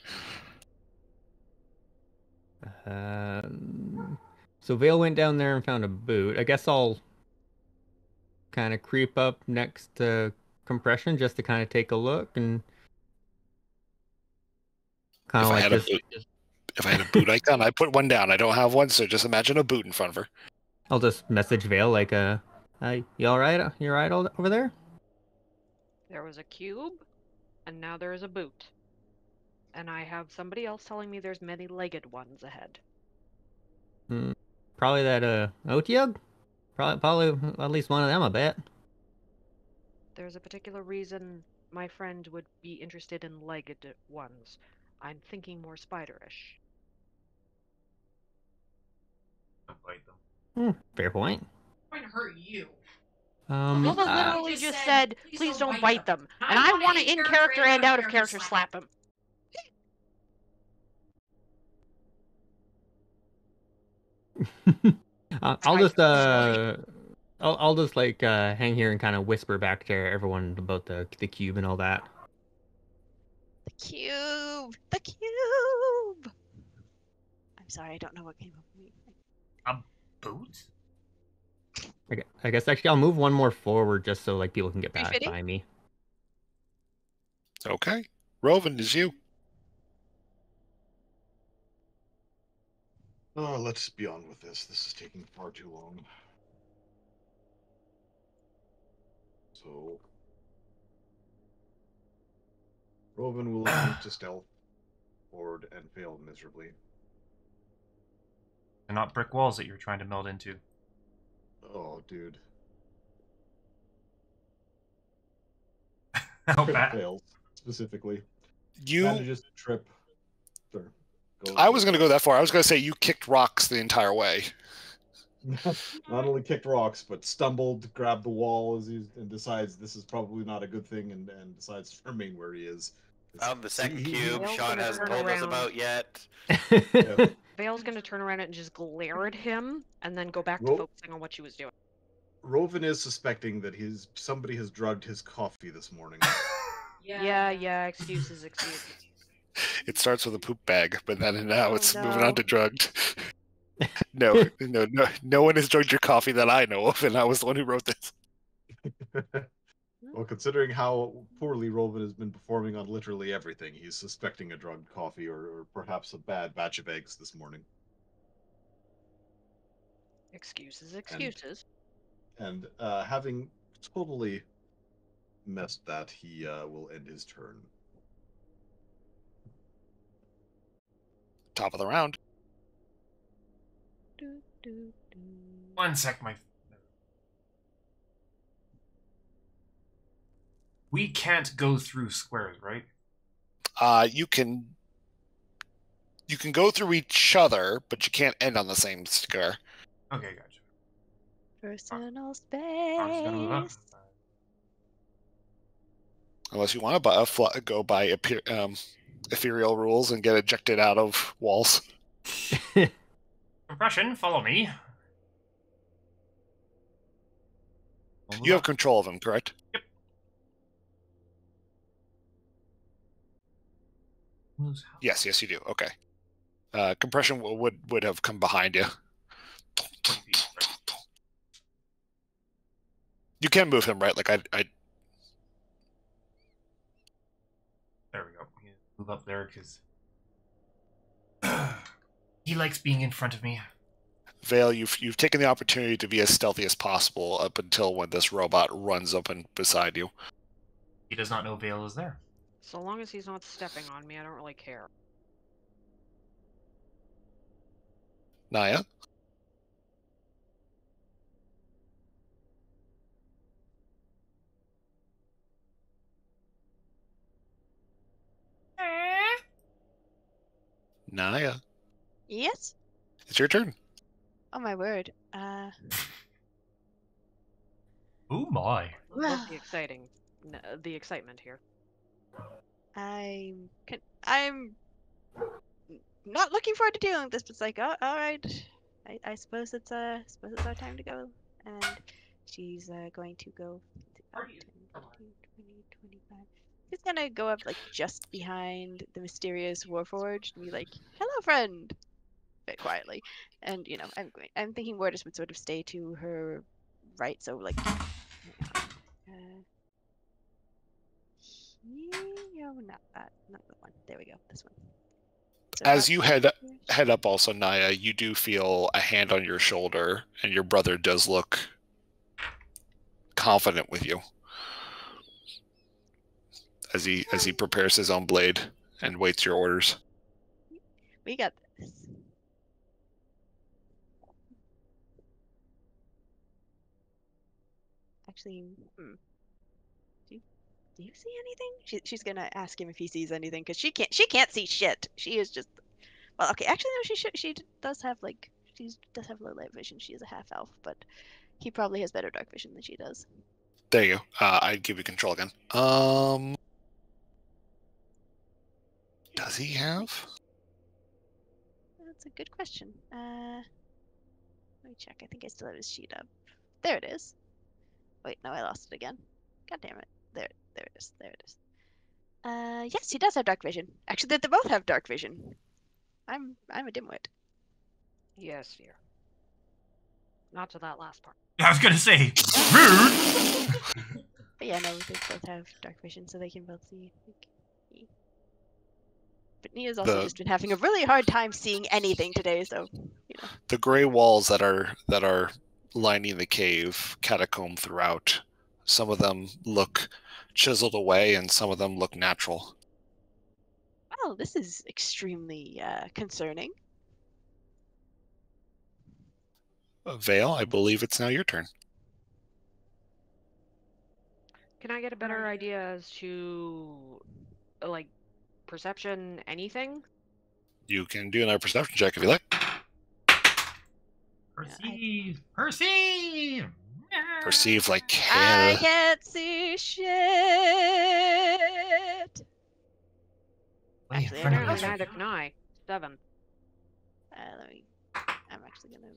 So Vale went down there and found a boot. I guess I'll kind of creep up next to compression just to kind of take a look and kind
If
of
I
like
had a
just.
boot, if I had a boot icon, I'd put one down. I don't have one, so just imagine a boot in front of her.
I'll just message Vale like, "Hi, you all right? You all right over there?"
There was a cube, and now there is a boot. And I have somebody else telling me there's many-legged ones ahead.
Probably that Otiug. Probably at least one of them, I bet.
There's a particular reason my friend would be interested in legged ones. I'm thinking more spiderish.
Don't bite them.
Fair point.
I'm going to hurt you.
Nova
Uh,
literally just said, please don't bite them. And I want to in character and out of character slap him.
I'll just I'll just like hang here and kind of whisper back to everyone about the cube and all that.
The cube! The cube! I'm sorry, I don't know what came up with me.
A boot?
I guess actually I'll move one more forward just so like people can get back
Refitting?
by me.
Okay. Rovan, is you.
Oh, let's be on with this. This is taking far too long. So, Rovan will attempt to stealth forward and fail miserably.
They're not brick walls that you're trying to meld into.
Oh, dude.
How
Crit
bad?
fails, specifically.
You.
Manages to trip. Sure.
I was going to go that far. I was going to say you kicked rocks the entire way.
Not only kicked rocks, but stumbled, grabbed the wall and decides this is probably not a good thing, and decides to remain where he is.
Found the second
he-
cube
Vale's
Sean
gonna
hasn't
turn
told us
around.
about yet.
Yeah.
Vale's gonna turn around and just glare at him, and then go back to
Roll-
focusing on what she was doing.
Rovan is suspecting that somebody has drugged his coffee this morning.
Yeah, excuses.
It starts with a poop bag, but then now
Oh,
it's moving
no.
on to drugged. No one has drugged your coffee that I know of, and I was the one who wrote this.
Well, considering how poorly Rovan has been performing on literally everything, he's suspecting a drugged coffee or perhaps a bad batch of eggs this morning.
Excuses.
And having totally messed that, he will end his turn.
Top of the round.
Do, do, do.
1 sec, my. We can't go through squares, right?
You can go through each other, but you can't end on the same square.
Okay, gotcha.
Personal
I'm just gonna move up.
space.
Unless you want to go by ethereal rules and get ejected out of walls.
Compression, follow me. We'll move
You have
up.
control of him, correct?
Yep. Whose house?
Yes, you do. Okay. Compression would have come behind you. You can move him, right? Like I
There we go. Move up there because he likes being in front of me.
Vale, you've taken the opportunity to be as stealthy as possible up until when this robot runs up and beside you.
He does not know Vale is there.
So long as he's not stepping on me, I don't really care.
Naya? Naya,
Yes?
it's your turn.
Oh my word.
Oh my.
Love the the excitement here.
I'm not looking forward to dealing with this, but it's like, oh, all right. I suppose it's our time to go. And she's going to go 10, 15, 20, 25. She's gonna go up like just behind the mysterious Warforged and be like, "Hello, friend," a bit quietly. And I'm thinking Wardus would sort of stay to her right, so like, hang on. No, not that. Not the one. There we go. This one. So
As
about
you
here.
head up also, Naya, you do feel a hand on your shoulder, and your brother does look confident with you. As he prepares his own blade and waits your orders.
We got this. Actually, do you see anything? She's gonna ask him if he sees anything because she can't see shit. She is just okay. Actually, no, she does have low light vision. She is a half elf, but he probably has better dark vision than she does.
There you go. I'd give you control again. Does he have?
That's a good question. Let me check. I think I still have his sheet up. There it is. Wait, no, I lost it again. God damn it. There it is. There it is. Yes, he does have dark vision. Actually, they both have dark vision. I'm a dimwit.
Yes, dear. Not to that last part.
I was gonna say rude.
But yeah, no, they both have dark vision, so they can both see. But Nia's also just been having a really hard time seeing anything today, so
The gray walls that are lining the cave catacomb throughout. Some of them look chiseled away, and some of them look natural.
Well, this is extremely concerning.
Vale, I believe it's now your turn.
Can I get a better idea as to, like, perception, anything?
You can do another perception check if you like.
Perceive. Perceive.
Perceive like hell.
I can't see shit. Actually,
Apparently neither can I. 7.
I'm actually gonna.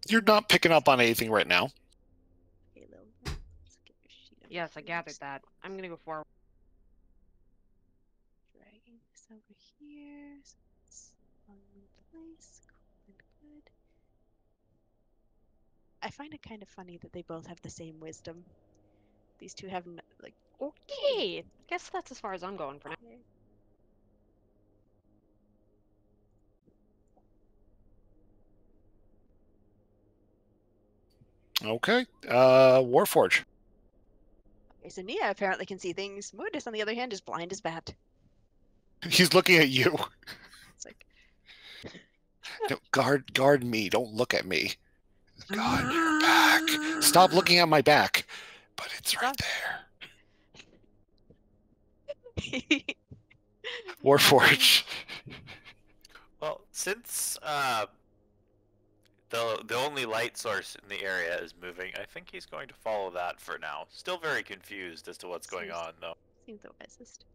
You're not picking up on anything right now.
Okay, let's get your sheet over
Yes, I
here.
gathered that. I'm gonna go forward.
Dragging this over here. So it's all in place. Cool and good. I find it kind of funny that they both have the same wisdom. These two have like.
Okay, guess that's as far as I'm going for now.
Okay. Warforge.
Okay, so Nia apparently can see things. Mordis, on the other hand, is blind as bat.
He's looking at you.
It's like.
No, guard me. Don't look at me. God, your back. Stop looking at my back. But it's right there. Warforge.
Well, since the only light source in the area is moving, I think he's going to follow that for now. Still very confused as to what's going on, though.
Seems the wisest.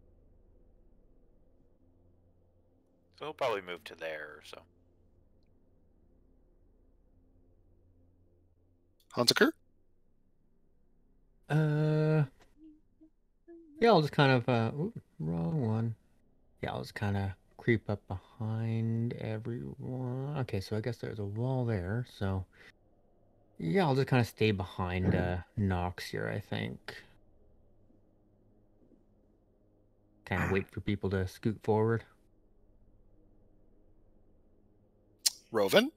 So he'll probably move to there or so.
Hunsaker?
Yeah, I'll just kind of, wrong one. Yeah, I'll just kind of creep up behind everyone. Okay, so I guess there's a wall there, so... Yeah, I'll just kind of stay behind Nox here, I think. Kind of wait for people to scoot forward.
Rovan?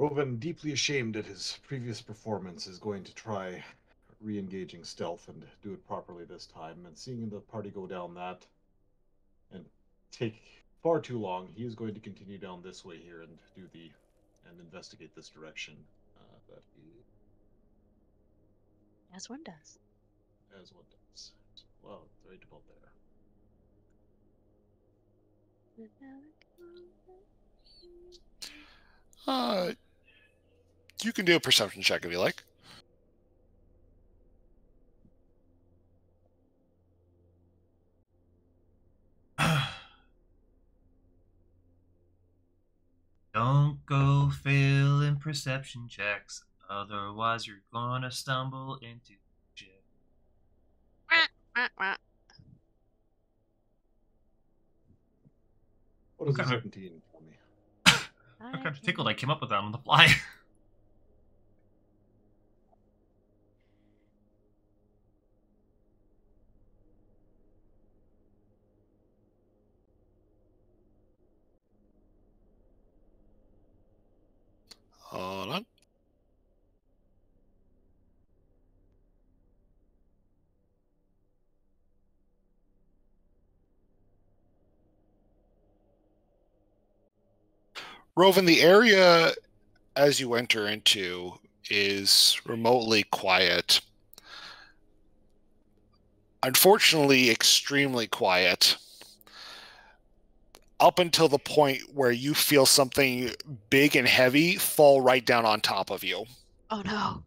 Rovan, deeply ashamed at his previous performance, is going to try re-engaging stealth and do it properly this time. And seeing the party go down that and take far too long, he is going to continue down this way here and investigate this direction. That he,
As one does.
as one does. Well, it's right about there.
You can do a perception check if you like.
Don't go failing perception checks, otherwise you're gonna stumble into shit.
What is
Okay.
a 17 for me?
I'm kind of tickled I came up with that on the fly.
Hold on. Rovan, the area as you enter into is remotely quiet. Unfortunately, extremely quiet. Up until the point where you feel something big and heavy fall right down on top of you.
Oh no.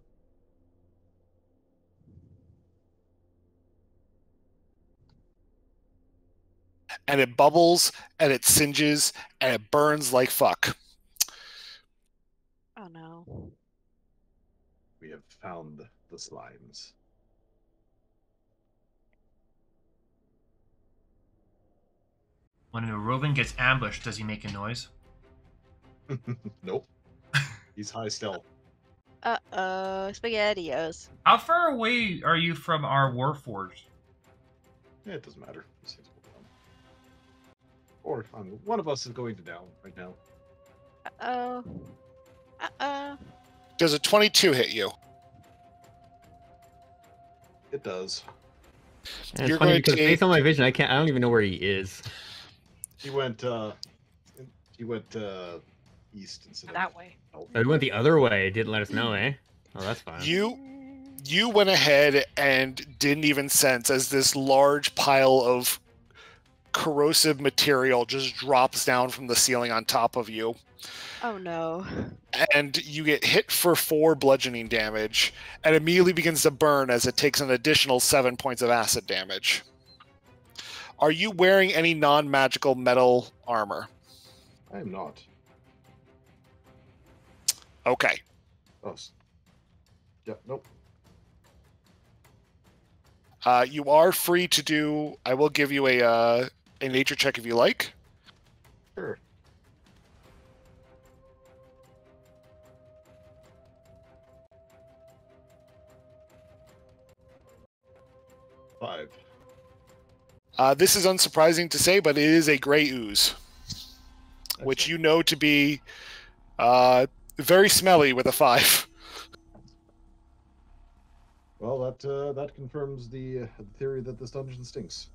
And it bubbles, and it singes, and it burns like fuck.
Oh no.
We have found the slimes.
When a Rovan gets ambushed, does he make a noise?
Nope. He's high stealth.
Uh-oh. SpaghettiOs.
How far away are you from our Warforged?
Yeah, it doesn't matter. These things will come. Or one of us is going to down right now.
Uh-oh. Uh-oh.
Does a 22 hit you?
It does.
And
You're
it's funny
going to
because based on my vision, I don't even know where he is.
He went east instead of
That way.
out.
It went the other way. It didn't let us know, eh? Oh, that's fine.
You went ahead and didn't even sense as this large pile of corrosive material just drops down from the ceiling on top of you.
Oh no.
And you get hit for 4 bludgeoning damage and immediately begins to burn as it takes an additional 7 points of acid damage. Are you wearing any non-magical metal armor?
I am not.
Okay.
Oh. Yeah, nope.
You are free to do... I will give you a nature check if you like.
Sure. Five.
This is unsurprising to say, but it is a gray ooze, which you know to be very smelly with a 5.
Well, that confirms the theory that this dungeon stinks.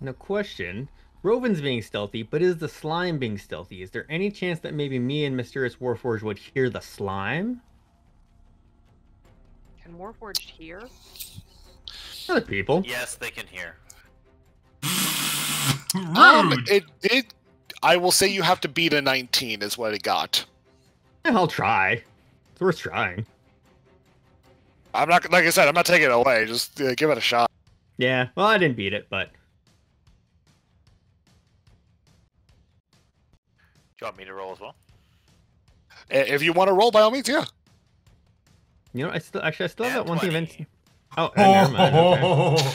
Now, question. Rovan's being stealthy, but is the slime being stealthy? Is there any chance that maybe me and Mysterious Warforged would hear the slime?
Can Warforged hear?
Other people.
Yes, they can hear.
Rude!
It did... I will say you have to beat a 19 is what it got.
I'll try. It's worth trying.
I'm not... Like I said, I'm not taking it away. Just give it a shot.
Yeah, well, I didn't beat it, but...
Do you want me to roll as well?
If you want to roll, by all means, yeah.
You know, I still have that one thing
20.
event. Oh, never mind. Okay.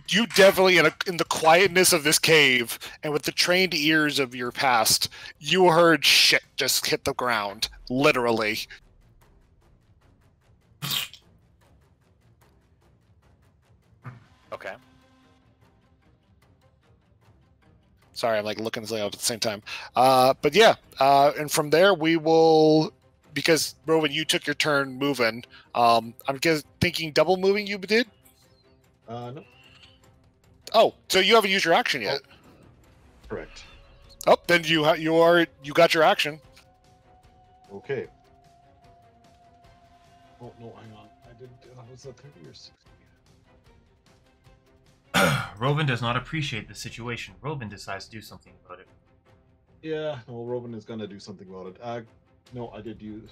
You definitely in the quietness of this cave and with the trained ears of your past, you heard shit just hit the ground, literally.
Okay.
Sorry, I'm like looking something up at the same time. But yeah, and from there we will, because Rowan, you took your turn moving. I'm thinking double moving you did.
No.
Oh, so you haven't used your action yet.
Correct.
Oh, then you got your action.
Okay. Oh no, hang on. I did. Was that 30 or 60?
Robin does not appreciate the situation. Robin decides to do something about it.
Yeah, no, Robin is gonna do something about it. No, I did use.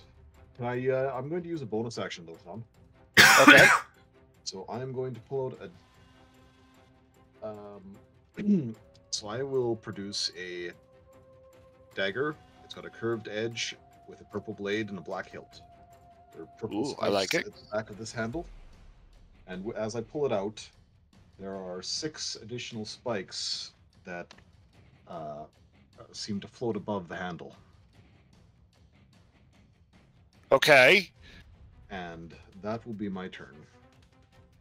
I'm going to use a bonus action though, Tom.
Okay.
So I am going to pull out a. So I will produce a dagger. It's got a curved edge with a purple blade and a black hilt. There are purple
Ooh, I like
spikes
it.
at the back of this handle, and as I pull it out, there are 6 additional spikes that seem to float above the handle.
Okay.
And that will be my turn.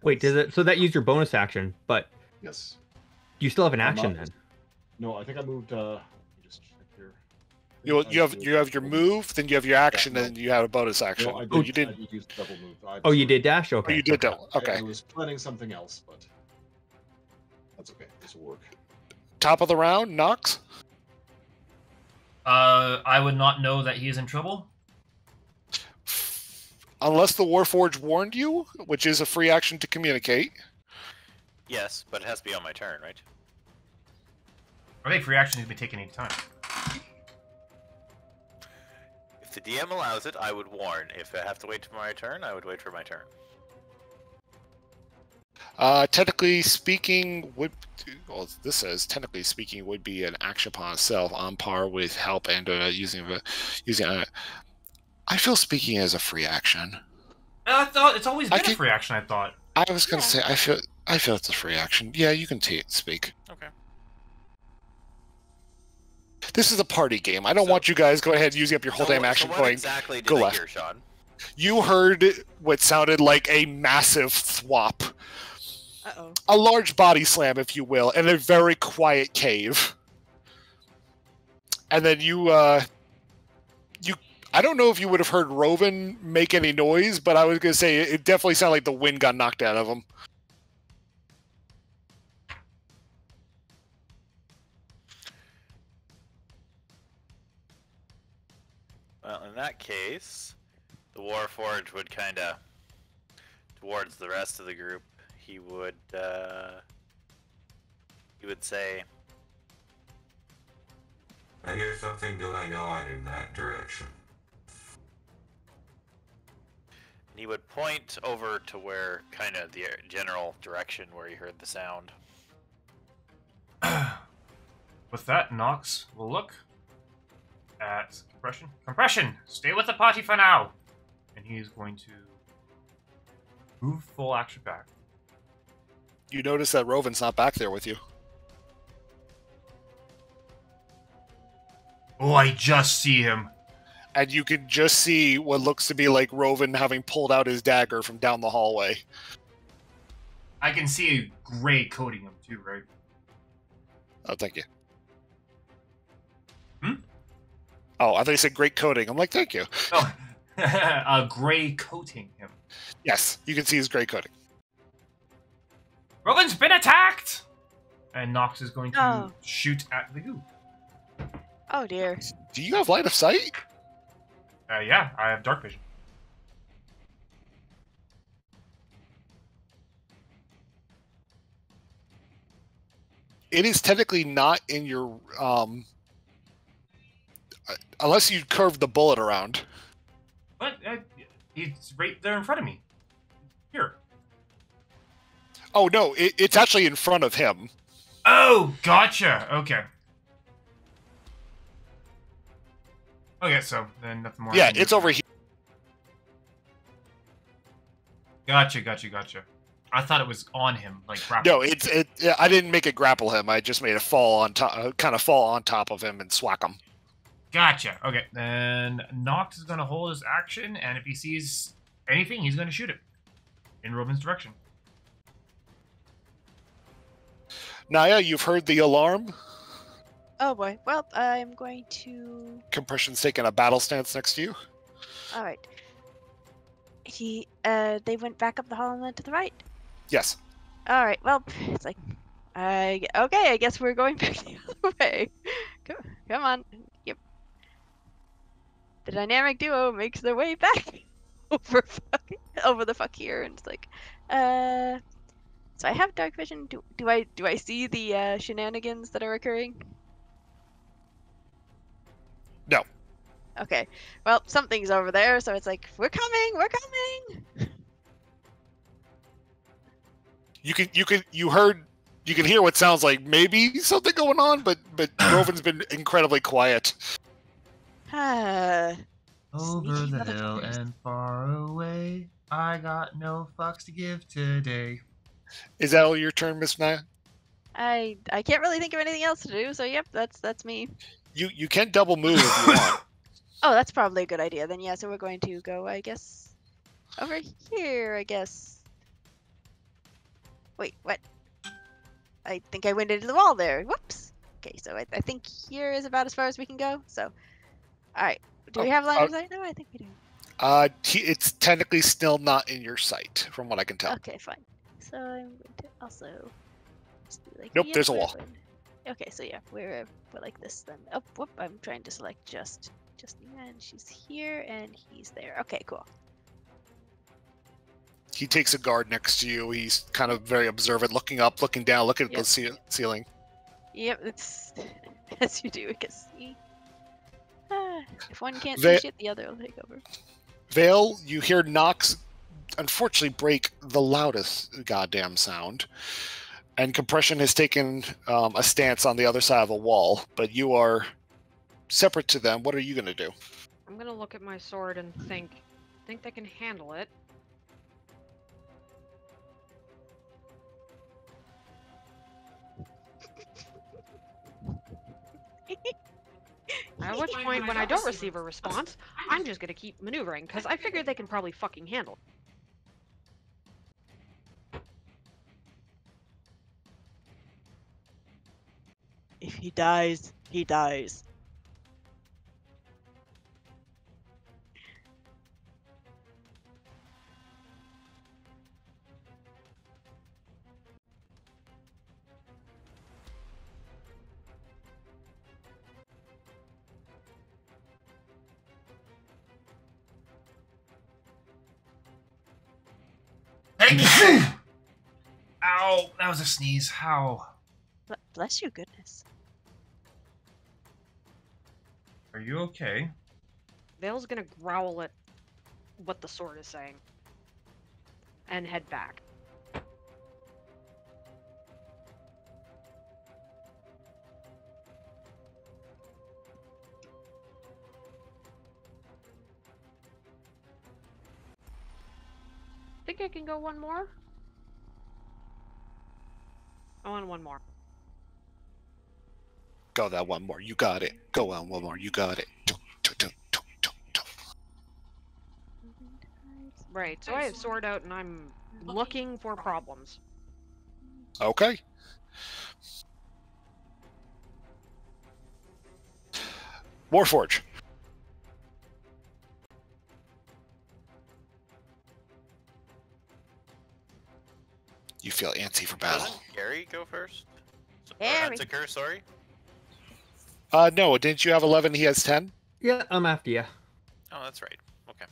Wait, does it? So that used your bonus action, but
Yes.
you still have an
I'm
action
not-
then.
No, I think I moved. Let me just check here.
You have your move, then you have your action,
no.
and you have a bonus action.
No, I did.
Oh, you
I
did.
did use double move.
Oh, you did dash. Okay.
Oh, you did
okay.
double. Okay.
I was planning something else, but that's okay. This will work.
Top of the round, Nox.
I would not know that he is in trouble.
Unless the Warforged warned you, which is a free action to communicate.
Yes, but it has to be on my turn, right?
I think free action can be taken any time.
If the DM allows it, I would warn. If I have to wait for my turn, I would wait for my turn.
Technically speaking, this says technically speaking would be an action upon itself, on par with help and using. I feel speaking as a free action.
I thought it's always been a free action. I thought.
I was gonna say I feel it's a free action. Yeah, you can speak.
Okay.
This is a party game. I don't want you guys go ahead using up your whole damn action
what
going.
exactly did
go
I
left.
hear, Sean?
You heard what sounded like a massive thwop.
Uh-oh.
A large body slam, if you will, in a very quiet cave. And then I don't know if you would have heard Rovan make any noise, but I was going to say it definitely sounded like the wind got knocked out of him.
Well, in that case, the Warforged would kind of, towards the rest of the group, he would say,
I hear something going on in that direction.
and he would point over to where, kind of the general direction where he heard the sound.
With that, Nox will look at compression. Compression, stay with the party for now. And he is going to move full action back.
You notice that Rovan's not back there with you.
Oh, I just see him.
And you can just see what looks to be like Rovan having pulled out his dagger from down the hallway.
I can see a gray coating him too, right?
Oh, thank you.
Hmm?
Oh, I thought you said great coating. I'm like, thank you.
Oh, a gray coating him.
Yes, you can see his gray coating.
Robin's been attacked! And Nox is going to
Oh.
shoot at the goo.
Oh dear.
Do you have line of sight?
Yeah, I have dark vision.
It is technically not in your unless you curve the bullet around.
But he's right there in front of me. Here.
Oh no, it's actually in front of him.
Oh, gotcha. Okay. Okay, so then nothing more. I
Yeah,
can do.
it's over here.
Gotcha. I thought it was on him, like
No, I didn't make it grapple him. I just made it fall on top, kind of fall on top of him and swack him.
Gotcha. Okay, then Nox is going to hold his action, and if he sees anything, he's going to shoot it in Robin's direction.
Naya, you've heard the alarm.
Oh boy. Well, I'm going to.
Compression's taking a battle stance next to you.
All right. They went back up the hall and went to the right.
Yes.
All right. Well, it's like, okay. I guess we're going back the other way. Come on. Yep. The dynamic duo makes their way back over the fuck here, and it's like, So I have dark vision. Do I see the shenanigans that are occurring?
No.
Okay. Well, something's over there, so it's like, we're coming.
You can hear what sounds like maybe something going on, but Rovin's been incredibly quiet.
Over
Sneaky
the hill
motherfuckers.
and far away, I got no fucks to give today.
Is that all your turn, Miss Naya?
I can't really think of anything else to do, so yep, that's me.
You can double move if you want.
Oh, that's probably a good idea then. Yeah, so we're going to go, I guess, over here, I guess. Wait, what? I think I went into the wall there. Whoops. Okay, so I think here is about as far as we can go. So, all right. Do we have line of sight? No, I think we do.
It's technically still not in your sight, from what I can tell.
Okay, fine. So I'm going to also just do like.
Nope,
yep,
there's a
we're
wall.
going- Okay, so yeah, we're like this then. Oh, whoop! I'm trying to select just and she's here and he's there. Okay, cool.
He takes a guard next to you. He's kind of very observant, looking up, looking down, looking at
Yep.
the ceiling.
Yep, it's as you do. Because if one can't
They-
see shit, the other will take over.
Vale, you hear Nox unfortunately break the loudest goddamn sound. And Compression has taken a stance on the other side of the wall, but you are separate to them. What are you going to do?
I'm gonna look at my sword and think they can handle it. At which point, when I don't receive a response, I'm just gonna keep maneuvering, because I figure they can probably fucking handle it.
If he dies, he dies.
Ow! That was a sneeze. How?
Bless you, goodness.
Are you okay?
Vale's gonna growl at what the sword is saying. And head back. Think I can go one more? I want one more.
Go that one more. You got it. Go on one more. You got it.
Right, so I have sword out and I'm looking for problems.
Okay. Warforge. You feel antsy for battle.
Doesn't Gary go first?
Gary.
Hunsaker, sorry.
No, didn't you have 11? He has 10?
Yeah, I'm after you.
Oh, that's right. Okay.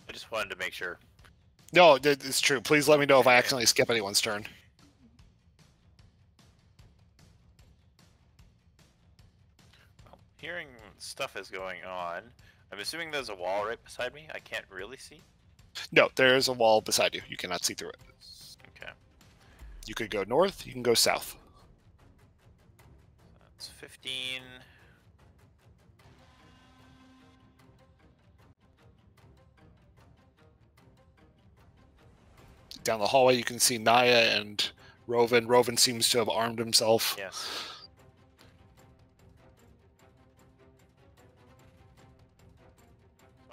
I just wanted to make sure.
No, it's true. Please let me know if I
Okay.
accidentally skip anyone's turn.
Well, hearing stuff is going on. I'm assuming there's a wall right beside me. I can't really see.
No, there is a wall beside you. You cannot see through it.
Okay.
You could go north. You can go south.
That's 15.
down the hallway, you can see Naya and Rovan. Rovan seems to have armed himself.
Yes.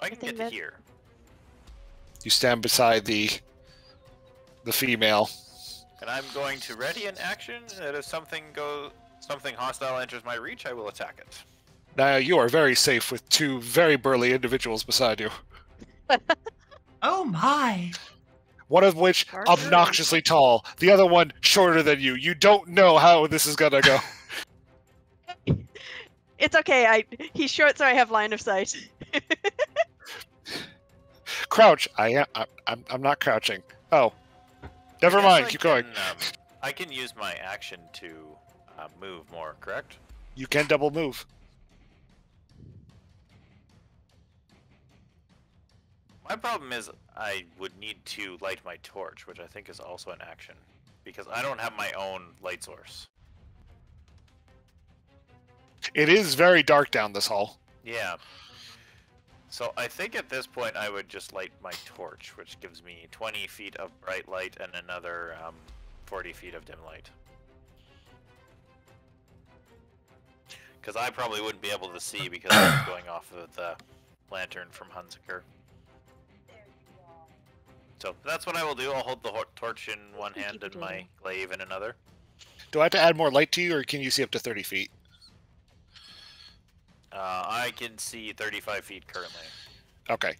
I can
think
get to
that-
here.
You stand beside the female.
And I'm going to ready an action that if something hostile enters my reach, I will attack it.
Naya, you are very safe with two very burly individuals beside you.
Oh my!
One of which
Sure.
obnoxiously tall, the other one shorter than you. You don't know how this is gonna go.
It's okay. He's short, so I have line of sight.
Crouch. I'm not crouching. Oh, never
Yes,
mind.
I
Keep going.
I can use my action to move more, correct?
You can double move.
My problem is I would need to light my torch, which I think is also an action, because I don't have my own light source.
It is very dark down this hall.
Yeah. So I think at this point I would just light my torch, which gives me 20 feet of bright light and another 40 feet of dim light. Because I probably wouldn't be able to see because I was going off of the lantern from Hunziker. So that's what I will do. I'll hold the torch in one hand and my glaive in another.
Do I have to add more light to you, or can you see up to 30 feet?
I can see 35 feet currently.
Okay.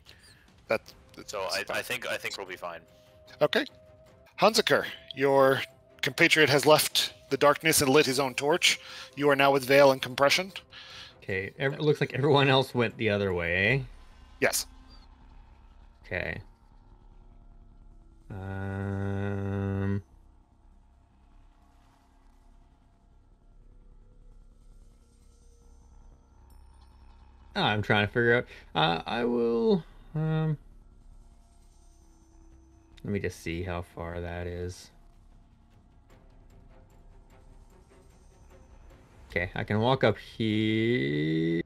That's
So I think we'll be fine.
okay. Hunziker, your compatriot has left the darkness and lit his own torch. You are now with veil and compression.
Okay, it looks like everyone else went the other way, eh?
Yes.
Okay. I'm trying to figure out. I will. Let me just see how far that is. Okay, I can walk up here.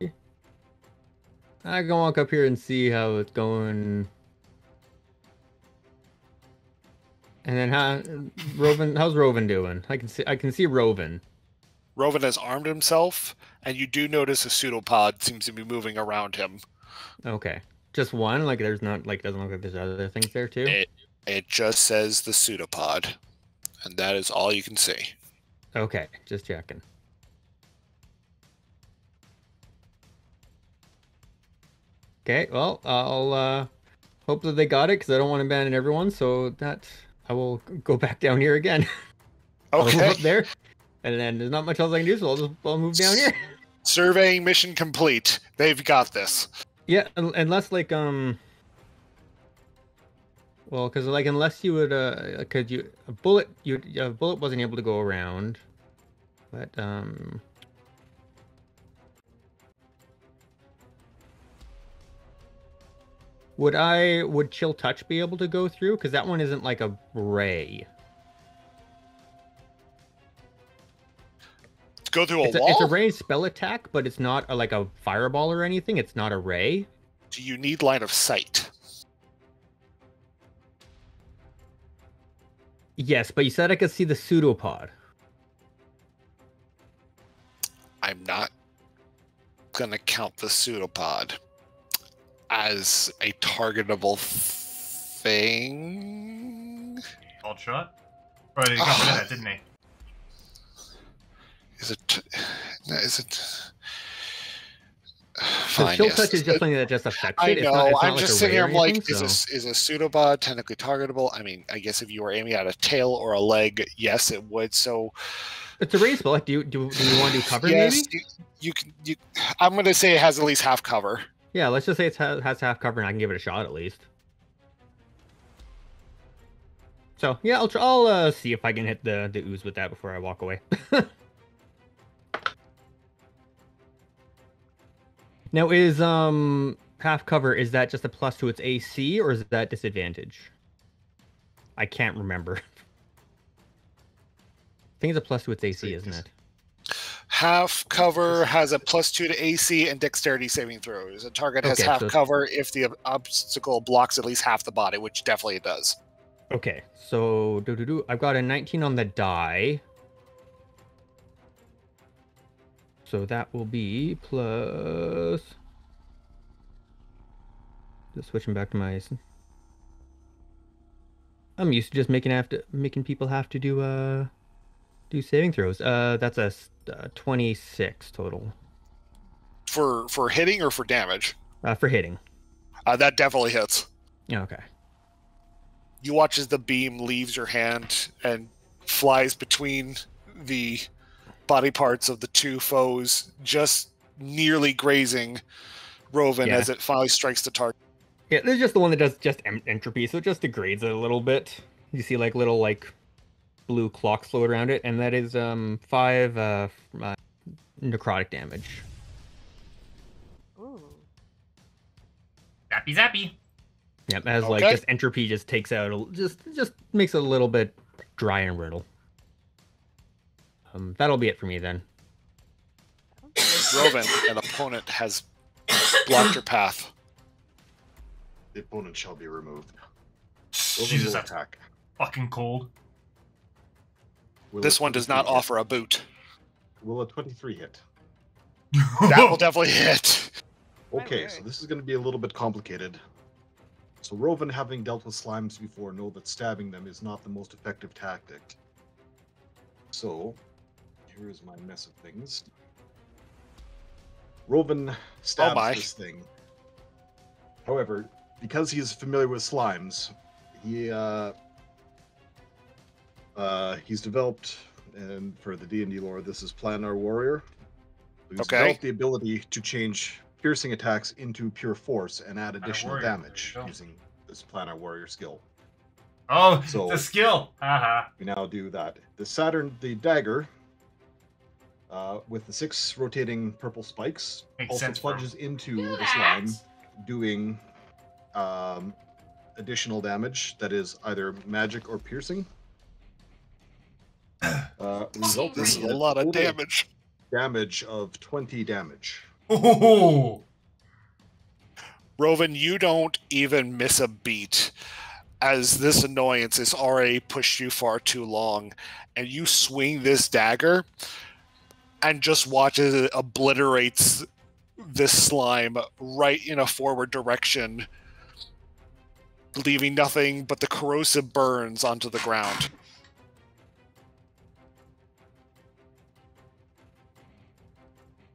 I can walk up here and see how it's going. And then how's Rovan doing? I can see Rovan.
Rovan has armed himself, and you do notice a pseudopod seems to be moving around him.
Okay. Just one? Like there's not doesn't look like there's other things there too?
It just says the pseudopod. And that is all you can see.
Okay, just checking. Okay, well, I'll hope that they got it because I don't want to abandon everyone, so that I will go back down here again. I'll move
Okay.
up there, and then there's not much else I can do, so I'll move down here.
Surveying mission complete. They've got this.
Yeah, unless like well, because like unless you would because a bullet wasn't able to go around, but would chill touch be able to go through? Because that one isn't like a ray.
Go through a
It's
wall?
a ray spell attack, but it's not like a fireball or anything. It's not a ray.
Do you need line of sight?
Yes, but you said I could see the pseudopod.
I'm not going to count the pseudopod as a targetable thing.
Called shot? Or he got rid of that, didn't he?
Is it?
So
Fine,
chill
yes.
touch is just something that just affects
I
it.
know.
It's not
I'm
like
just
a
sitting
ray
here.
or
I'm like,
anything,
is a pseudopod technically targetable? I mean, I guess if you were aiming at a tail or a leg, yes, it would. So
it's a ray spell. Like, do you want to do cover?
yes,
Maybe.
you can. I'm going to say it has at least half cover.
Yeah, let's just say it has half cover, and I can give it a shot at least. So yeah, I'll see if I can hit the ooze with that before I walk away. Now is half cover, is that just a plus to its AC or is that disadvantage? I can't remember. I think it's a plus to its AC, isn't it?
Half cover has a +2 to AC and dexterity saving throws. A target has
Okay,
half
so-
cover if the obstacle blocks at least half the body, which definitely it does.
Okay, so I've got a 19 on the die. So that will be plus. Just switching back to my. I'm used to just making people have to do saving throws. That's a 26 total.
For hitting or for damage?
For hitting.
That definitely hits.
Okay.
You watch as the beam leaves your hand and flies between the body parts of the two foes, just nearly grazing Roven as it finally strikes the target.
Yeah, there's just the one that does just entropy, so it just degrades it a little bit. You see like little like blue clocks float around it, and that is 5 necrotic damage.
Ooh.
Zappy zappy.
Yep, as like just entropy just takes out, just makes it a little bit dry and brittle. That'll be it for me then.
Roven, an opponent has blocked your path.
The opponent shall be removed.
Jesus, that's fucking cold.
This one does not offer a boot.
Will a 23 hit?
That will definitely hit.
Okay, so this is going to be a little bit complicated. So Roven, having dealt with slimes before, know that stabbing them is not the most effective tactic. So, here is my mess of things. Roven stabs this thing. However, because he is familiar with slimes, he's developed, and for the D&D lore, this is Planar Warrior. He's developed the ability to change piercing attacks into pure force and add additional damage using this Planar Warrior skill.
Oh, so the skill! Haha.
We now do that. The dagger, with the 6 rotating purple spikes, also plunges into the slime, doing additional damage that is either magic or piercing. Resulting
This is a lot of damage.
Damage of 20 damage.
Oh!
Roven, you don't even miss a beat, as this annoyance has already pushed you far too long, and you swing this dagger and just watch as it obliterates this slime right in a forward direction, leaving nothing but the corrosive burns onto the ground.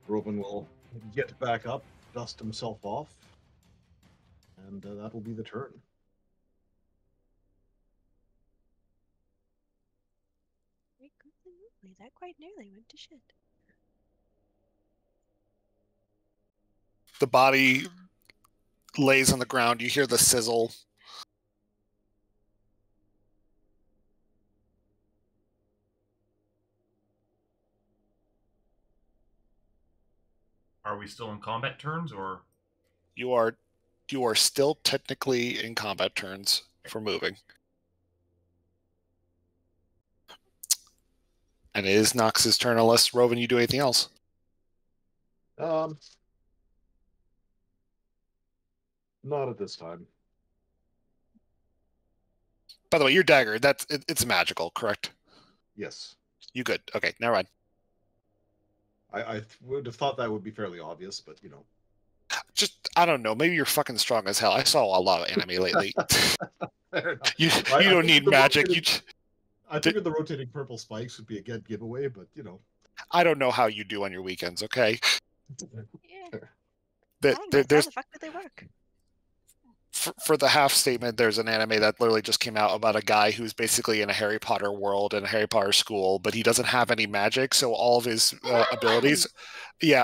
Roven will get back up, dust himself off, and that will be the turn.
That quite nearly went to shit.
The body lays on the ground. You hear the sizzle.
Are we still in combat turns, or
you are still technically in combat turns for moving? And it is Nox's turn, unless Roven, you do anything else.
Not at this time.
By the way, your dagger, it's magical, correct?
Yes.
You good. Okay, never mind.
I would have thought that would be fairly obvious, but you know.
Just, I don't know, maybe you're fucking strong as hell. I saw a lot of anime lately. you don't need magic.
I figured the rotating purple spikes would be a good giveaway, but you know.
I don't know how you do on your weekends, okay?
Yeah.
There's
how the fuck do they work?
For the half statement, there's an anime that literally just came out about a guy who's basically in a Harry Potter world and a Harry Potter school, but he doesn't have any magic, so all of his abilities,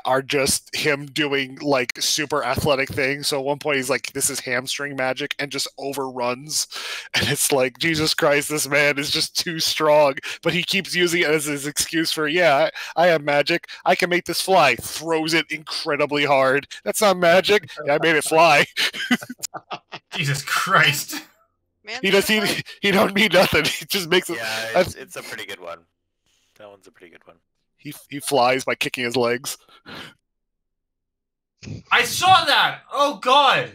are just him doing like super athletic things. So at one point he's like, "This is hamstring magic," and just overruns, and it's like, Jesus Christ, this man is just too strong. But he keeps using it as his excuse for, I have magic. I can make this fly. Throws it incredibly hard. That's not magic. I made it fly.
Jesus Christ!
Man,
He don't need nothing. He just makes it.
Yeah, it's a pretty good one. That one's a pretty good one.
He flies by kicking his legs.
I saw that! Oh god!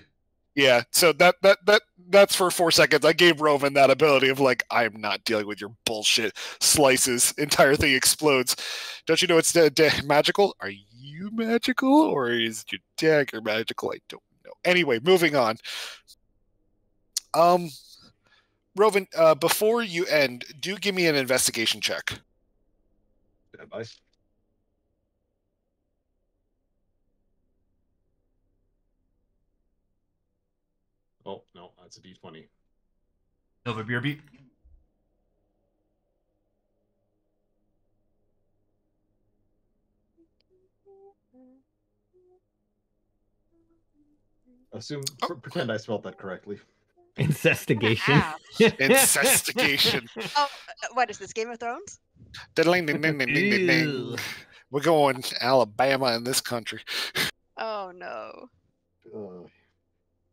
Yeah, so that's for 4 seconds. I gave Roman that ability of like, I'm not dealing with your bullshit. Slices, entire thing explodes. Don't you know it's magical? Are you magical, or is your dagger magical? I don't know. Anyway, moving on. Rovan, before you end, do give me an investigation check.
Stand by. Oh, no, that's a d20.
Nova BRB.
Pretend I spelled that correctly.
Incestigation.
Incestigation.
Oh, what is this, Game of Thrones?
Ding, ding, ding, ding, ding, ding, ding. We're going Alabama in this country.
Oh no.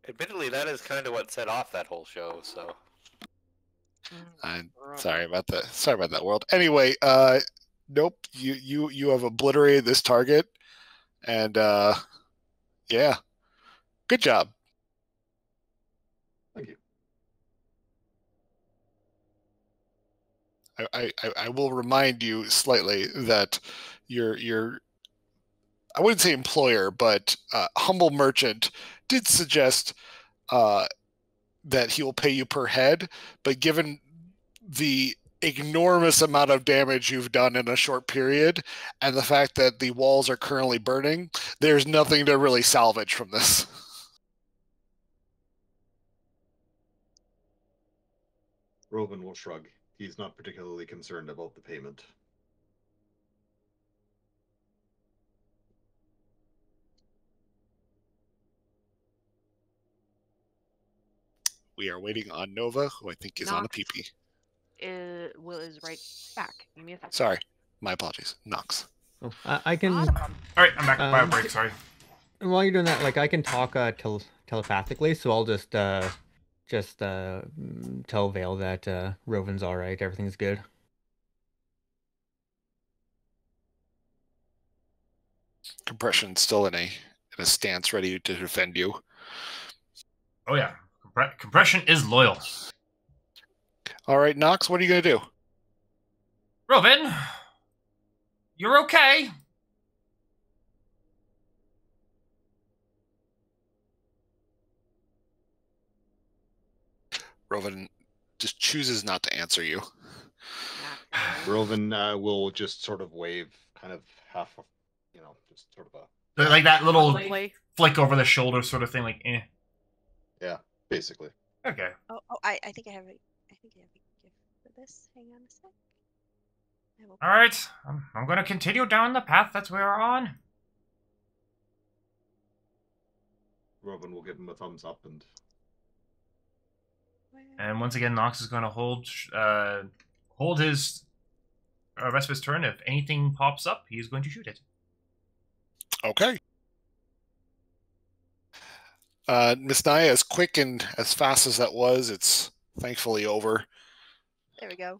Admittedly, that is kind of what set off that whole show. So
I'm sorry about that. Sorry about that, world. Anyway, nope. You have obliterated this target, and yeah, good job.
Thank you.
I will remind you slightly that your I wouldn't say employer, but humble merchant did suggest that he will pay you per head, but given the enormous amount of damage you've done in a short period and the fact that the walls are currently burning, there's nothing to really salvage from this.
Rovan will shrug. He's not particularly concerned about the payment.
We are waiting on Nova, who I think is on a PP.
Is right back. Give me a second.
Sorry, my apologies. Nox.
Oh, I can.
All right, I'm back. Bio break. Sorry.
While you're doing that, like I can talk telepathically, so I'll just tell Vale that Rovan's all right, everything's good.
Compression's still in a stance ready to defend you.
Oh yeah, compression is loyal.
All right, Nox, what are you gonna do?
Rovan, you're okay.
Rovan just chooses not to answer you.
Rovan will just sort of wave, kind of half, just sort of a...
Like that little flick over the shoulder sort of thing, like eh.
Yeah, basically.
Okay.
Oh, I think I have a gift for this. Hang on a sec.
All right, I'm going to continue down the path that we're on.
Rovan will give him a thumbs up and...
And once again, Nox is going to hold his rest of his turn. If anything pops up, he is going to shoot it.
Okay. Miss Naya, as quick and as fast as that was, it's thankfully over.
There we go.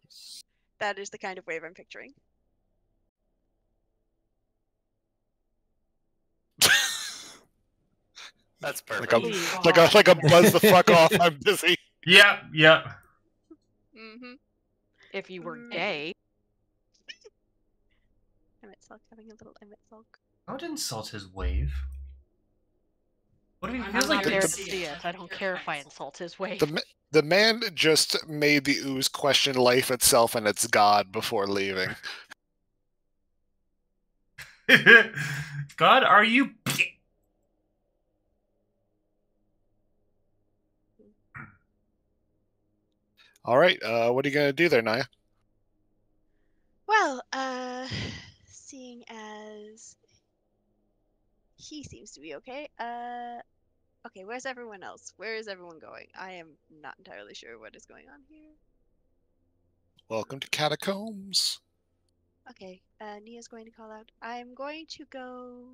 That is the kind of wave I'm picturing.
That's perfect.
Like a buzz the fuck off. I'm busy.
Yep.
Mm-hmm.
If you were gay.
Emmett Sulk having a little Emmett Sulk.
Don't insult his wave. What do you
I
feels like?
don't care to see it. I don't care if I insult his wave.
The man just made the ooze question life itself and its god before leaving.
God, are you?
All right. What are you gonna do there, Naya?
Well, seeing as he seems to be okay, okay, where's everyone else? Where is everyone going? I am not entirely sure what is going on here.
Welcome to Catacombs.
Okay, Nia's going to call out. I'm going to go...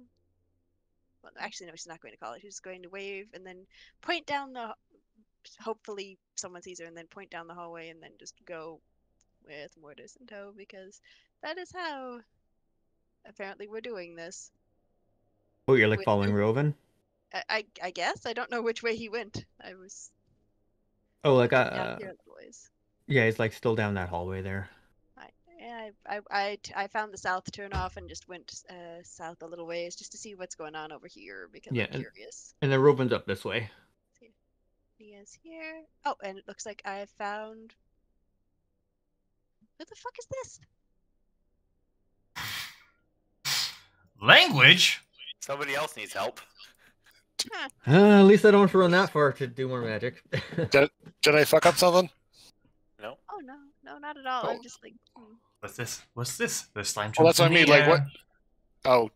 Well, actually, no, she's not going to call it. She's going to wave and then point down the... Hopefully someone sees her and then point down the hallway and then just go with Mortis in tow, because that is how apparently we're doing this.
Oh, you're like following Rovan?
I guess I don't know which way he went. I was
Oh, like
down here otherwise.
yeah, he's like still down that hallway there.
I found the south turnoff and just went south a little ways just to see what's going on over here because
Yeah,
I'm curious.
And then Robin's up this way.
Nia's here. Oh, and it looks like I found. Who the fuck is this?
Language?
Somebody else needs help.
Huh.
At least I don't have to run that far to do more magic.
Did I fuck up something?
No.
Oh no, not at all.
Oh.
I'm just like.
What's this? What's this? The slime.
Well, that's what I mean. Like what? Oh,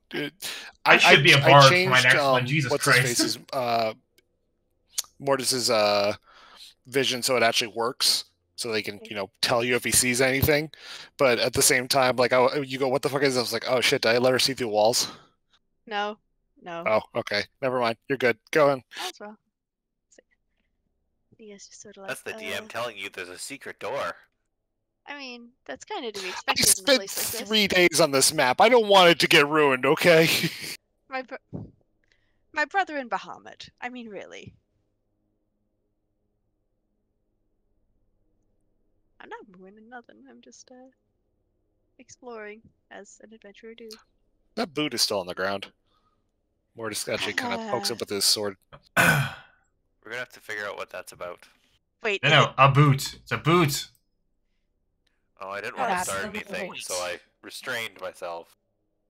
I should be a bard for my
changed,
next one. Jesus
what's
Christ.
his face's Mortis's vision so it actually works, so they can tell you if he sees anything. But at the same time, like you go, what the fuck is this? I was like, oh shit, did I let her see through walls?
No.
Oh, okay, never mind. You're good. Go in.
As well. Nia's just sort of like.
That's the DM telling you there's a secret door.
I mean, that's kind of to be
I
expected in a
spent
place like this.
3 days on this map. I don't want it to get ruined, okay?
My brother in Bahamut. I mean, really. I'm not ruining nothing. I'm just exploring as an adventurer would do.
That boot is still on the ground. Mortis actually kind of pokes up with his sword.
We're gonna have to figure out what that's about.
Wait.
No, a boot. It's a boot.
Oh, I didn't want to
That's
start
the
anything,
point.
so I restrained myself.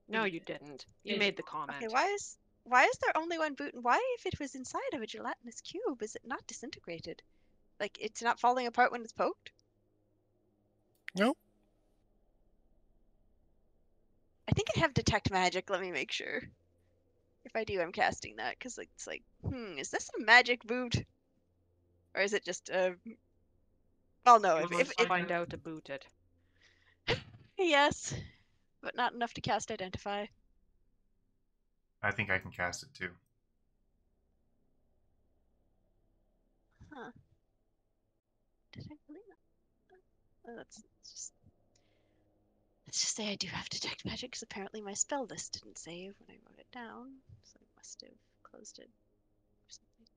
No, you didn't. You made the comment.
Okay, why is there only one boot, and why, if it was inside of a gelatinous cube, is it not disintegrated? Like, it's not falling apart when it's poked?
Nope.
I think I have detect magic. Let me make sure. If I do, I'm casting that because it's like, is this a magic boot, or is it just a? Well, no. If
find out to boot it.
Yes, but not enough to cast identify.
I think I can cast it too.
Huh. Did I really not? Let's just say I do have detect magic because apparently my spell list didn't save when I wrote it down, so I must have closed it or something.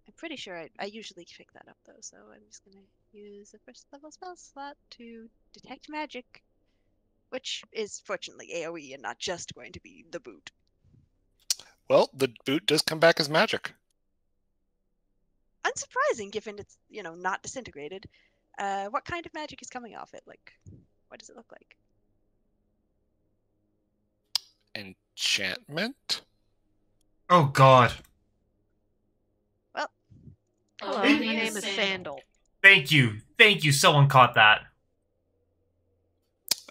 I'm pretty sure I usually pick that up though, so I'm just gonna use a first level spell slot to detect magic, which is fortunately AoE and not just going to be the boot.
Well, the boot does come back as magic.
Unsurprising, given it's not disintegrated. What kind of magic is coming off it? Like, what does it look like?
Enchantment?
Oh God.
Well,
hello, my name is Sandal.
Thank you. Someone caught that.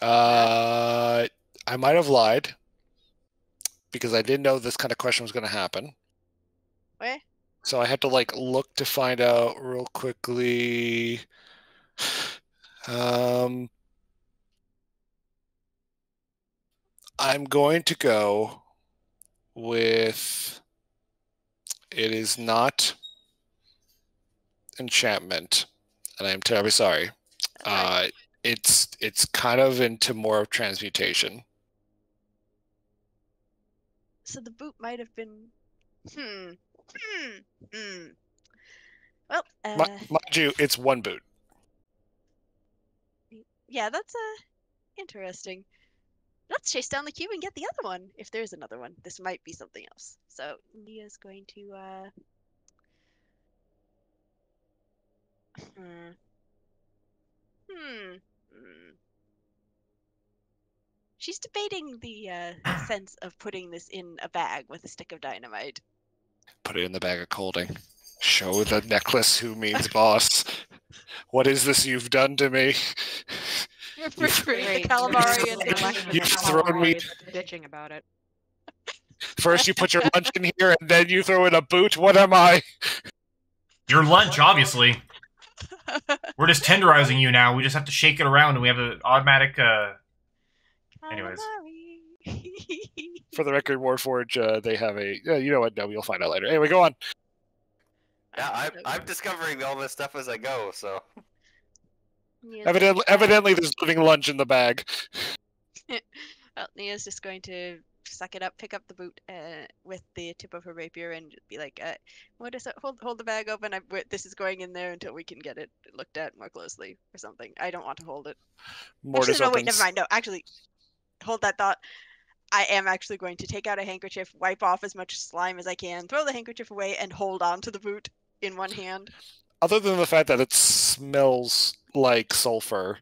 I might have lied because I didn't know this kind of question was going to happen.
Where?
So I had to look to find out real quickly. I'm going to go with it is not enchantment, and I am terribly sorry. It's kind of into more of transmutation.
So the boot might have been. Well,
mind you, it's one boot.
Yeah, that's interesting. Let's chase down the cube and get the other one. If there's another one, this might be something else. So Nia's going to She's debating the sense of putting this in a bag with a stick of dynamite.
Put it in the bag of colding. Show the necklace who means boss. What is this you've done to me?
Refrigerate the calamari and
you've thrown me.
Bitching about it.
First you put your lunch in here, and then you throw in a boot. What am I?
Your lunch, obviously. We're just tenderizing you now. We just have to shake it around, and we have an automatic. Anyways.
For the record, Warforge, they have a. You know what? No, you'll find out later. Anyway, go on.
Yeah, I'm discovering all this stuff as I go. So.
Evidently, there's living lunch in the bag.
Well, Nia's just going to suck it up, pick up the boot with the tip of her rapier, and just be like, "What is it? Hold the bag open. This is going in there until we can get it looked at more closely or something. I don't want to hold it."
Mortis
Actually, no, wait, never
opens.
mind. No, actually, hold that thought. I am actually going to take out a handkerchief, wipe off as much slime as I can, throw the handkerchief away, and hold on to the boot in one hand.
Other than the fact that it smells like sulfur,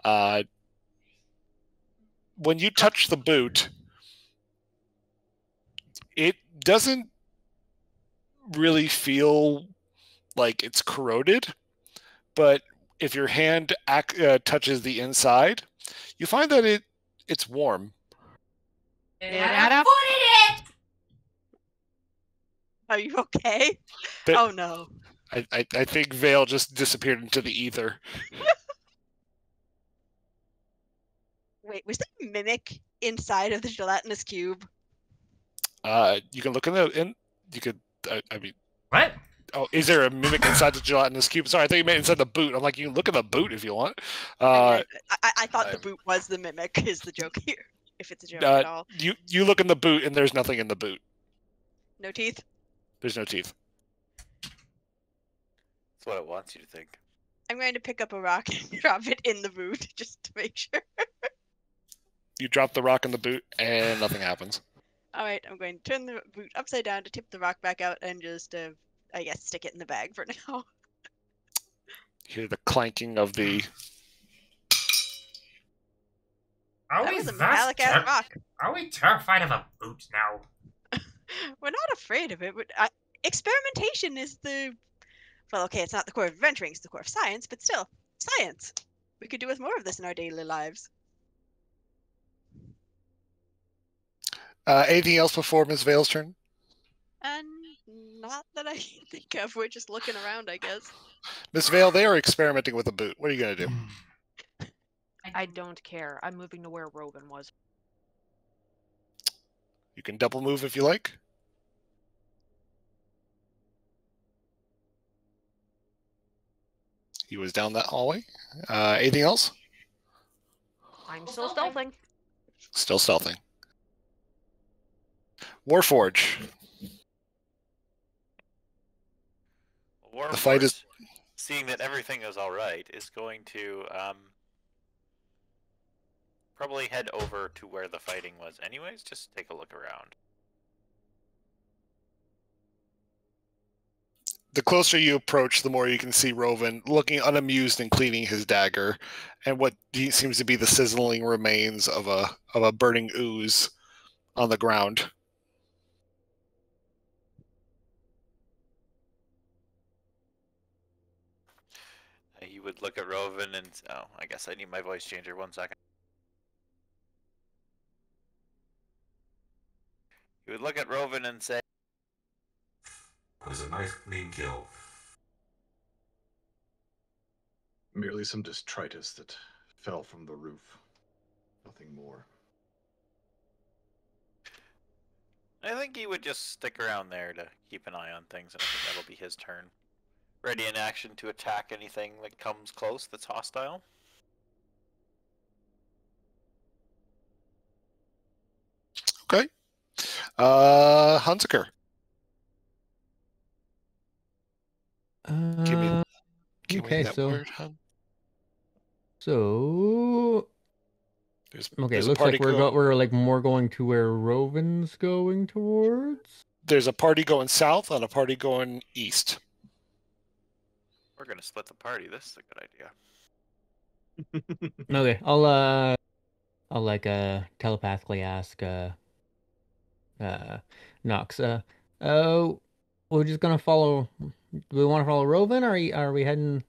when you touch the boot, it doesn't really feel like it's corroded, but if your hand touches the inside, you find that it's warm.
It had a foot in it!
Are you okay?
But
oh no.
I think Vale just disappeared into the ether.
Wait, was there a mimic inside of the gelatinous cube?
You can look in you could. I mean,
What?
oh, is there a mimic inside the gelatinous cube? Sorry, I thought you meant inside the boot. I'm like, you can look in the boot if you want.
I thought the boot was the mimic. Is the joke here? If it's a joke at all.
You look in the boot and there's nothing in the boot.
No teeth.
There's no teeth.
That's what it wants you to think.
I'm going to pick up a rock and drop it in the boot just to make sure.
You drop the rock in the boot and nothing happens.
All right, I'm going to turn the boot upside down to tip the rock back out and just, I guess, stick it in the bag for now.
You hear the clanking of the.
That was a metallic ass rock.
Are we terrified of a boot now?
We're not afraid of it, but experimentation is the. Well, okay, it's not the core of adventuring, it's the core of science, but still, science. We could do with more of this in our daily lives.
Anything else before Ms. Vale's turn?
And not that I can think of. We're just looking around, I guess.
Ms. Vale, they are experimenting with a boot. What are you going to do?
I don't care. I'm moving to where Robin was.
You can double move if you like. He was down that hallway. Anything else?
I'm still stealthing.
Still stealthing. Warforge.
Warforge,
The fight is.
seeing that everything is all right, is going to probably head over to where the fighting was. Anyways, just take a look around.
The closer you approach, the more you can see Rovan looking unamused and cleaning his dagger, and what seems to be the sizzling remains of a burning ooze on the ground.
You would look at Rovan and I guess I need my voice changer. 1 second. You would look at Rovan and say,
It was a nice clean kill.
Merely some detritus that fell from the roof. Nothing more.
I think he would just stick around there to keep an eye on things, and I think that'll be his turn. Ready in action to attack anything that comes close that's hostile.
Okay. Hunziker. Give me
Okay,
that
so
word, hun.
So okay,
there's a
looks
party
like we're like more going to where Rovin's going towards.
There's a party going south and a party going east.
We're gonna split the party. This is a good idea.
Okay, I'll like telepathically ask Nox. We're just gonna follow. Do we want to follow Rovin, or are we heading?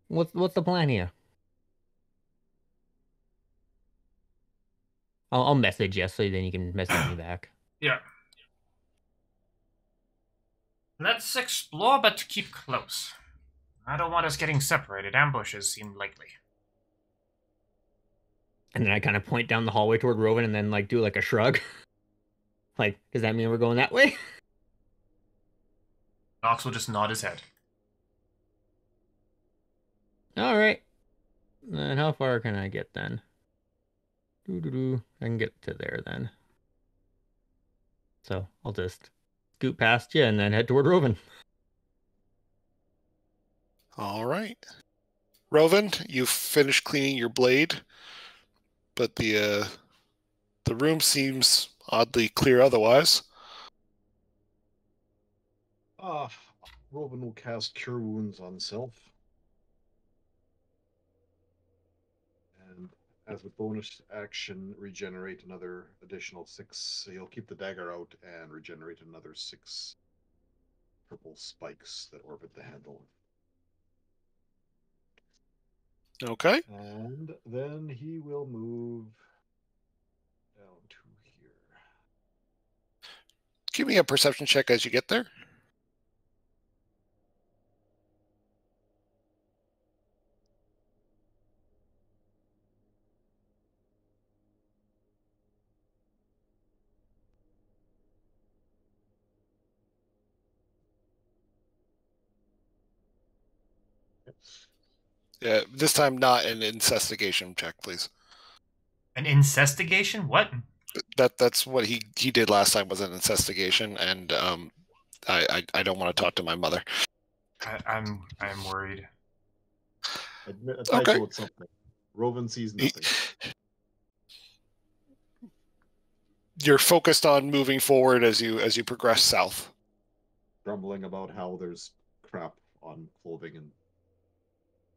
What's the plan here? I'll message you so then you can message me back.
Yeah. Let's explore, but keep close. I don't want us getting separated. Ambushes seem likely.
And then I kind of point down the hallway toward Rovin and then like do like a shrug. Like, does that mean we're going that way?
Nox will just nod his head.
All right. And how far can I get then? I can get to there then. So I'll just scoot past you and then head toward Roven.
All right. Roven, you've finished cleaning your blade, but the room seems oddly clear otherwise.
Robin will cast Cure Wounds on self. And as a bonus action, regenerate another additional 6. So you'll keep the dagger out and regenerate another 6 purple spikes that orbit the handle.
Okay.
And then he will move down to here.
Give me a perception check as you get there. Yeah, this time not an investigation check, please.
An incestigation? What?
That's what he did last time, was an investigation, and I don't want to talk to my mother.
I'm worried.
Admit a typo with something. Roven sees nothing.
You're focused on moving forward as you progress south.
Grumbling about how there's crap on clothing and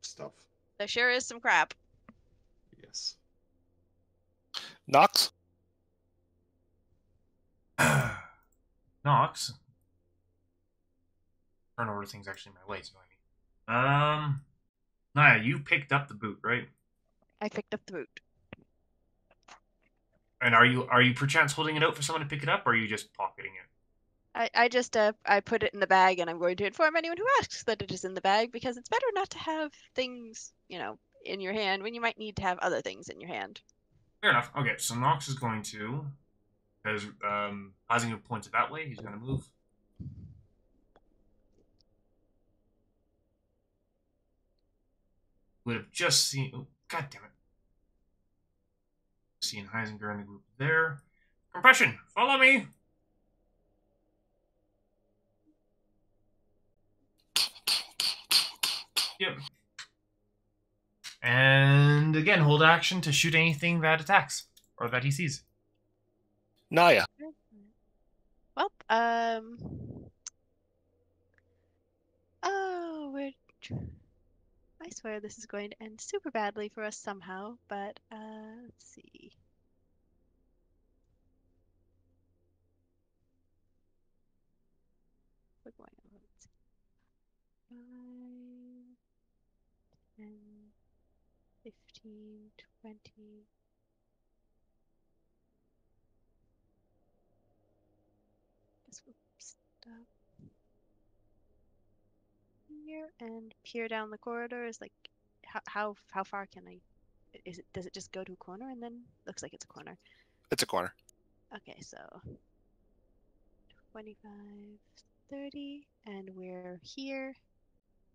stuff.
There sure is some crap.
Yes.
Nox?
Nox? Turn over things actually my way, annoying me. Naya, you picked up the boot, right?
I picked up the boot.
And are you perchance holding it out for someone to pick it up, or are you just pocketing it?
I just I put it in the bag, and I'm going to inform anyone who asks that it is in the bag, because it's better not to have things, in your hand when you might need to have other things in your hand.
Fair enough. Okay, so Nox is going to, because Hazinga points it that way, he's going to move. Would have just seen. Oh, God damn it. Seeing Heisinger in the group there. Compression, follow me. Yep. And again, hold action to shoot anything that attacks or that he sees.
Naya.
Well, oh, I swear this is going to end super badly for us somehow, but let's see. We're going on. 5, 10, 15, 20. Guess we'll stop here and peer down the corridor. Is like, how far can I? Does it just go to a corner and then looks like it's a corner?
It's a corner.
Okay, so 25, 30, and we're here,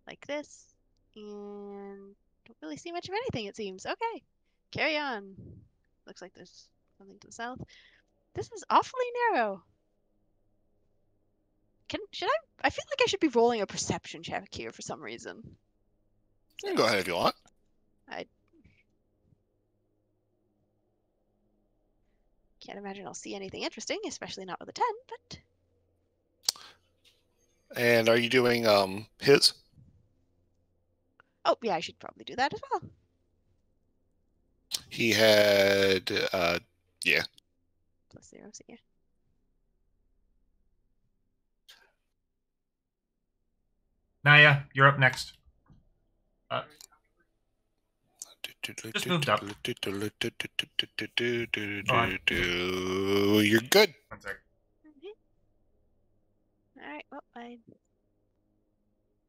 like this, and don't really see much of anything, it seems. Okay, carry on. Looks like there's something to the south. This is awfully narrow. I feel like I should be rolling a perception check here for some reason.
You can go ahead if you want.
I can't imagine I'll see anything interesting, especially not with a 10, but...
And are you doing his?
Oh, yeah, I should probably do that as well.
He had, yeah.
+0, so yeah.
Naya, you're up next. Just moved up.
You're good.
One sec.
Alright, well,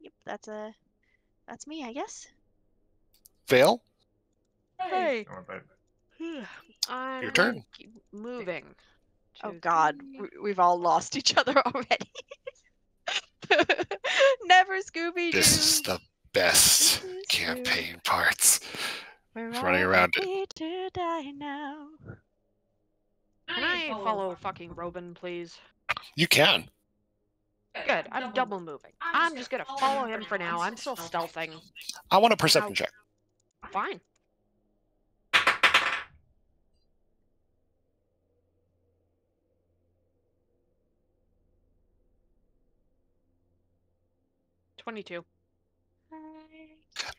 Yep, that's me, I guess.
Fail.
Hey.
Oh,
Your turn.
Keep moving.
Oh
to
god,
three.
we've all lost each other already. Never Scooby-Doo.
This is the best campaign parts.
We're
It's
all
running around.
ready to die now.
Can I follow fucking Robin, please?
You can.
Good. I'm double moving. I'm just gonna follow him for now. I'm still stealthing.
I want a perception check.
Fine. $22.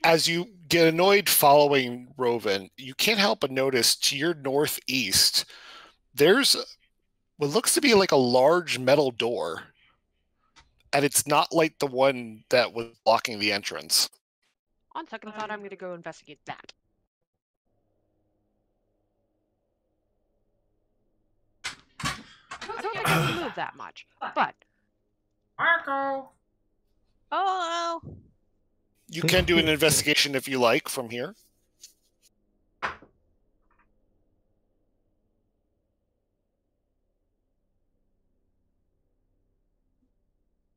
As you get annoyed following Roven, you can't help but notice to your northeast, there's what looks to be like a large metal door. And it's not like the one that was blocking the entrance.
On second thought, I'm gonna go investigate that. I don't think I can move that much, but
Marco!
Oh,
You can do an investigation if you like from here.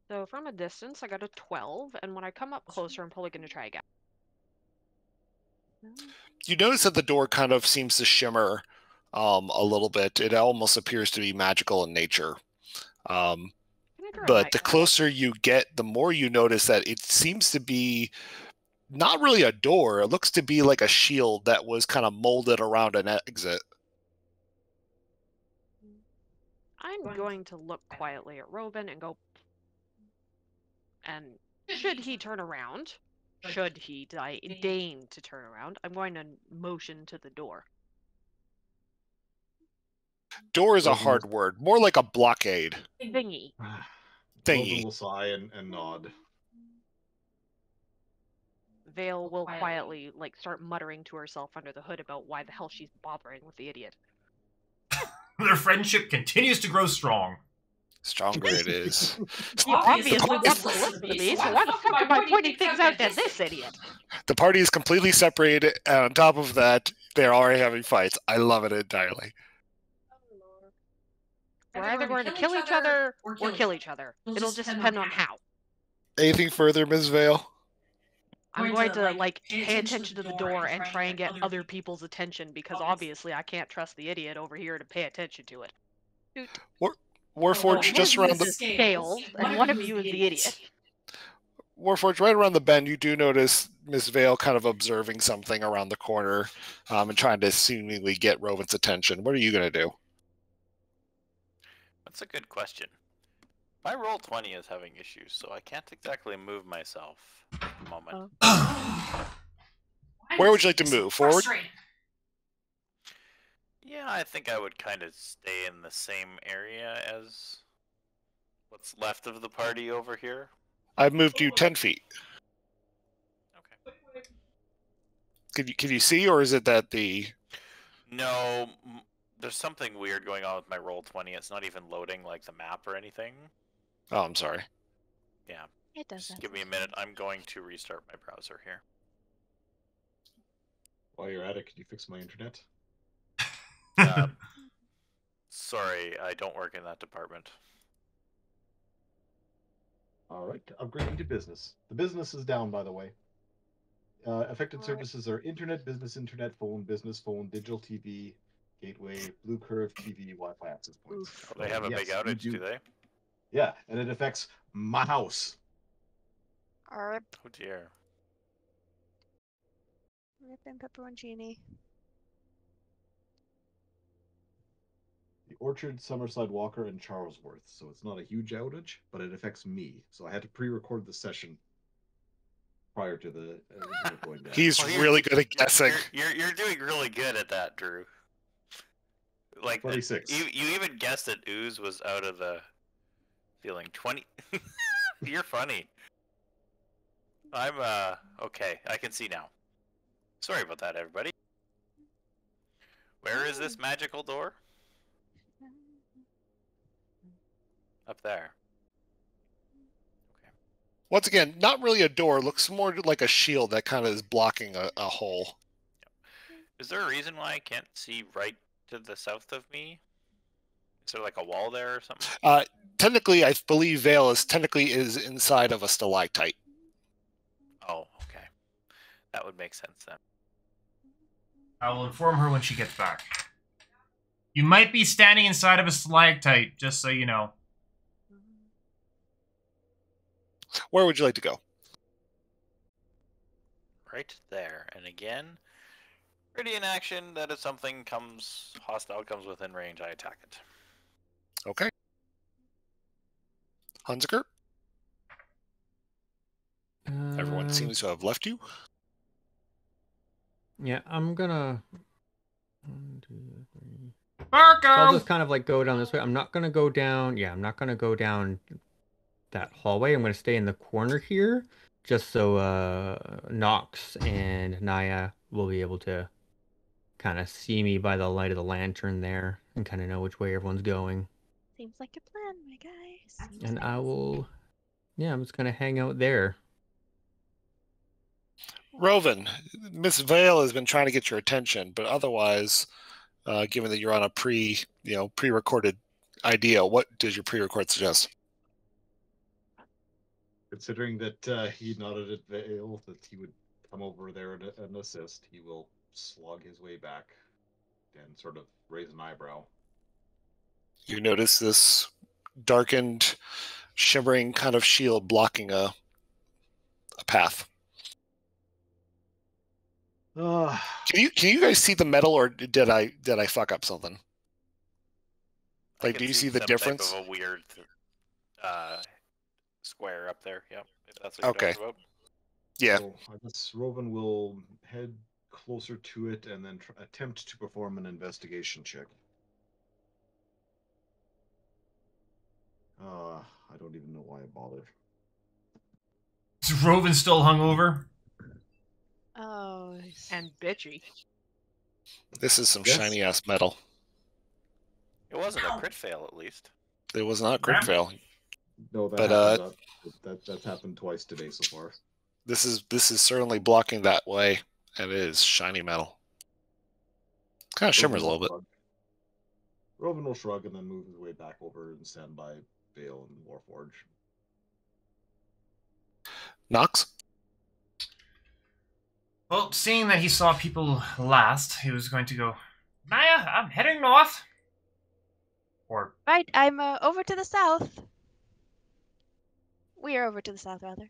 so from a distance, I got a 12, and when I come up closer, I'm probably gonna try again.
You notice that the door kind of seems to shimmer a little bit. It almost appears to be magical in nature. But the closer you get, the more you notice that it seems to be not really a door. It looks to be like a shield that was kind of molded around an exit.
I'm going to look quietly at Robin and go, and should he turn around, should he deign to turn around, I'm going to motion to the door.
Door is a hard word. More like a blockade.
Thingy.
Thingy.
Will sigh and nod.
Vale will quietly, start muttering to herself under the hood about why the hell she's bothering with the idiot.
Their friendship continues to grow strong.
Stronger it is.
He obviously wants to listen to me, so why the fuck am I pointing things out to this idiot?
The party is completely separated, and on top of that, they're already having fights. I love it entirely.
We're either going to kill each other or kill each other. It'll just depend on how.
Anything further, Ms. Vale?
I'm going to, pay attention to the door and try and get other people's attention, because obviously I can't trust the idiot over here to pay attention to it.
Warforged, just around the
scales, and one of you is the idiot.
Warforged, right around the bend, you do notice Miss Vale kind of observing something around the corner, and trying to seemingly get Roven's attention. What are you going to do?
That's a good question. My roll 20 is having issues, so I can't exactly move myself at the moment.
Where would you like to move? Forward?
Yeah, I think I would kind of stay in the same area as what's left of the party over here.
I've moved you 10 feet.
Okay.
Can you see, or is it that the...
No, there's something weird going on with my roll 20. It's not even loading like the map or anything.
Oh, I'm sorry.
Yeah.
it does.
Just give me a minute. I'm going to restart my browser here.
While you're at it, can you fix my internet?
Sorry, I don't work in that department.
All right, upgrading to business. The business is down, by the way. Affected services are internet, business phone, business phone, digital TV, gateway, Blue Curve TV, Wi-Fi access points.
Oh, they have a big outage, do they?
Yeah, and it affects my house.
Rip,
Oh dear.
rip and pepperoncini.
The Orchard, Summerside Walker, and Charlesworth. So it's not a huge outage, but it affects me. So I had to pre-record the session prior to the going down.
He's really good at guessing.
You're doing really good at that, Drew. Like
26.
You even guessed that Ooze was out of the feeling 20. You're funny. I'm okay. I can see now. Sorry about that, everybody. Where is this magical door? Up there. Okay.
Once again, not really a door. Looks more like a shield that kind of is blocking a hole.
Is there a reason why I can't see right to the south of me? Is there like a wall there or something?
Technically, I believe Vale is inside of a stalactite.
Oh, okay. That would make sense then.
I will inform her when she gets back. You might be standing inside of a stalactite, just so you know.
Where would you like to go?
Right there. And again, ready in action. That if something hostile comes within range, I attack it.
Okay. Hunziker? Everyone seems to have left you.
Yeah, I'm gonna. 1, 2, 3.
Marco!
So I'll just kind of like go down this way. I'm not gonna go down. Yeah, I'm not gonna go down that hallway. I'm gonna stay in the corner here, just so Nox and Naya will be able to kind of see me by the light of the lantern there and kind of know which way everyone's going.
Seems like a plan, my guy. Seems
And
like
I
a
will. Yeah, I'm just gonna hang out there.
Rovan, Miss Vale has been trying to get your attention, but otherwise, given that you're on a pre-recorded idea, what does your pre-record suggest?
Considering that he nodded at Vale that he would come over there and assist, he will slog his way back and sort of raise an eyebrow.
You notice this darkened, shimmering kind of shield blocking a path. Can you guys see the metal, or did I fuck up something? Like, do you see the difference?
Type of a weird square up there. Yep. If that's what you're
Okay.
talking about.
Yeah.
So I guess Rovan will head closer to it and then attempt to perform an investigation check. I don't even know why I bothered.
Is Rovan still hungover?
Oh.
And bitchy.
This is some
Yes.
shiny ass metal.
It wasn't a crit fail, at least.
It was not a crit fail.
No, that
But,
happened, that's happened twice today so far.
This is certainly blocking that way, and it is shiny metal. Kind of shimmers a little bit.
Rovan will shrug and then move his way back over and stand by Vale and Warforge.
Nox?
Well, seeing that he saw people last, he was going to go, Naya, I'm heading north. Or,
Right, I'm over to the south. We are over to the south, rather.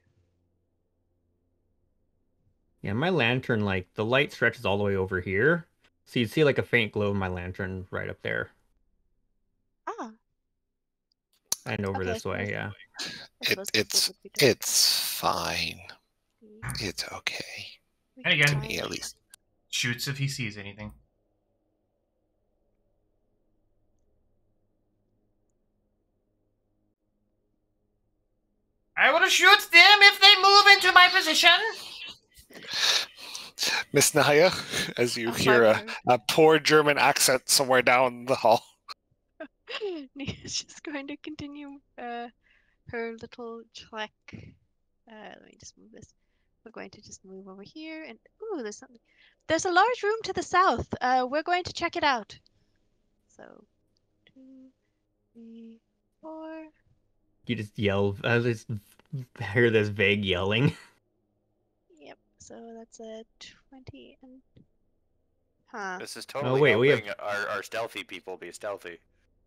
Yeah, my lantern, like, the light stretches all the way over here. So you'd see like a faint glow of my lantern right up there.
Ah.
And over
Okay,
this way, yeah.
It's fine. It's okay.
and again,
To me, at least.
shoots if he sees anything. I will shoot them if they move into my position.
Miss Naya, as you hear a poor German accent somewhere down the hall.
Nia's just going to continue her little trek. Let me just move this. We're going to just move over here, and ooh, there's something. There's a large room to the south. We're going to check it out. So, 2, 3, 4.
You just yell. I just hear this vague yelling.
Yep. So that's a 20 and. Huh.
This is totally
wait, we
helping our stealthy people be stealthy.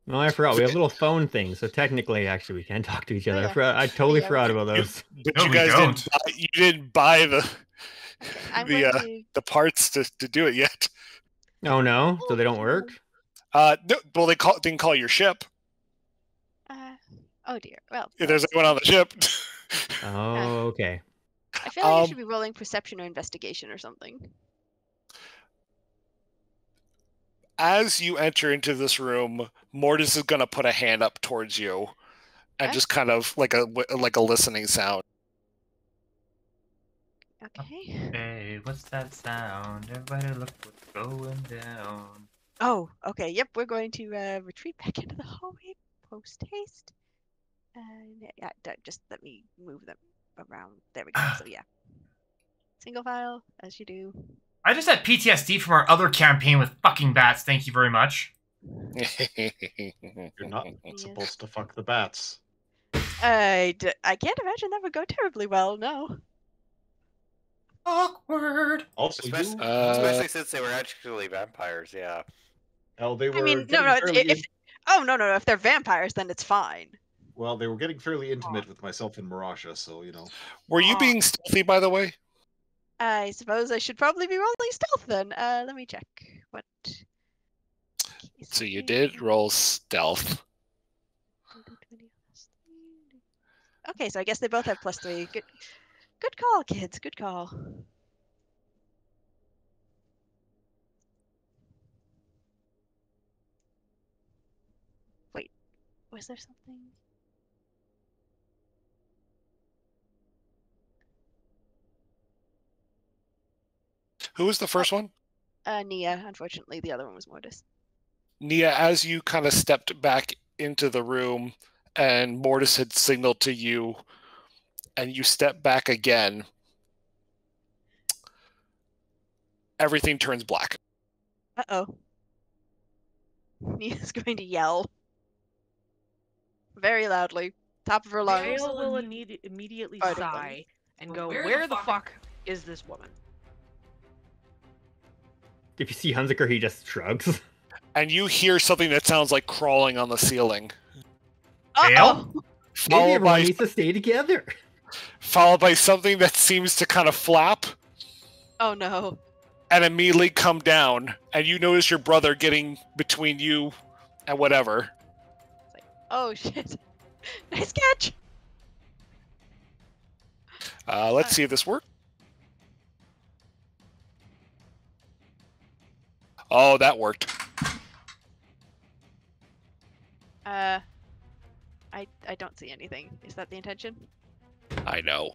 Oh, I forgot. We have little phone things, so technically, actually, we can talk to each other.
yeah.
I totally forgot about those.
But
No,
you
we
guys
don't.
didn't buy the
I'm going to.
the parts to do it yet.
Oh no, so they don't work.
No, well, they can call your ship.
Oh dear. Well.
If there's anyone on the ship.
Oh, okay.
I feel like I should be rolling perception or investigation or something.
As you enter into this room, Mortis is going to put a hand up towards you, and just kind of like a listening sound.
Okay.
Hey, what's that sound? Everybody look what's going down.
Oh, okay. Yep, we're going to retreat back into the hallway post haste. Yeah, just let me move them around. There we go. So yeah, single file as you do.
I just had PTSD from our other campaign with fucking bats. Thank you very much.
You're not supposed to fuck the bats.
I can't imagine that would go terribly well. No.
Awkward.
Also,
Especially,
you.
especially since they were actually vampires. Yeah.
Well, they were
I mean,
getting
no.
fairly
If oh no, if they're vampires, then it's fine.
well, they were getting fairly intimate with myself and Marasha, so
Were you
Aw.
being stealthy, by the way?
I suppose I should probably be rolling stealth then. Let me check. What?
So you did roll stealth.
Okay, so I guess they both have +3. Good call, kids. Good call. Wait, was there something?
Who was the first one?
Nia. Unfortunately, the other one was Mortis.
Nia, as you kind of stepped back into the room and Mortis had signaled to you and you step back again, everything turns black.
Uh-oh. Nia's going to yell very loudly, top of her lungs.
Vale will immediately
Fighting
sigh and go,
Where
"Where
the
the
fuck-
fuck is this woman?"
If you see Hunziker, he just shrugs.
And you hear something that sounds like crawling on the ceiling.
Uh-oh.
Maybe
Followed
everyone
by,
needs to stay together.
followed by something that seems to kind of flap
Oh no.
and immediately come down. And you notice your brother getting between you and whatever.
It's like, oh shit. Nice catch.
Let's see if this works. Oh, that worked.
I don't see anything. Is that the intention?
I know.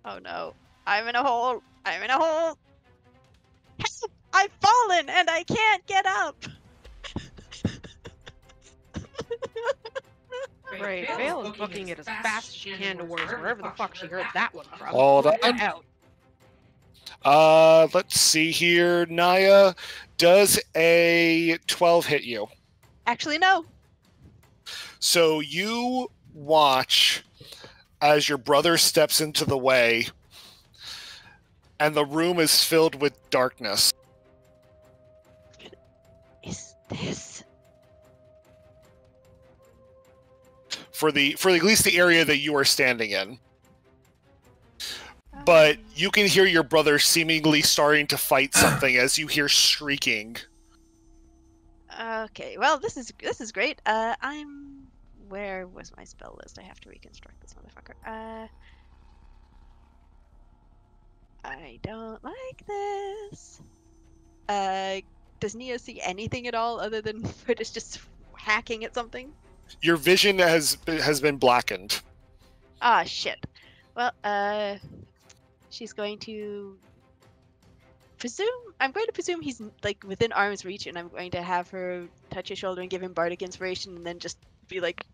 Oh no. I'm in a hole. I'm in a hole. Help! I've fallen and I can't get up.
Right, Vale is booking it as fast as she can towards wherever the fuck she heard that one from.
Hold on.
Get out.
Let's see here. Naya, does a 12 hit you?
Actually, no.
So you watch as your brother steps into the way, and the room is filled with darkness.
Is this?
For at least the area that you are standing in. But you can hear your brother seemingly starting to fight something as you hear shrieking.
Okay. Well, this is great. Where was my spell list? I have to reconstruct this motherfucker. I don't like this. Does Nia see anything at all other than British just hacking at something?
Your vision has been blackened.
Ah, shit. Well, she's going to I'm going to presume he's like within arm's reach, and I'm going to have her touch his shoulder and give him bardic inspiration, and then just be like,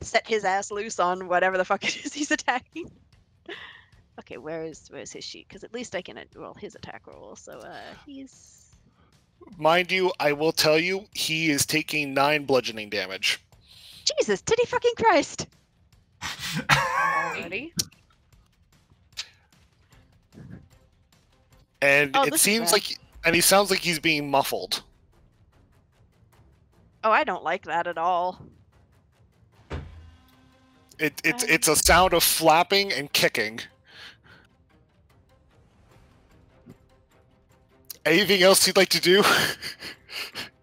set his ass loose on whatever the fuck it is he's attacking. Okay, where's his sheet? Because at least I can roll his attack roll. So he's.
Mind you, I will tell you, he is taking 9 bludgeoning damage.
Jesus, titty fucking Christ!
Already?
And
Oh,
it
this is
seems
bad.
like, and he sounds like he's being muffled.
Oh, I don't like that at all.
It's a sound of flapping and kicking. Anything else you'd like to do?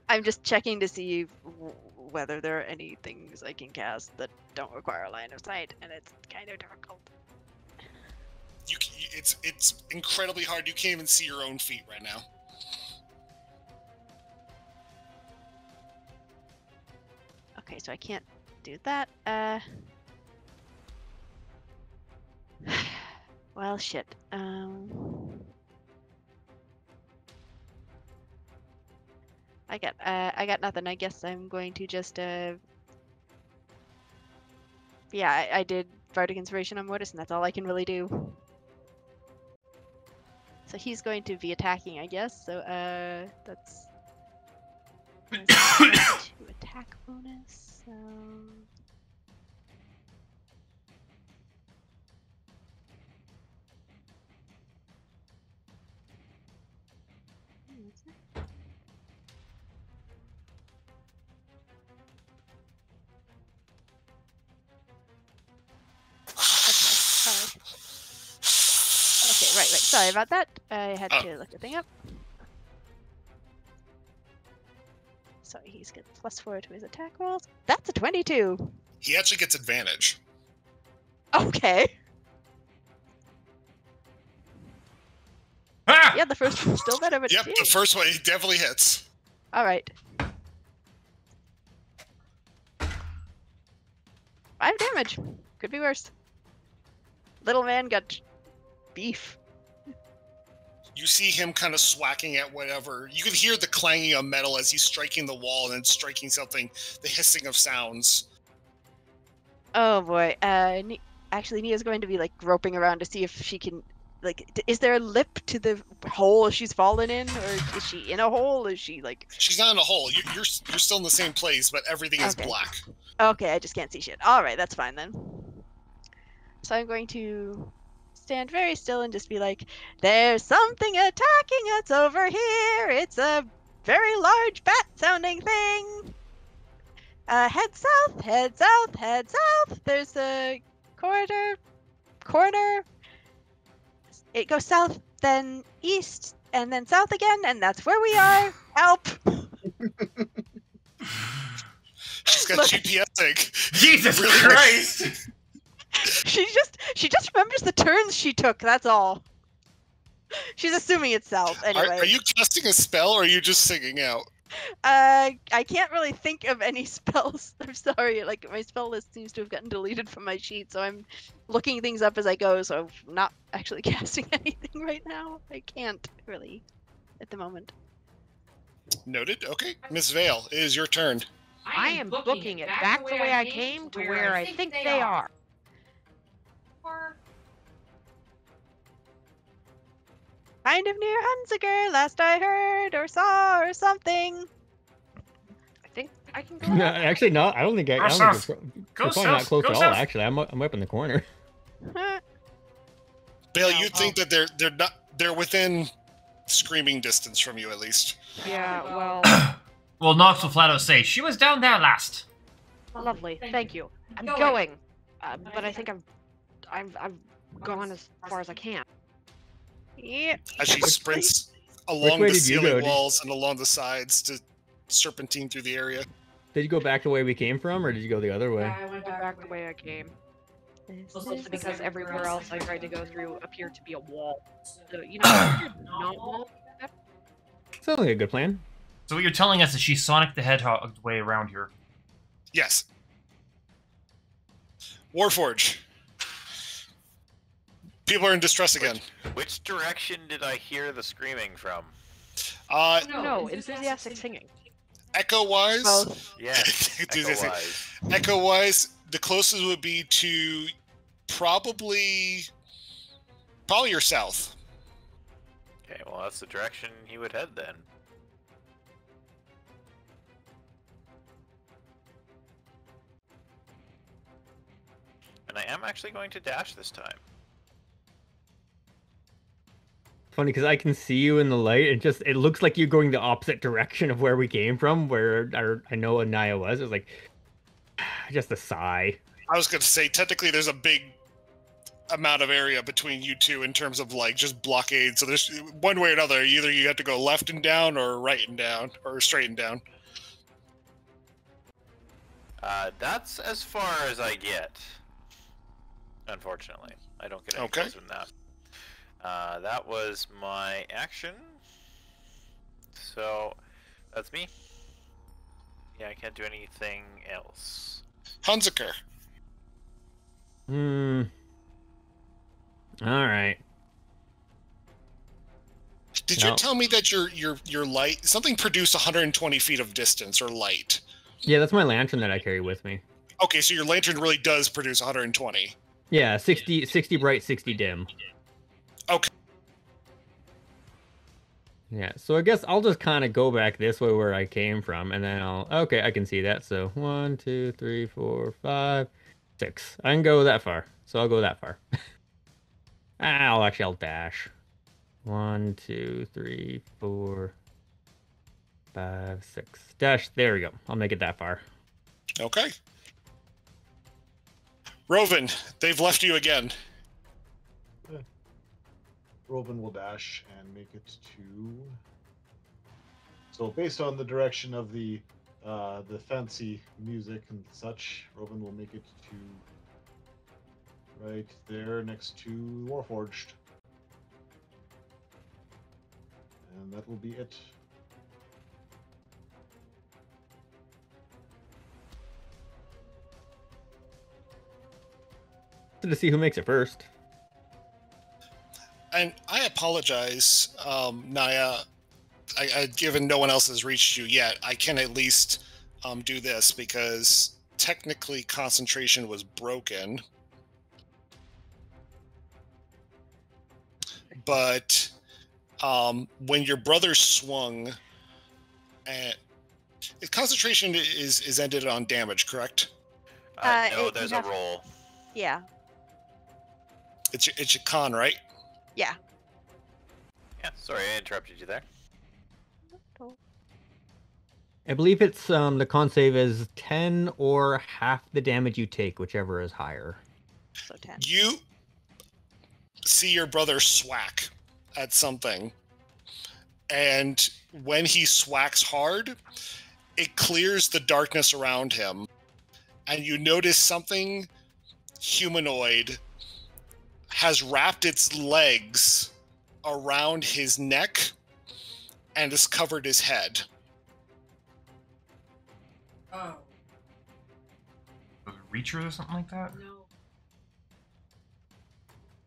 I'm just checking to see whether there are any things I can cast that don't require a line of sight, and it's kind of difficult.
It's incredibly hard. You can't even see your own feet right now.
Okay, so I can't do that. Well, shit. I got nothing. I guess I'm going to just yeah, I did Bardic Inspiration on Mortis, and that's all I can really do. So he's going to be attacking, I guess. So that's 2 attack bonus. So Okay, right. Sorry about that. I had to look the thing up. Sorry, he's got +4 to his attack rolls. That's a 22.
He actually gets advantage.
Okay.
Ah!
Yeah, the first one's still better, but
Yep, the first one, he definitely hits.
all right. 5 damage. Could be worse. Little man got beef.
You see him kind of swacking at whatever. You can hear the clanging of metal as he's striking the wall and then striking something, the hissing of sounds.
Oh boy. Actually, Nia's going to be like groping around to see if she can. Like, is there a lip to the hole she's fallen in, or is she in a hole? Is she like?
She's not in a hole. You're still in the same place, but everything is
Okay.
black.
Okay, I just can't see shit. All right, that's fine then. So I'm going to stand very still and just be like, "There's something attacking us over here. It's a very large bat-sounding thing. Head south, head south, head south. There's a corner. It goes south, then east, and then south again, and that's where we are. Help!"
She's got
Look.
GPSing.
Jesus
Really?
Christ!
She just remembers the turns she took. That's all. She's assuming it's south anyway.
Are you casting a spell, or are you just singing out?
I can't really think of any spells. I'm sorry. Like, my spell list seems to have gotten deleted from my sheet, so I'm looking things up as I go. So I'm not actually casting anything right now. I can't really at the moment.
Noted. Okay, Miss Vale, it is your turn.
I am booking it back the way I came to where I think they are.
Kind of near Hunziker, last I heard or saw or something.
I think I can go.
No, actually, no. I don't think
Go
I don't
south.
think we're
Go
probably not
south.
close
Go
at all.
south.
Actually, I'm up in the corner.
Vale,
No,
you'd think that they're within screaming distance from you at least.
Yeah, well,
Well, Nox will flat out say, she was down there last.
lovely. Thank you. I'm going, but I think I've gone as far as I can.
Yeah.
As she sprints
Which
along
way
the
did you go?
ceiling walls and along the sides to serpentine through the area.
Did you go back the way we came from, or did you go the other way?
I went back the way I came. Mostly because everywhere else I tried to go through appeared to be a wall. So, you know, not wall.
Sounds like a good plan.
So what you're telling us is she Sonic the Hedgehog way around here.
Yes. Warforge. People are in distress again.
Which direction did I hear the screaming from?
No, enthusiastic singing.
Echo-wise,
Both.
Yes, echo-wise.
Echo-wise, the closest would be to probably your south.
Okay, well that's the direction he would head then. And I am actually going to dash this time.
Funny because I can see you in the light. It looks like you're going the opposite direction of where we came from, where I know Anaya was. It was like just a sigh.
I was going to say, technically, there's a big amount of area between you two in terms of like just blockade. So there's one way or another. Either you have to go left and down, or right and down, or straight and down.
That's as far as I get. Unfortunately, I don't get any
Okay.
closer than that. That was my action. So, that's me. Yeah, I can't do anything else.
Hunziker.
All right.
Did you tell me that your light something produced 120 feet of distance or light?
Yeah, that's my lantern that I carry with me.
Okay, so your lantern really does produce 120.
Yeah, 60 bright, 60 dim.
Okay.
Yeah, so I guess I'll just kind of go back this way where I came from, and then okay, I can see that. So 1, 2, 3, 4, 5, 6. I can go that far, so I'll go that far. I'll dash. 1, 2, 3, 4, 5, 6. Dash. There we go. I'll make it that far.
Okay. Rovan, they've left you again.
Rovan will dash and make it to. So based on the direction of the fancy music and such, Rovan will make it to right there next to Warforged, and that will be it.
To see who makes it first.
And I apologize, Naya. Given no one else has reached you yet, I can at least do this because technically concentration was broken. But when your brother swung, concentration is ended on damage, correct?
No, there's a roll.
Yeah.
It's your con, right?
Yeah.
Yeah, sorry, I interrupted you there.
I believe it's the con save is 10 or half the damage you take, whichever is higher.
So 10.
You see your brother swack at something, and when he swacks hard, it clears the darkness around him, and you notice something humanoid has wrapped its legs around his neck and has covered his head.
Oh.
Was it Reacher or something like that?
No.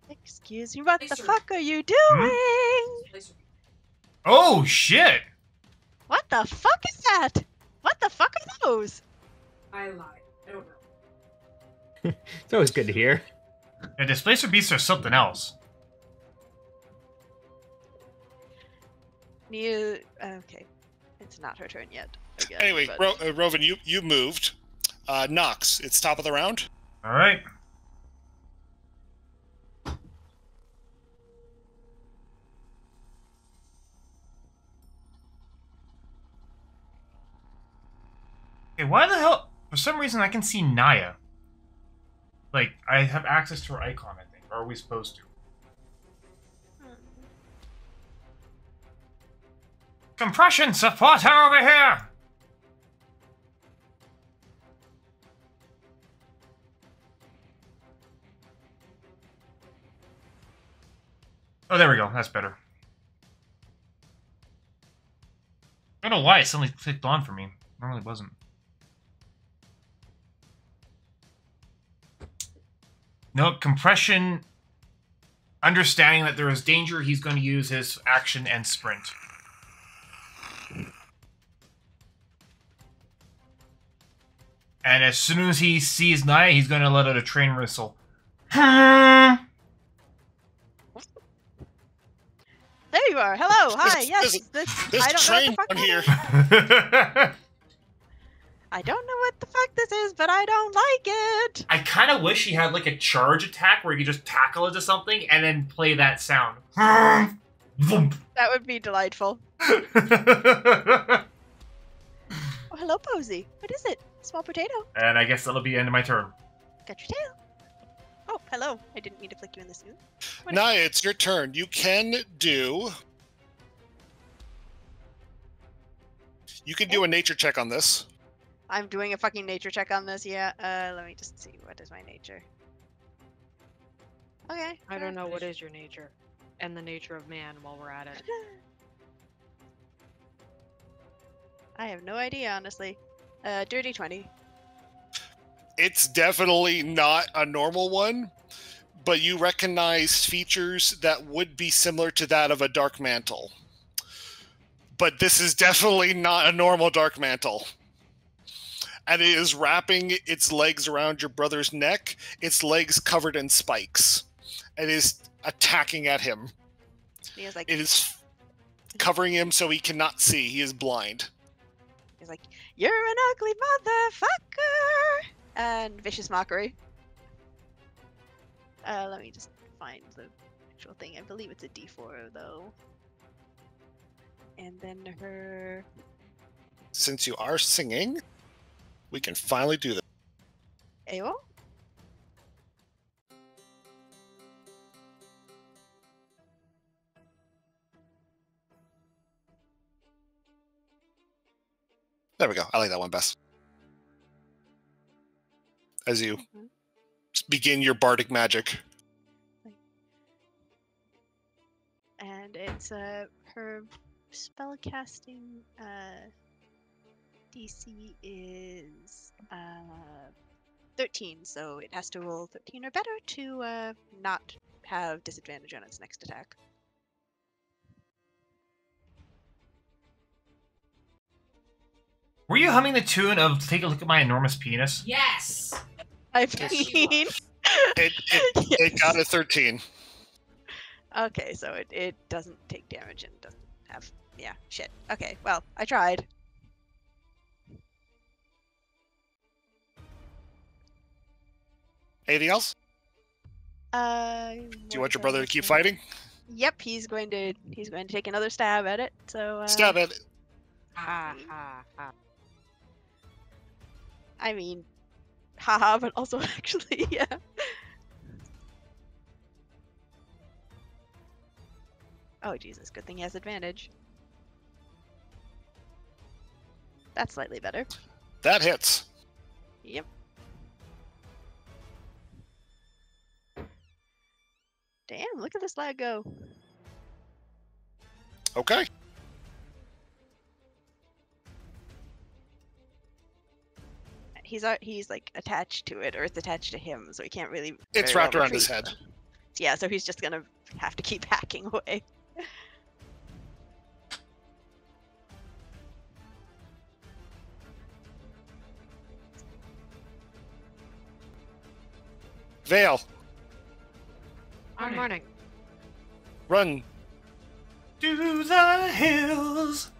Excuse me, what the
Laser.
fuck are you doing?
Laser.
Oh shit!
What the fuck is that? What the fuck are those?
I lied. I don't know.
It's always good to hear.
Yeah, displacer beasts are something else.
Okay. It's not her turn yet. I guess,
Anyway,
but-
Rovan, you moved. Nox, it's top of the round.
All right. Okay, why the hell? For some reason, I can see Naya. Like, I have access to her icon, I think. Or are we supposed to? Compression supporter over here! Oh, there we go. That's better. I don't know why it suddenly clicked on for me. It normally wasn't. No, compression. Understanding that there is danger, he's going to use his action and sprint. And as soon as he sees Naya, he's going to let out a train whistle.
There you are. Hello. Hi. Yes.
This
I don't
train
know what the fuck
on here.
I don't know what the fuck this is, but I don't like it.
I kind of wish he had like a charge attack where you could just tackle into something and then play that sound. Vroom.
That would be delightful. Oh, hello, Posey. What is it? Small potato.
And I guess that'll be the end of my turn.
Got your tail. Oh, hello. I didn't mean to flick you in the snoot.
Naya, it's your turn. You can do a nature check on this.
I'm doing a fucking nature check on this. Yeah. Let me just see. What is my nature? Okay.
I don't know what is your nature and the nature of man while we're at it.
I have no idea, honestly. Dirty 20.
It's definitely not a normal one, but you recognize features that would be similar to that of a dark mantle. But this is definitely not a normal dark mantle. And it is wrapping its legs around your brother's neck, its legs covered in spikes. It is attacking at him.
He is like,
It is covering him so he cannot see. He is blind.
he's like, you're an ugly motherfucker! And vicious mockery. Let me just find the actual thing. I believe it's a D4 though. And then her
since you are singing, we can finally do this.
Ayo?
There we go. I like that one best. As you begin your bardic magic.
And it's her spellcasting DC is 13, so it has to roll 13 or better to not have disadvantage on its next attack.
Were you humming the tune of "Take a Look at My Enormous Penis"?
Yes.
I
Yes, she
mean,
was.
It got a 13.
okay, so it doesn't take damage and doesn't have shit. Okay, well, I tried.
Anything else?
Do
Do you want your brother to keep fighting?
Yep, he's going to take another stab at it. So
Stab it.
Ha ha ha.
I mean, haha, but also actually, yeah. Oh Jesus! Good thing he has advantage. That's slightly better.
That hits.
Yep. Damn! Look at this lad go.
Okay.
He's like attached to it, or it's attached to him, so he can't really.
It's
very well
wrapped around his
retreat.
head.
Yeah, so he's just gonna have to keep hacking away.
Vale,
I'm running.
run.
To the hills.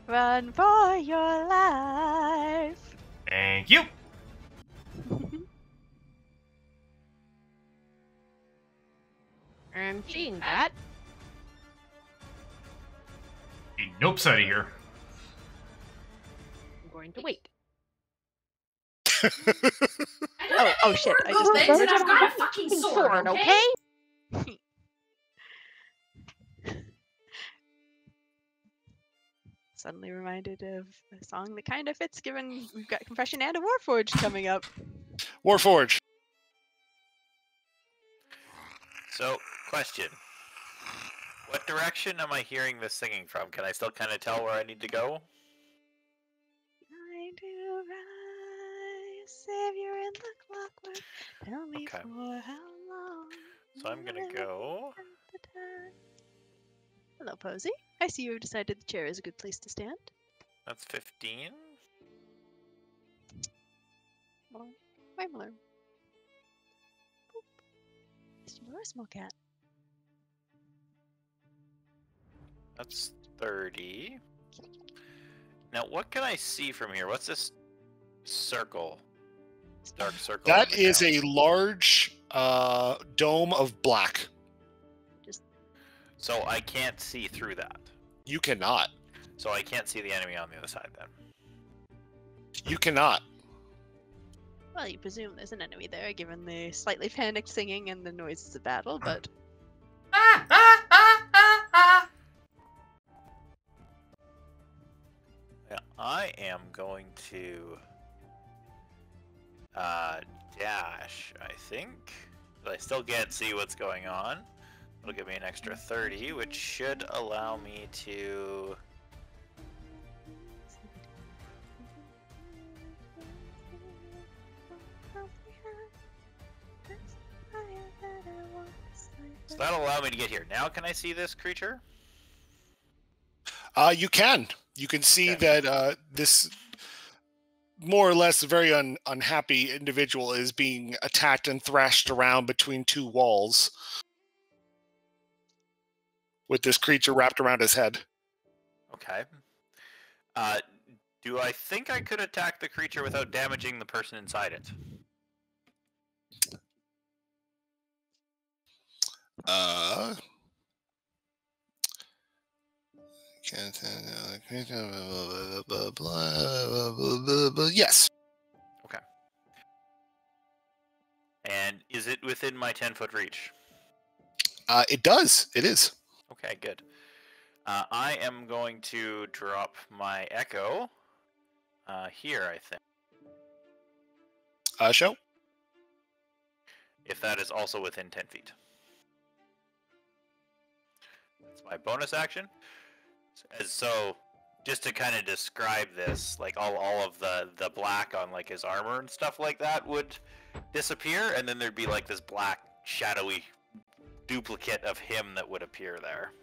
Run for your life.
Thank you.
I'm seeing that.
He nopes out of here.
I'm going to wait.
Oh shit! I
Go,
just
Vincent, I've got a fucking sword, okay?
Suddenly reminded of a song that kind of fits, given we've got Confession and a Warforged coming up.
Warforge.
So, question. What direction am I hearing this singing from? Can I still kind of tell where I need to go?
I do rise, savior in the clockwork. Tell me
Okay.
for how long.
So I'm gonna
will I
go.
spend the time? Hello, Posy. I see you've decided the chair is a good place to stand.
That's 15.
Well, Weimler. Mr. Laura Small Cat.
That's 30. Now, what can I see from here? What's this circle? Dark circle.
That
on the
is
ground?
a large dome of black.
So I can't see through that.
You cannot.
So I can't see the enemy on the other side then.
You cannot.
Well, you presume there's an enemy there, given the slightly panicked singing and the noises of battle, but
Yeah, I am going to dash, I think. But I still can't see what's going on. It'll give me an extra 30, which should allow me to... So that'll allow me to get here. Now can I see this creature?
You can. You can see
Okay.
that this more or less very unhappy individual is being attacked and thrashed around between two walls with this creature wrapped around his head.
Okay. Do I think I could attack the creature without damaging the person inside it?
Yes.
Okay. And is it within my 10-foot reach?
It does. It is.
Okay, good. I am going to drop my echo here, I think.
Show.
If that is also within 10 feet. That's my bonus action. So, just to kind of describe this, like all of the black on like his armor and stuff like that would disappear, and then there'd be like this black, shadowy duplicate of him that would appear there.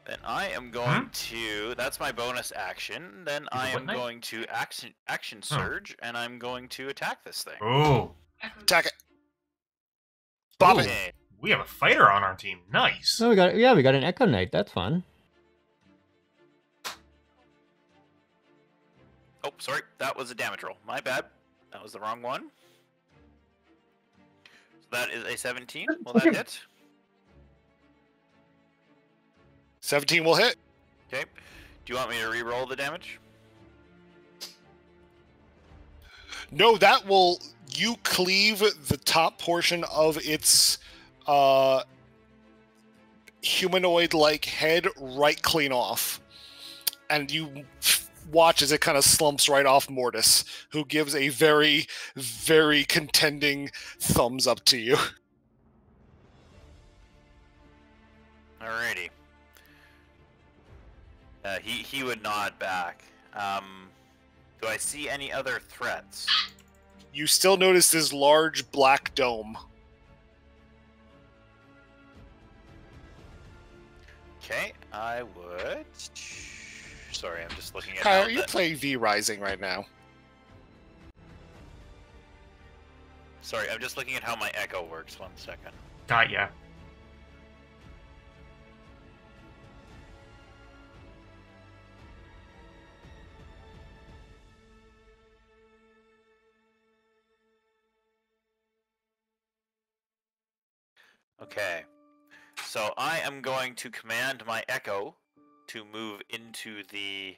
Then I am going to. That's my bonus action. Then I am going to action surge, and I'm going to attack this thing.
Oh.
Attack it. Bob it.
Okay.
We have a fighter on our team. Nice.
Oh, we got an Echo Knight. That's fun.
Oh, sorry. That was a damage roll. My bad. That was the wrong one. So that is a 17. Will that hit?
17 will hit.
Okay. Do you want me to re-roll the damage?
No, that will. You cleave the top portion of its humanoid-like head right clean off. And you watch as it kind of slumps right off Mortis, who gives a very, very contending thumbs up to you.
Alrighty. He would nod back. Do I see any other threats?
You still notice this large black dome.
Okay, I would. Sorry, I'm just looking at.
Kyle, you're playing V Rising right now.
Sorry, I'm just looking at how my echo works. 1 second.
Got ya.
Okay, so I am going to command my echo to move into the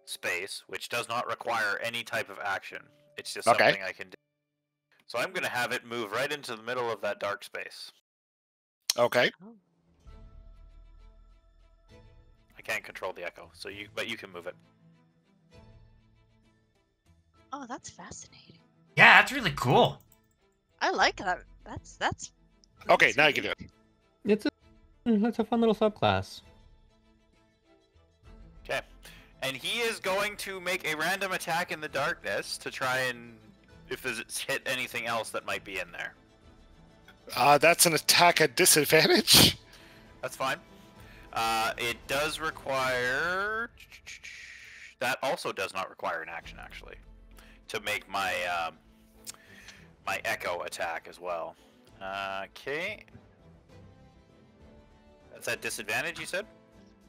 space, which does not require any type of action. It's just something I can do. So I'm going to have it move right into the middle of that dark space.
Okay.
I can't control the echo, but you can move it.
Oh, that's fascinating.
Yeah, that's really cool.
I like that. That's.
Okay, now you can do it.
It's a fun little subclass.
Okay, and he is going to make a random attack in the darkness to try and if it's hit anything else that might be in there.
That's an attack at disadvantage.
That's fine. It does require. That also does not require an action, actually, to make my my echo attack as well. Okay. That's at disadvantage, you said?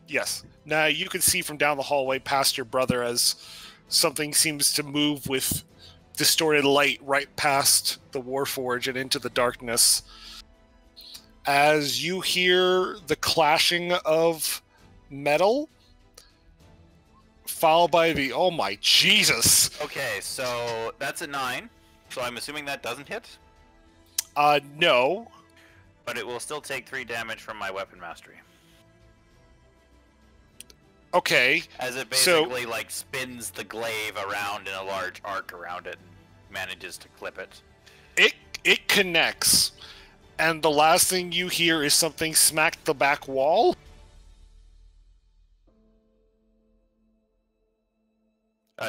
Yes. Now you can see from down the hallway past your brother as something seems to move with distorted light right past the Warforge and into the darkness. As you hear the clashing of metal, followed by the oh my Jesus.
Okay, so that's a 9. So I'm assuming that doesn't hit?
No.
But it will still take 3 damage from my weapon mastery.
Okay.
As it basically like spins the glaive around in a large arc around it and manages to clip it.
It connects, and the last thing you hear is something smack the back wall.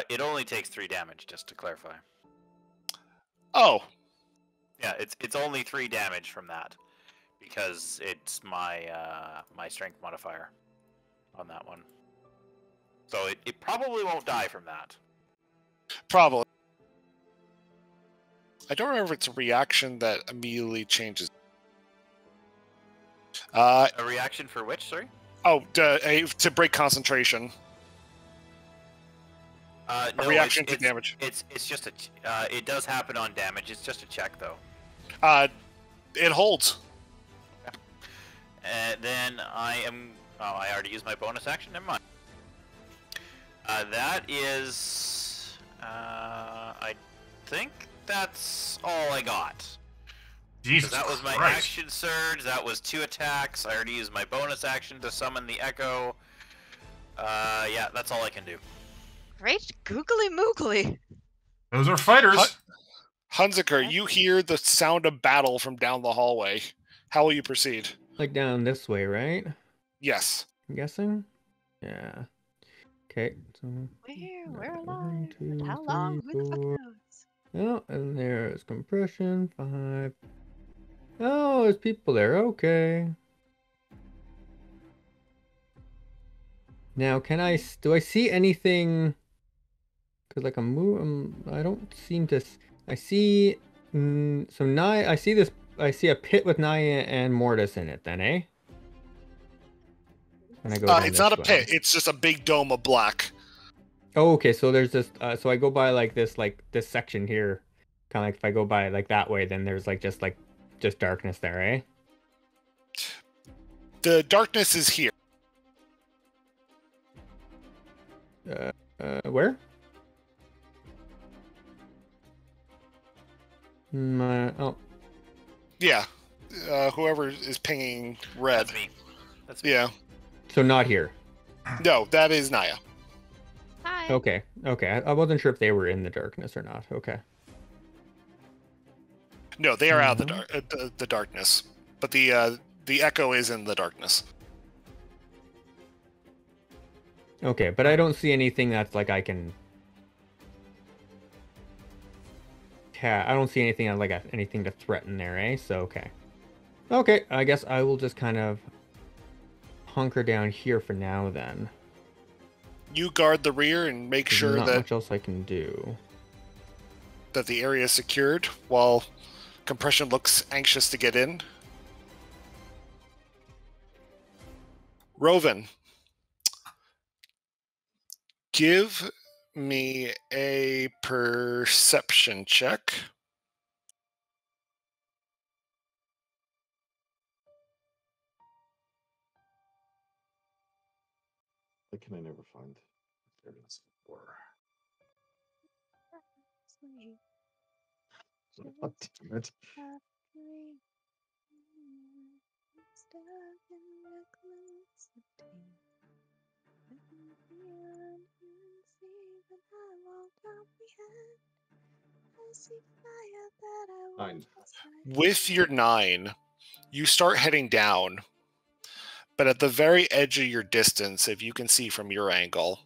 It only takes 3 damage, just to clarify.
Oh.
Yeah, it's only 3 damage from that, because it's my my strength modifier on that one. So it probably won't die from that.
Probably. I don't remember if it's a reaction that immediately changes.
A reaction for which, sorry?
Oh, to break concentration.
No,
a reaction to damage.
It's just a. It does happen on damage. It's just a check, though.
It holds.
Then I am. Oh, I already used my bonus action. Never mind. That is. I think that's all I got.
Jesus
That was my
Christ.
action surge. That was 2 attacks. I already used my bonus action to summon the echo. Yeah, that's all I can do.
Great googly moogly.
Those are fighters.
Hunziker, you hear the sound of battle from down the hallway. How will you proceed?
Like down this way, right?
Yes.
I'm guessing. Yeah. Okay. So
We're alive.
1, 2,
But how long?
3,
Who the fuck
4.
knows?
Oh, and there's compression. 5. Oh, there's people there. Okay. Now, do I see anything? Because like I don't seem to. I see. So Naya, I see this. I see a pit with Naya and Mortis in it. Then, eh? When I go down
It's
this
not a
way.
pit. It's just a big dome of black.
Oh, okay. So there's this. So I go by like this section here. Kind of like if I go by like that way, then there's just darkness there, eh?
The darkness is here.
Where? Oh.
Yeah. Whoever is pinging red.
That's me. That's me.
Yeah.
So not here.
No, that is Naya.
Hi.
Okay. Okay. I wasn't sure if they were in the darkness or not. Okay.
No, they are out of the darkness. But the echo is in the darkness.
Okay, but I don't see anything that's like I can. Yeah, I don't see anything anything to threaten there, eh? So okay. Okay, I guess I will just kind of hunker down here for now then.
You guard the rear and make
There's
sure
not
that
much else I can do.
that the area is secured while compression looks anxious to get in. Rovan, give me a perception check.
Why can I never find evidence before? God damn it. Fine.
With your 9, you start heading down, but at the very edge of your distance, if you can see from your angle,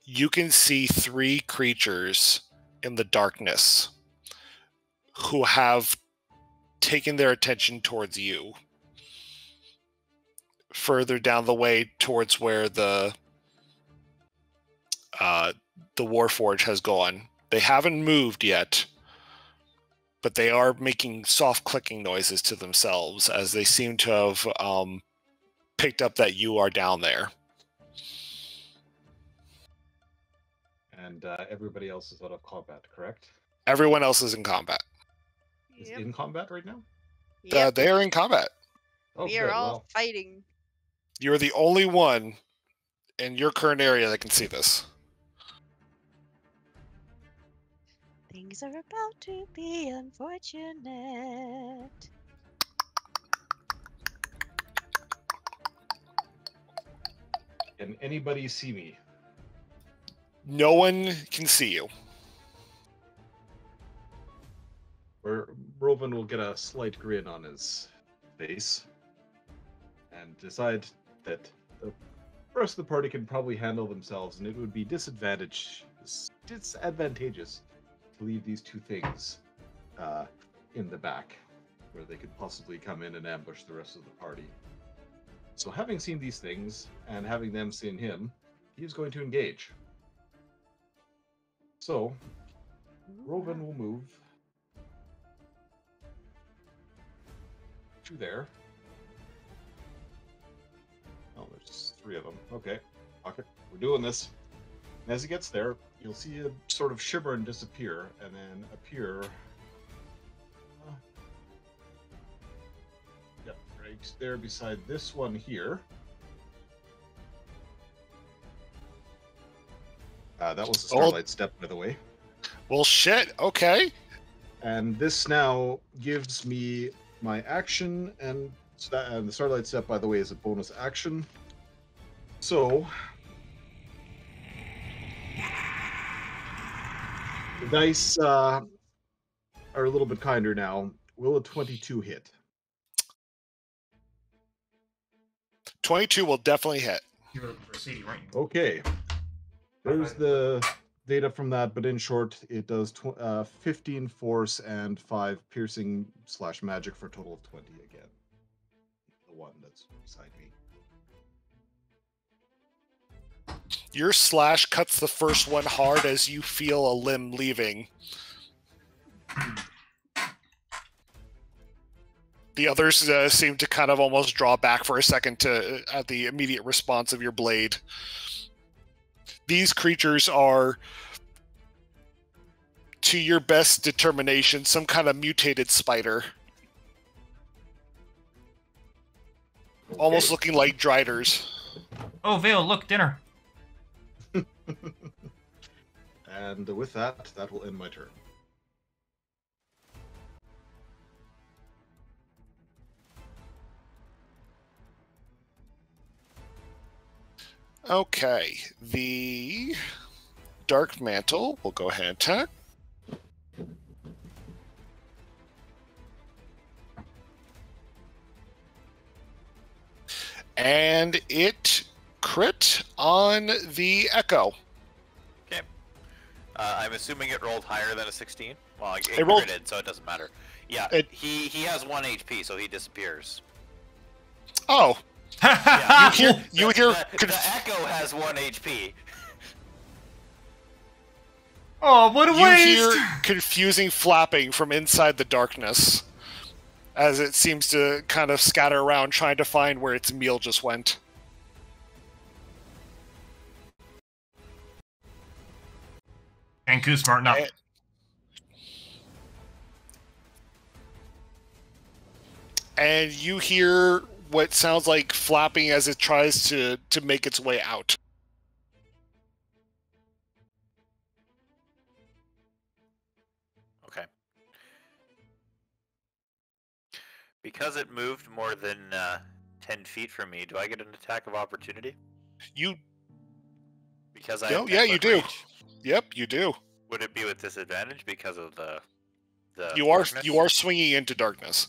you can see 3 creatures in the darkness who have taken their attention towards you. Further down the way towards where the Warforge has gone. They haven't moved yet, but they are making soft clicking noises to themselves as they seem to have picked up that you are down there.
And everybody else is out of combat, correct?
Everyone else is in combat.
Is in combat right now?
Yep.
They are in combat.
Oh,
We are
good.
all
Well,
fighting.
You're the only one in your current area that can see this.
Things are about to be unfortunate.
can anybody see me?
No one can see you.
Or Rovan will get a slight grin on his face and decide that the rest of the party can probably handle themselves, and it would be disadvantageous to leave these 2 things in the back, where they could possibly come in and ambush the rest of the party. So having seen these things, and having them seen him, he's going to engage. So, Rovan will move to there. Oh, there's 3 of them. Okay, okay, we're doing this. And as he gets there, you'll see a sort of shimmer and disappear, and then appear. Yep, right there beside this one here. That was a Starlight Step, by the way.
Well, shit. Okay.
And this now gives me my action, and the Starlight Step, by the way, is a bonus action. So the dice are a little bit kinder now. Will a 22 hit?
22 will definitely hit.
You were looking for a CD, weren't you?
Okay. There's the data from that, but in short, it does 15 force and 5 piercing / magic for a total of 20 again. The one that's beside me.
Your slash cuts the first one hard as you feel a limb leaving. The others seem to kind of almost draw back for a second at the immediate response of your blade. These creatures are, to your best determination, some kind of mutated spider. Okay. Almost looking like Driders.
Oh, Vale, look, dinner.
And with that will end my turn.
Okay, the Dark Mantle will go ahead and attack. And it crit on the Echo.
Okay. I'm assuming it rolled higher than a 16. Well, it critted, so it doesn't matter. Yeah, he has 1 HP, so he disappears.
Oh.
Yeah.
You hear
the Echo has 1 HP.
Oh, what a waste!
You hear confusing flapping from inside the darkness as it seems to kind of scatter around trying to find where its meal just went.
And Koo smart enough.
And you hear what sounds like flapping as it tries to make its way out.
Okay. Because it moved more than 10 feet from me, do I get an attack of opportunity? Because I have 10
you
foot
do.
reach?
Yep, you do.
Would it be with disadvantage because of the
you are swinging into darkness.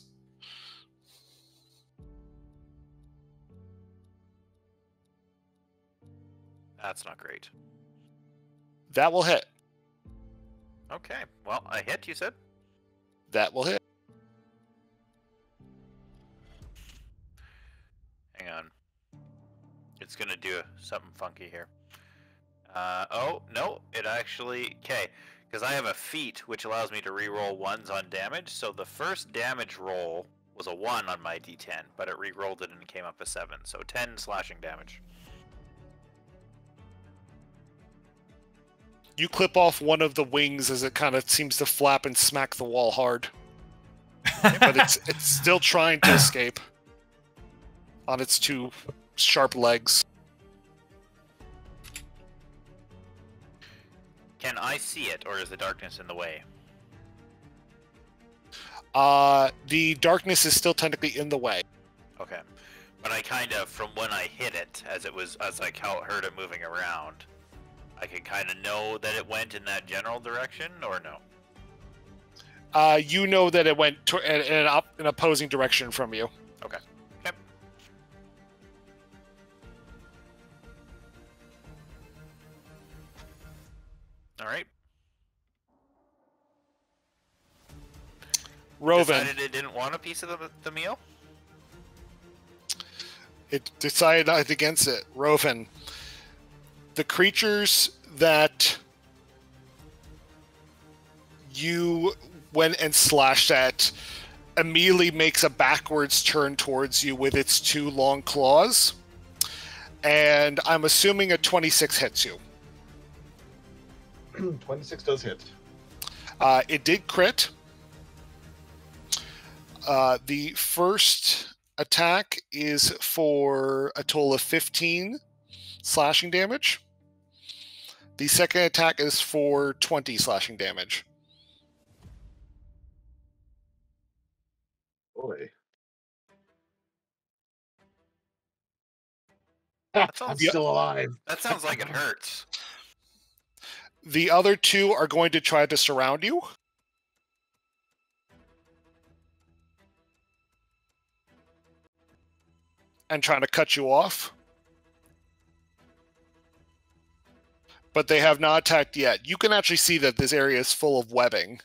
That's not great.
That will hit.
Okay. Well, a hit, you said?
That will hit.
Hang on. It's going to do something funky here. Oh, no. It actually... Okay. Because I have a feat, which allows me to reroll 1s on damage. So the first damage roll was a 1 on my d10, but it re-rolled it and it came up a 7. So 10 slashing damage.
You clip off one of the wings as it kind of seems to flap and smack the wall hard. But it's still trying to escape on its 2 sharp legs.
Can I see it, or is the darkness in the way?
The darkness is still technically in the way.
Okay. But I kind of, from when I hit it, as I heard it moving around, I can kind of know that it went in that general direction, or no?
You know that it went in an opposing direction from you.
Okay. Okay. All right.
Roven.
Decided it didn't want a piece of the meal?
It decided against it. Roven. The creatures that you went and slashed at immediately makes a backwards turn towards you with its 2 long claws. And I'm assuming a 26 hits you.
26 does hit.
It did crit. The first attack is for a total of 15 slashing damage. The second attack is for 20 slashing damage.
Boy.
That's
I'm
all-
still alive.
That sounds like it hurts.
The other two are going to try to surround you. And trying to cut you off. But they have not attacked yet. You can actually see that this area is full of webbing.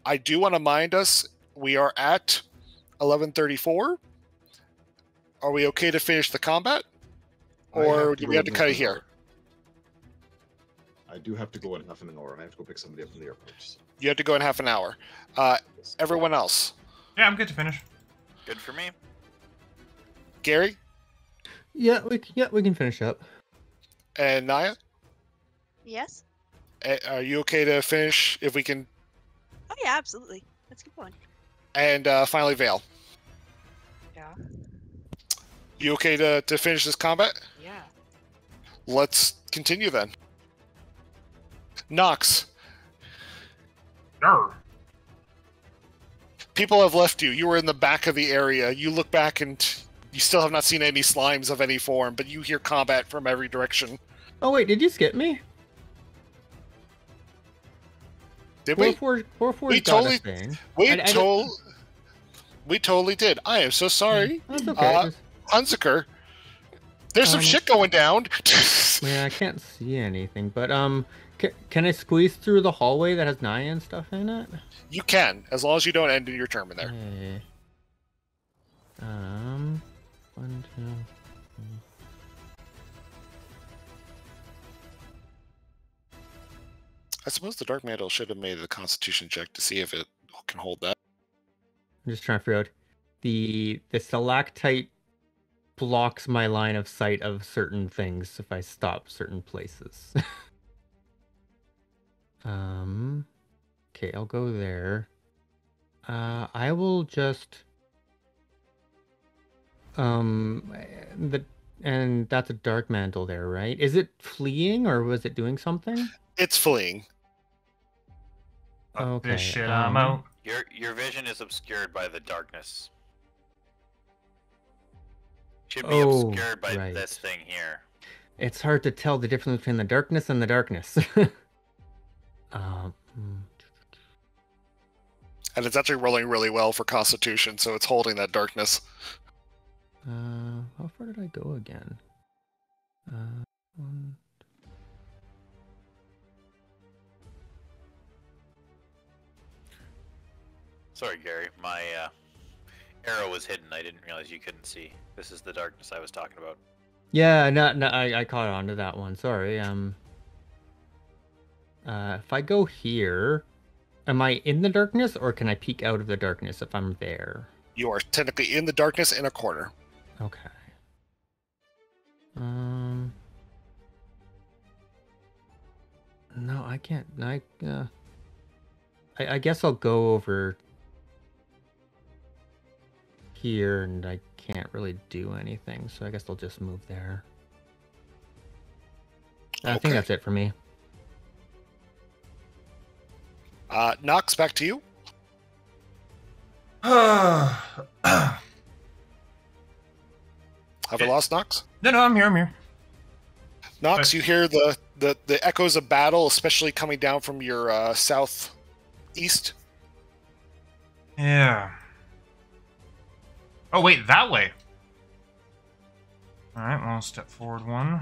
I do want to mind us, we are at 11:34. Are we okay to finish the combat? Or do we have to cut it here?
I do have to go in half an hour. I have to go pick somebody up from the airport. So.
You have to go in half an hour. Everyone else.
Yeah, I'm good to finish.
Good for me.
Gary
Yeah, we can finish up.
and Naya,
Yes.
are you okay to finish if we can?
Oh yeah, absolutely. Let's keep going.
And finally, Vale.
Yeah.
You okay to finish this combat?
Yeah.
Let's continue then. Nox,
Arr.
people have left you. You were in the back of the area. You look back and you still have not seen any slimes of any form, but you hear combat from every direction.
Oh wait, did you skip me?
Did we?
4-4
We
got
totally-
a thing.
We totally did. I am so sorry.
That's okay.
Hunziker, there's some shit going down.
Yeah, I can't see anything, but can I squeeze through the hallway that has Naya and stuff in it?
You can, as long as you don't end your turn in there.
Okay. 1, 2.
I suppose the Dark Mantle should have made a Constitution check to see if it can hold that.
I'm just trying to figure out the stalactite blocks my line of sight of certain things if I stop certain places. Okay, I'll go there. I will just and that's a dark mantle there, right? Is it fleeing or was it doing something?
It's fleeing.
Fuck
Okay,
this shit, I'm out.
Your vision is obscured by the darkness. Should be
Oh,
obscured by
right.
this thing here.
It's hard to tell the difference between the darkness and the darkness.
And it's actually rolling really well for Constitution, so it's holding that darkness.
How far did I go again? 1.
Sorry, Gary. My arrow was hidden. I didn't realize you couldn't see. This is the darkness I was talking about.
Yeah, no, I caught on to that one. Sorry. If I go here, am I in the darkness or can I peek out of the darkness if I'm there?
You are technically in the darkness in a corner.
Okay. No, I can't. I guess I'll go over here, and I can't really do anything, so I guess I'll just move there. I think
Okay.
that's it for me.
Nox, back to you.
No,
Have I lost Nox?
I'm here.
Nox, you hear the echoes of battle, especially coming down from your southeast.
Yeah. Oh, wait, that way. Alright, well, I'll step forward 1.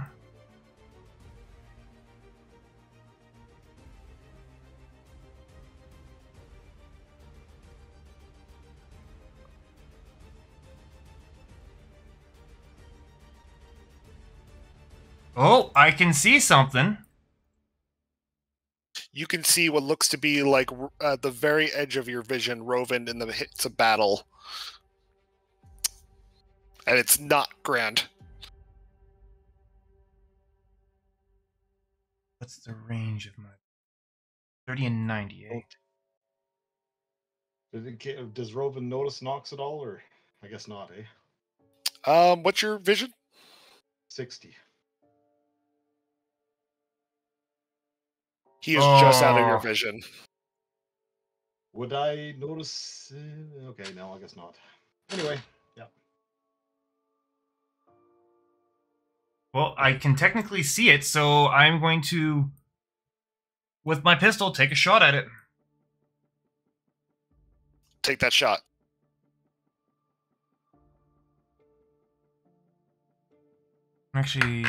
Oh, I can see something.
You can see what looks to be like at the very edge of your vision, Roven in the hits of battle. And it's not grand.
What's the range of my 30 and 98?
Does Roven notice Nox at all, or I guess not, eh?
What's your vision?
60.
He is just out of your
Oh.
vision.
Would I notice? Okay, no, I guess not. Anyway, yeah.
Well, I can technically see it, so I'm going to, with my pistol, take a shot at it.
Take that shot.
Actually,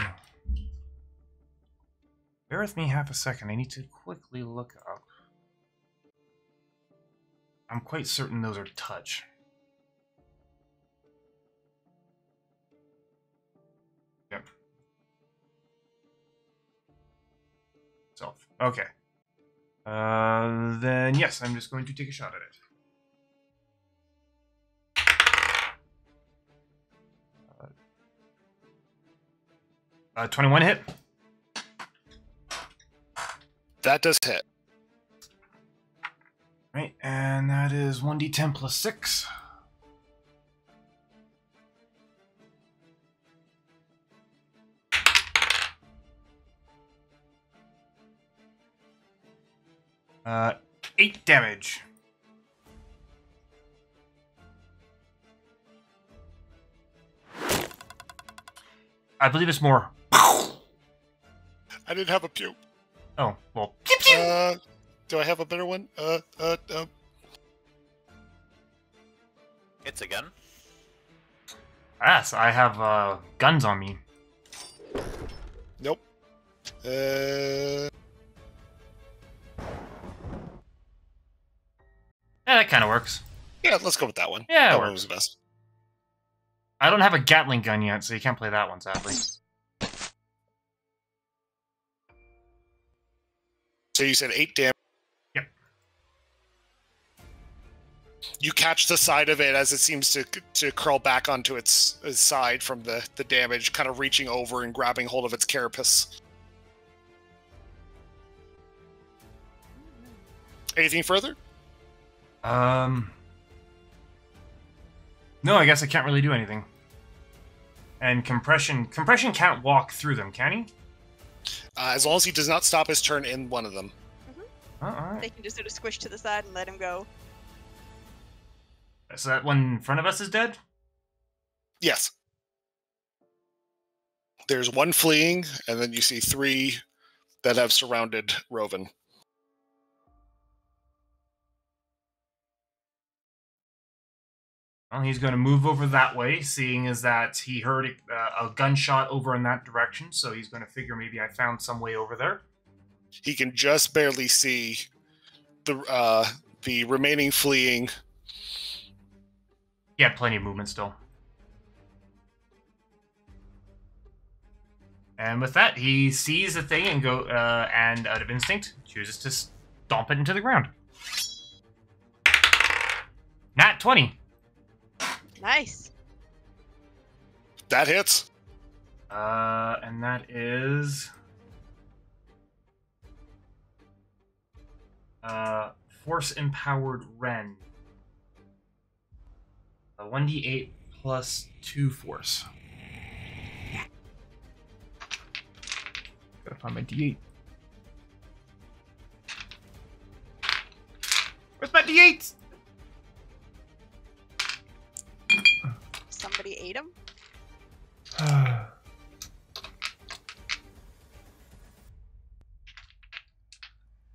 bear with me half a second. I need to quickly look up. I'm quite certain those are touch. Yep. Self. Okay. Then yes, I'm just going to take a shot at it. 21 hit.
That does hit.
Right, and that is 1d10 plus 6. Uh, 8 damage. I believe it's more.
I didn't have a pew.
Oh, well. Pew pew!
Do I have a better one?
It's a gun.
Yes, I have guns on me.
Nope.
Yeah, that kind of works.
Yeah, let's go with that one.
Yeah, it
that one
works.
was the best.
I don't have a Gatling gun yet, so you can't play that one, sadly.
So you said 8 damage.
Yep.
You catch the side of it as it seems to crawl back onto its side from the damage, kind of reaching over and grabbing hold of its carapace. Anything further?
No, I guess I can't really do anything. And compression can't walk through them, can he?
As long as he does not stop his turn in one of them.
Oh, alright.
They can just sort of squish to the side and let him go.
So that one in front of us is dead?
Yes. There's one fleeing, and then you see 3 that have surrounded Rovan.
Well, he's going to move over that way, seeing as that he heard a gunshot over in that direction, so he's going to figure maybe I found some way over there.
He can just barely see the remaining fleeing.
He had plenty of movement still. And with that, he sees the thing and and out of instinct, chooses to stomp it into the ground. Nat 20.
Nice.
That hits.
And that is Force Empowered Ren. 1d8 plus 2 force. Gotta find my d8. Where's my d8?
Somebody ate him?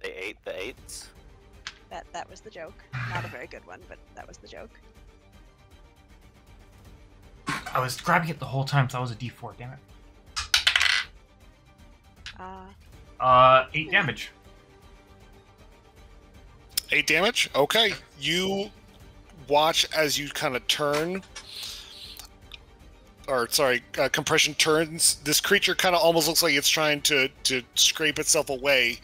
They ate the 8s.
That was the joke. Not a very good one, but that was the joke.
I was grabbing it the whole time, so that was a d4, damn it. 8 damage.
8 damage? Okay. You watch as you kind of turn. Or, sorry, compression turns. This creature kind of almost looks like it's trying to scrape itself away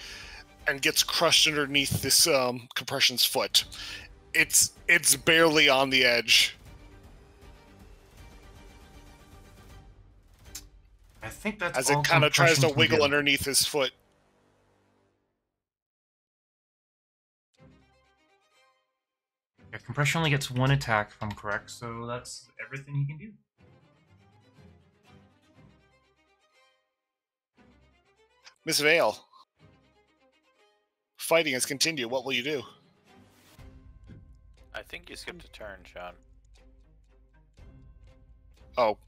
and gets crushed underneath this compression's foot. It's barely on the edge.
I think that's
as
all
it kind of tries to
compression can
wiggle
do.
underneath his foot.
Yeah, compression only gets 1 attack, if I'm correct, so that's everything he can do.
Miss Vale. fighting has continued, what will you do?
I think you skipped a turn, Sean.
Oh,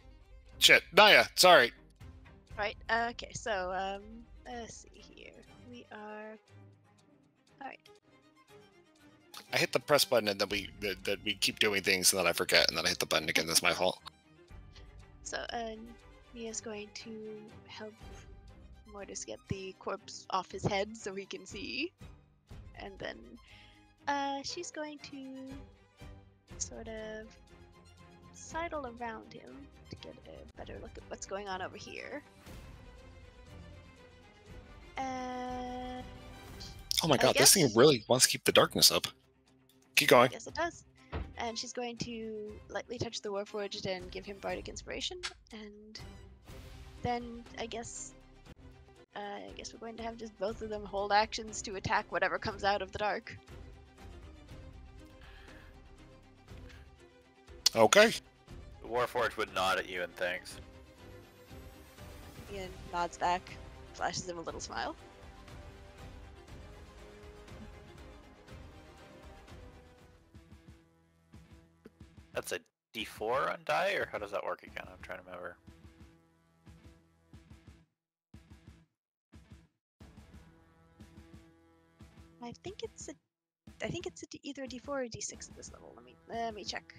shit. Naya, sorry.
Right. Okay. So let's see here. We are. All right.
I hit the press button and then we keep doing things and then I forget and then I hit the button again. That's my fault.
So Mia's going to help Mortis get the corpse off his head so he can see, and then she's going to sort of sidle around him to get a better look at what's going on over here. And
Oh my god, this thing really wants to keep the darkness up. Keep going.
yes, it does. And she's going to lightly touch the Warforged and give him Bardic Inspiration, and then I guess we're going to have just both of them hold actions to attack whatever comes out of the dark.
Okay.
The Warforged would nod at you and thanks.
Ian nods back, flashes him a little smile.
That's a D4 on die, or how does that work again? I'm trying to remember.
I think it's either a D4 or a D6 at this level. Let me check.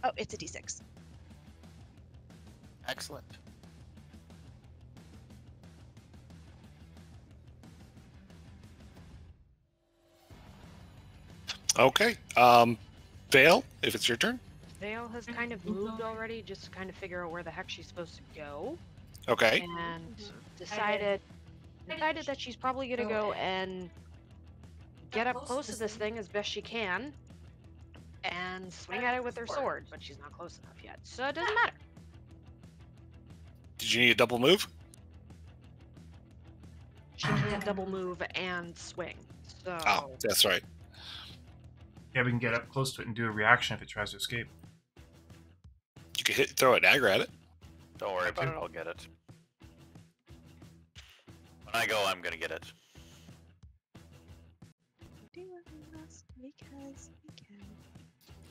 Oh, it's a D6.
Excellent.
Okay. Vale, if it's your turn.
Vale has kind of moved already, just to kind of figure out where the heck she's supposed to go.
Okay.
And decided that she's probably gonna go and get up close to this thing as best she can and swing at it with her sword, but she's not close enough yet, so it doesn't matter.
Did you need a double move?
She can't double move and swing, so...
Oh, that's right.
Yeah, we can get up close to it and do a reaction if it tries to escape.
You could throw a dagger at it.
Don't worry about it, I'll get it. When I go, I'm gonna get it.
Do what we must because we can.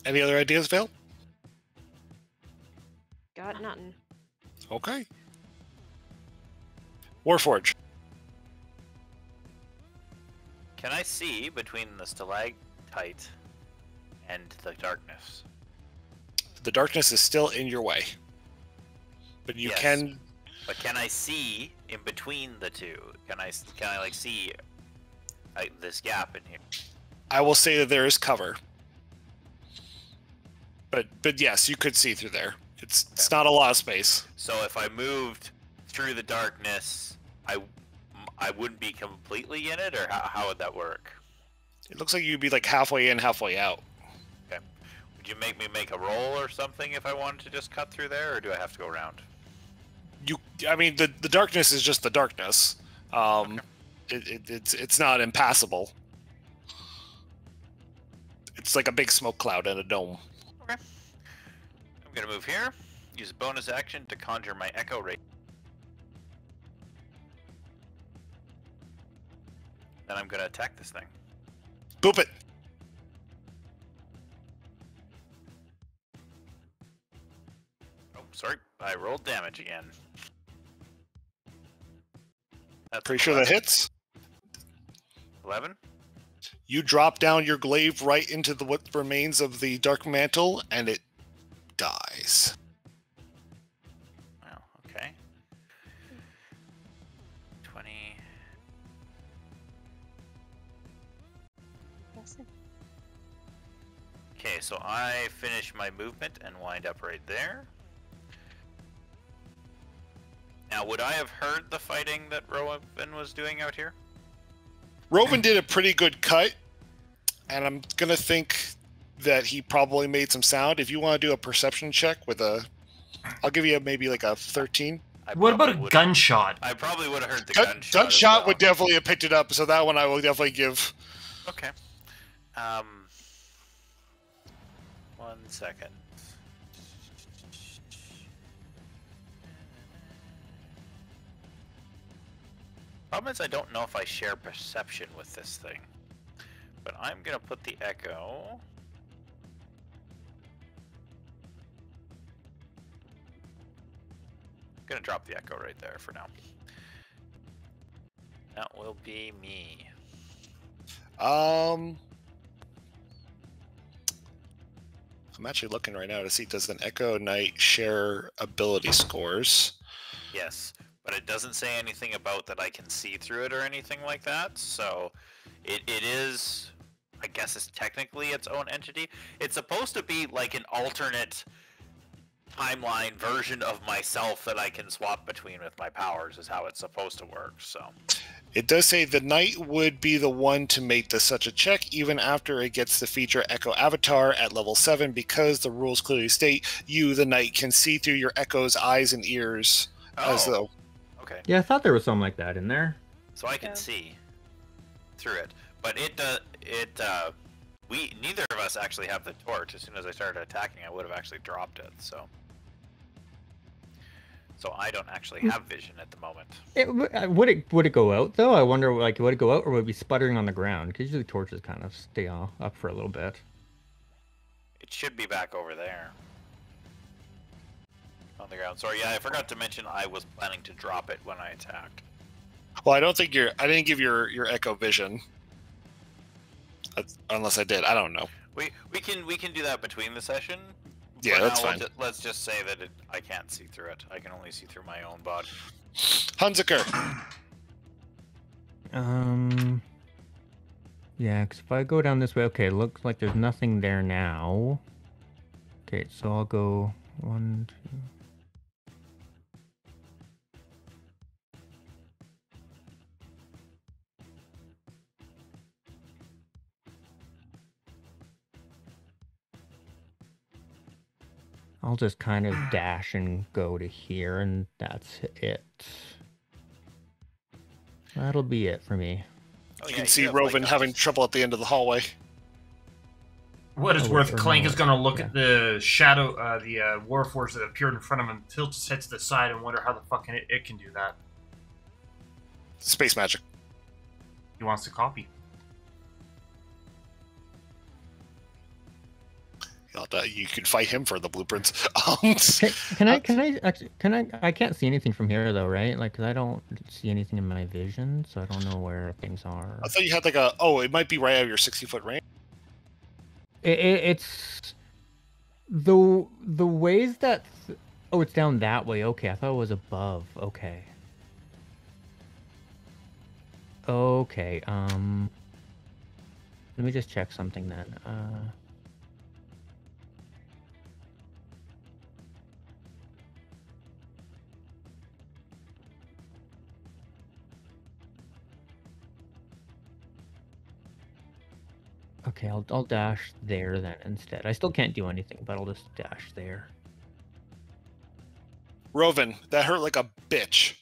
Any other ideas, Vale?
Got nothing.
Okay. Warforge.
Can I see between the stalactite and the darkness?
The darkness is still in your way. But you
Yes.
can...
But can I see in between the two? Can I like see this gap in here?
I will say that there is cover. But yes, you could see through there. It's not a lot of space.
So if I moved through the darkness, I wouldn't be completely in it, or how would that work?
It looks like you'd be like halfway in, halfway out.
Okay. Would you make me make a roll or something if I wanted to just cut through there, or do I have to go around?
I mean, the darkness is just the darkness.
Okay.
It's not impassable. It's like a big smoke cloud in a dome.
Okay. I'm gonna move here. Use a bonus action to conjure my Echo Ray. Then I'm gonna attack this thing.
Boop it.
Oh, sorry. I rolled damage again. That's
Pretty sure that
11.
hits.
11?
You drop down your glaive right into what remains of the dark mantle, and it dies.
Wow, okay. 20. Okay, so I finish my movement and wind up right there. Now, would I have heard the fighting that Rowan was doing out here?
Rovan did a pretty good cut, and I'm going to think that he probably made some sound. If you want to do a perception check with I'll give you maybe like a 13.
What about a gunshot?
I probably would have heard the gunshot.
Gunshot
as well.
would definitely have picked it up, so that one I will definitely give.
Okay. 1, 1 second. Problem is, I don't know if I share perception with this thing. But I'm gonna put the echo. Gonna drop the echo right there for now. That will be me.
I'm actually looking right now to see, does an Echo Knight share ability scores?
Yes, but it doesn't say anything about that I can see through it or anything like that. So it is, I guess it's technically its own entity. It's supposed to be like an alternate timeline version of myself that I can swap between with my powers is how it's supposed to work. So
it does say the Knight would be the one to make such a check even after it gets the feature Echo Avatar at level 7, because the rules clearly state you, the Knight, can see through your Echo's eyes and ears. As though.
Okay.
Yeah, I thought there was something like that in there.
So I can see through it, but we neither of us actually have the torch. As soon as I started attacking, I would have actually dropped it. So I don't actually have vision at the moment.
Would it go out though? I wonder, like, would it go out or would it be sputtering on the ground? Because usually torches kind of stay up for a little bit.
It should be back over there on the ground. Sorry, yeah, I forgot to mention I was planning to drop it when I attacked.
Well, I don't think I didn't give your Echo vision. Unless I did, I don't know.
We can do that between the session.
Yeah, that's fine.
Let's just say that I can't see through it. I can only see through my own body.
Hunziker.
Yeah, because if I go down this way, okay, it looks like there's nothing there now. Okay, so I'll go 1, 2. I'll just kind of dash and go to here, and that's it. That'll be it for me.
You can see Rovin having trouble at the end of the hallway.
What is worth, Clank is going to look at the shadow, the Warforged that appeared in front of him, tilt his head to the side, and wonder how the fuck it can do that.
Space magic.
He wants to copy.
You could fight him for the blueprints.
Can I can't see anything from here though, right? Like, 'cause I don't see anything in my vision, so I don't know where things are.
I thought you had like it might be right out of your 60-foot range.
It's the ways that it's down that way. Okay, I thought it was above. Okay. Okay. Let me just check something then. Okay, I'll dash there then instead. I still can't do anything, but I'll just dash there.
Rovin, that hurt like a bitch.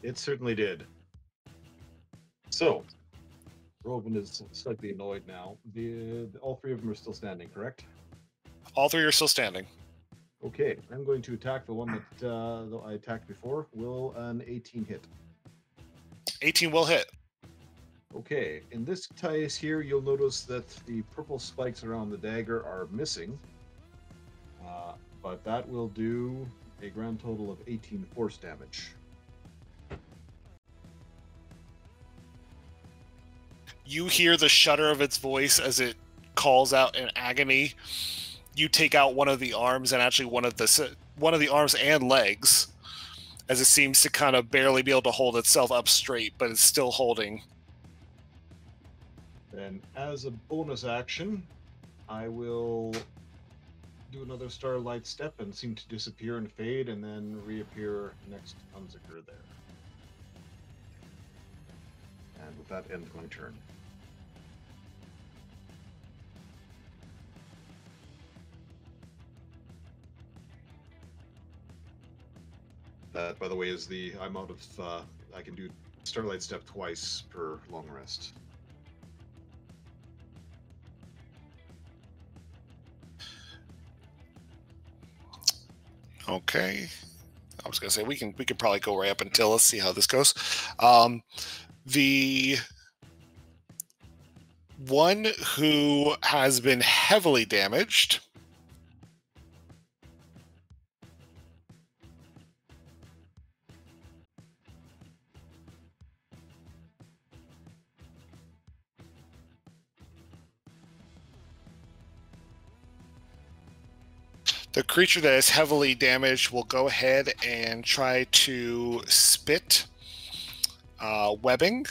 It certainly did. So, Rovin is slightly annoyed now. All three of them are still standing, correct?
All three are still standing.
Okay, I'm going to attack the one that I attacked before. Will an 18 hit?
18 will hit.
Okay, in this case here, you'll notice that the purple spikes around the dagger are missing. But that will do a grand total of 18 force damage.
You hear the shudder of its voice as it calls out in agony. You take out one of the arms, and actually one of the arms and legs, as it seems to kind of barely be able to hold itself up straight, but it's still holding.
And as a bonus action, I will do another Starlight Step and seem to disappear and fade, and then reappear next to Hunziker there. And with that, ends my turn. That, by the way, is I'm out of, I can do Starlight Step twice per long rest.
Okay. I was gonna say we can probably go right up until, let's see how this goes. The one who has been heavily damaged the creature that is heavily damaged will go ahead and try to spit webbing.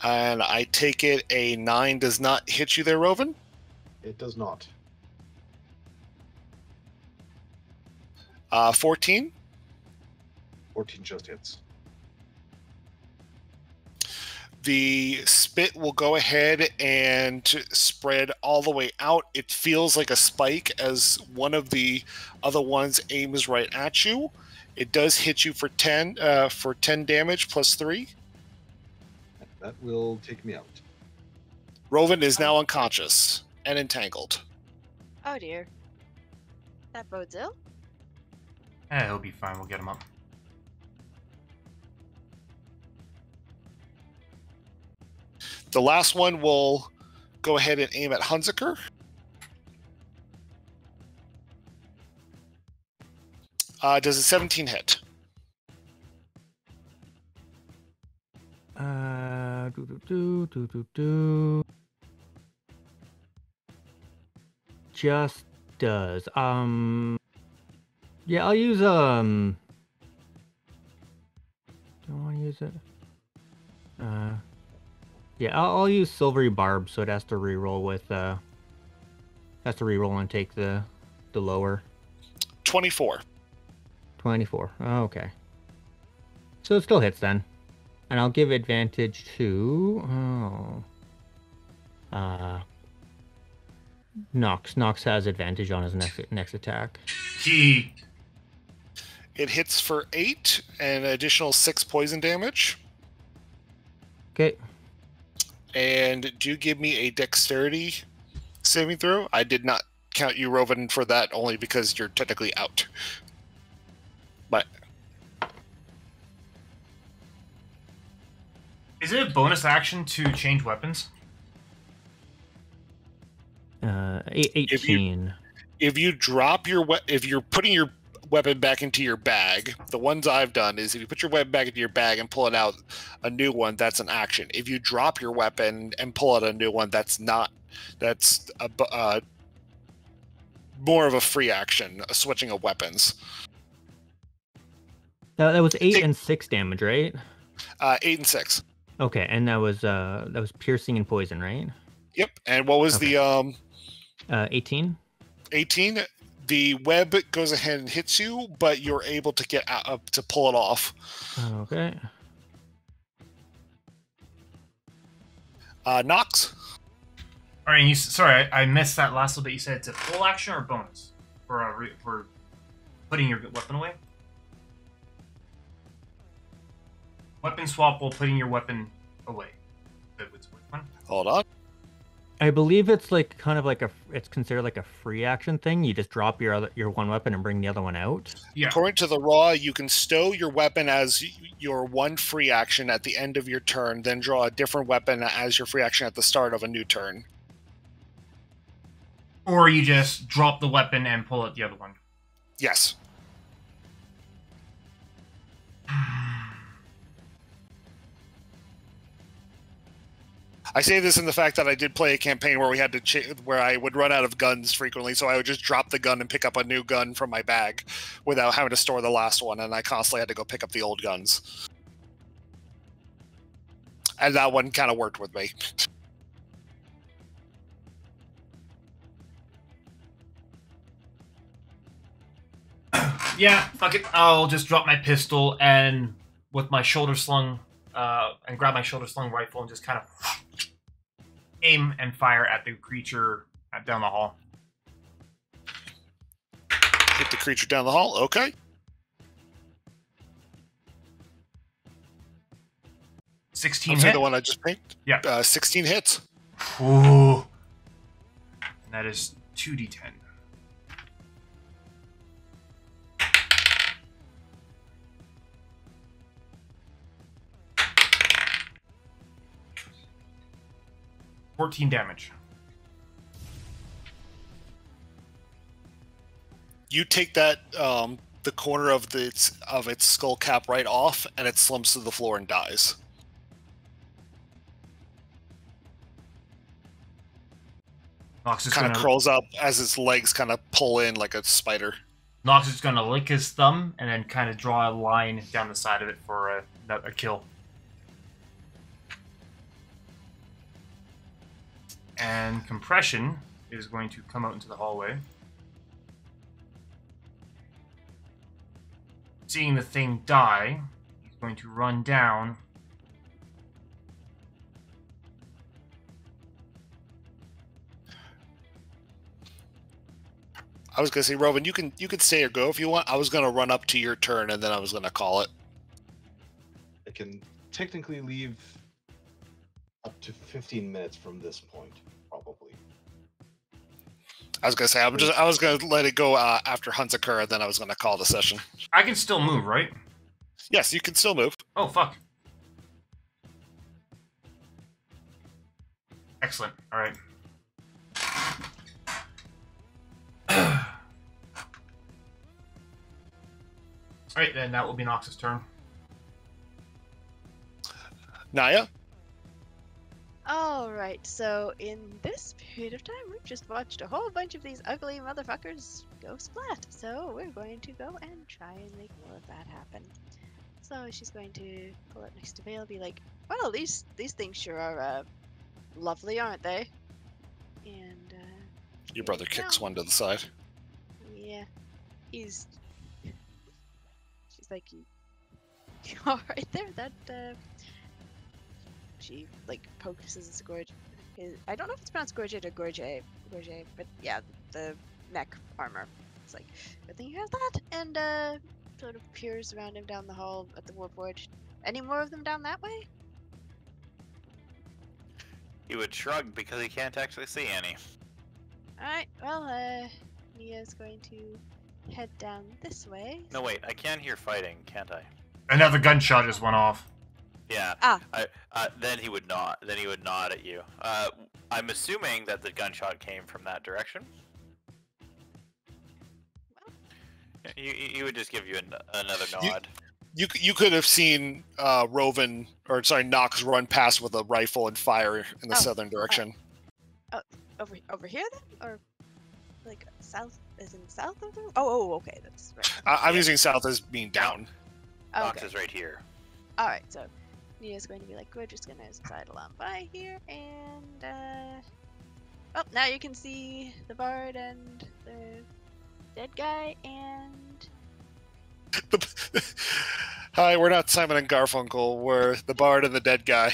And I take it a 9 does not hit you there, Rovan?
It does not.
14?
14 just hits.
The spit will go ahead and spread all the way out. It feels like a spike as one of the other ones aims right at you. It does hit you for 10 damage plus 3.
That will take me out.
Rovan is now unconscious and entangled.
Oh dear. That bodes ill.
He'll be fine. We'll get him up.
The last one will go ahead and aim at Hunziker. Does a 17 hit?
Just does. Yeah, I'll use do I want to use it? Yeah, I'll use Silvery Barb, so it has to reroll with has to reroll and take the lower.
24.
24. Oh, okay. So it still hits then. And I'll give advantage to Nox. Nox has advantage on his next attack.
Gee.
It hits for 8 and an additional 6 poison damage.
Okay.
And do you give me a dexterity saving throw? I did not count you, Rovan, for that only because you're technically out. But
Is it a bonus action to change weapons?
18.
if you drop your if you're putting your weapon back into your bag, the ones I've done is if you put your weapon back into your bag and pull it out a new one, that's an action. If you drop your weapon and pull out a new one, that's not. That's more of a free action, a switching of weapons.
That was 8 and 6 damage, right?
8 and 6.
Okay, and that was piercing and poison, right?
Yep. And what was
Okay.
the
18?
18? The web goes ahead and hits you, but you're able to get out to pull it off.
Okay.
Nox.
All right, sorry, I missed that last little bit. You said it's a full action or bonus for putting your weapon away. Weapon swap while putting your weapon away. Which one?
Hold on.
I believe it's like kind of like it's considered like a free action thing. You just drop your one weapon and bring the other one out.
Yeah.
According to the raw, you can stow your weapon as your one free action at the end of your turn, then draw a different weapon as your free action at the start of a new turn.
Or you just drop the weapon and pull out the other one.
Yes. I say this in the fact that I did play a campaign where we had to where I would run out of guns frequently, so I would just drop the gun and pick up a new gun from my bag without having to store the last one, and I constantly had to go pick up the old guns. And that one kind of worked with me.
Yeah, fuck it. I'll just drop my pistol and with my shoulder slung, and grab my shoulder slung rifle and just kind of aim and fire at the creature down the hall.
Hit the creature down the hall. Okay.
16
I'll say
hit?
the one I just picked.
Yeah.
16 hits.
Ooh. And that is 2d10. $14 damage.
You take that the corner of its skull cap right off, and it slumps to the floor and dies.
Nox is
Kind of
gonna
curls up as its legs kind of pull in like a spider.
Nox is gonna lick his thumb and then kind of draw a line down the side of it for a kill. And Compression is going to come out into the hallway. Seeing the thing die, he's going to run down.
I was gonna say, Rovan, you can stay or go if you want. I was gonna run up to your turn and then I was gonna call it.
I can technically leave up to 15 minutes from this point, probably.
I was gonna say I was gonna let it go after hunts occur, and then I was gonna call the session.
I can still move, right?
Yes, you can still move.
Oh, fuck. Excellent. All right. Alright, then that will be Nox's turn.
Naya?
Alright, so in this period of time, we've just watched a whole bunch of these ugly motherfuckers go splat. So we're going to go and try and make more of that happen. So she's going to pull up next to Vale, be like, well, these things sure are lovely, aren't they? And
Your brother kicks one to the side.
yeah, she's like, you are right there. That she like focuses gorge. I don't know if it's pronounced gorget or gorget, but yeah, the neck armor. It's like, good thing you have that, and sort of peers around him down the hall at the Warforge. Any more of them down that way?
He would shrug because he can't actually see any.
Alright, well, Nia's going to head down this way.
No, wait, I can hear fighting, can't I?
Another gunshot just went off.
Yeah.
Ah.
Then he would nod. Then he would nod at you. I'm assuming that the gunshot came from that direction. You would just give you another nod.
You could have seen Nox run past with a rifle and fire in the southern direction.
Over here then, or like south? Is in south of them? Oh, okay, that's right.
I'm using south as being down.
Nox is right here.
All right, so Nia's going to be like, we're just gonna sidle on by here, and oh, now you can see the bard and the dead guy, and
Hi, we're not Simon and Garfunkel. We're the bard and the dead guy.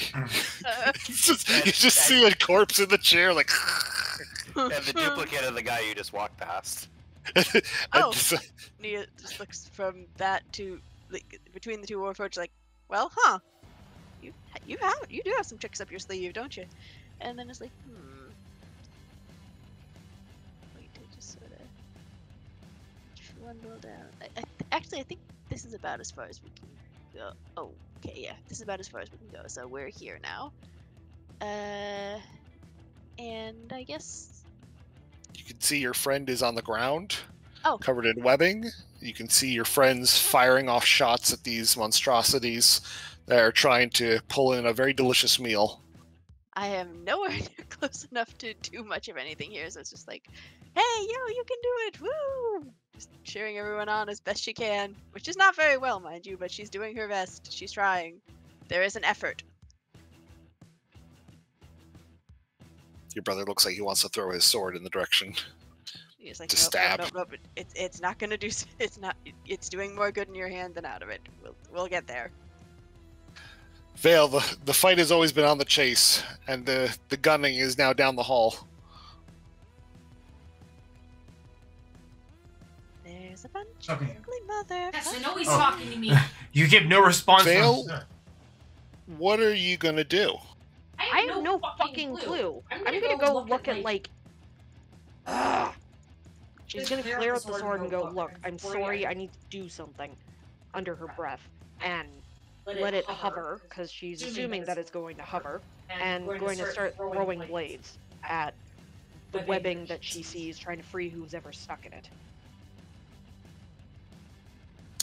You just see a corpse in the chair, like.
And the duplicate of the guy you just walked past.
Nia just looks from that to like, between the two Warforges, like, well, you do have some tricks up your sleeve, don't you? And then it's like, wait to just sort of trundle down. Actually, I think this is about as far as we can go. Oh, okay, yeah, this is about as far as we can go. So we're here now. And I guess
you can see your friend is on the ground, covered in webbing. You can see your friends firing off shots at these monstrosities that are trying to pull in a very delicious meal.
I am nowhere near close enough to do much of anything here, so it's just like, hey, yo, you can do it, woo! Just cheering everyone on as best she can, which is not very well, mind you, but she's doing her best. She's trying. There is an effort.
Your brother looks like he wants to throw his sword in the direction.
He's like,
to stab.
No, but it's not gonna do. It's not. It's doing more good in your hand than out of it. We'll get there.
Vale, the fight has always been on the chase, and the gunning is now down the hall.
There's a bunch of ugly mother.
Yes, I know he's talking to me.
You give no response.
Vale, what are you gonna do?
I
I have no fucking clue. I'm gonna go look at, like... She's gonna clear out the sword and go, look, I'm sorry, I need to do something, under her breath, and let it hover, because she's assuming that it's going to hover, and going to start throwing blades at the webbing that she sees, trying to free who's ever stuck in it.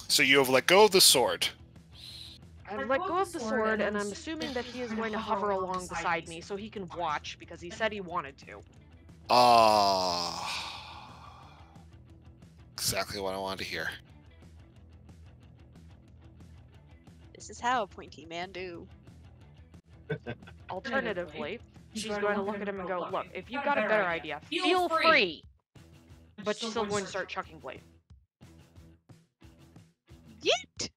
So you have let go of the sword.
I've let go of the sword, and I'm assuming that he is going to hover along beside me so he can watch, because he said he wanted to.
Exactly what I wanted to hear.
This is how a pointy man do.
Alternatively, she's going to look at him and go, look, if you've got a better idea, feel free! But she's still going to start chucking blade.
Yeet!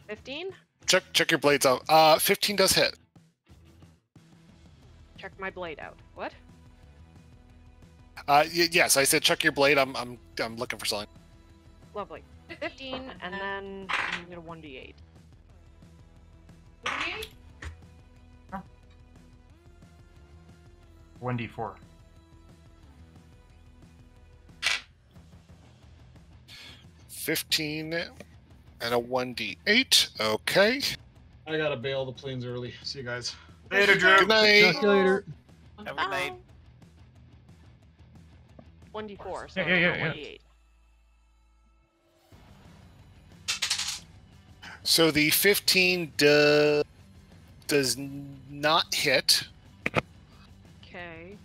$15?
Check your blades out. 15 does hit.
Check my blade out. What?
Yes, I said check your blade. I'm looking for something.
Lovely. 15, and then I'm gonna 1d8.
1d4.
$15 and a 1d8. Okay.
I gotta bail. The plane's early. See you guys.
Later, Drew.
Good night.
Talk to you later.
Have a good night.
1d4, so
Yeah.
1d8.
So the 15 does not hit.
Okay.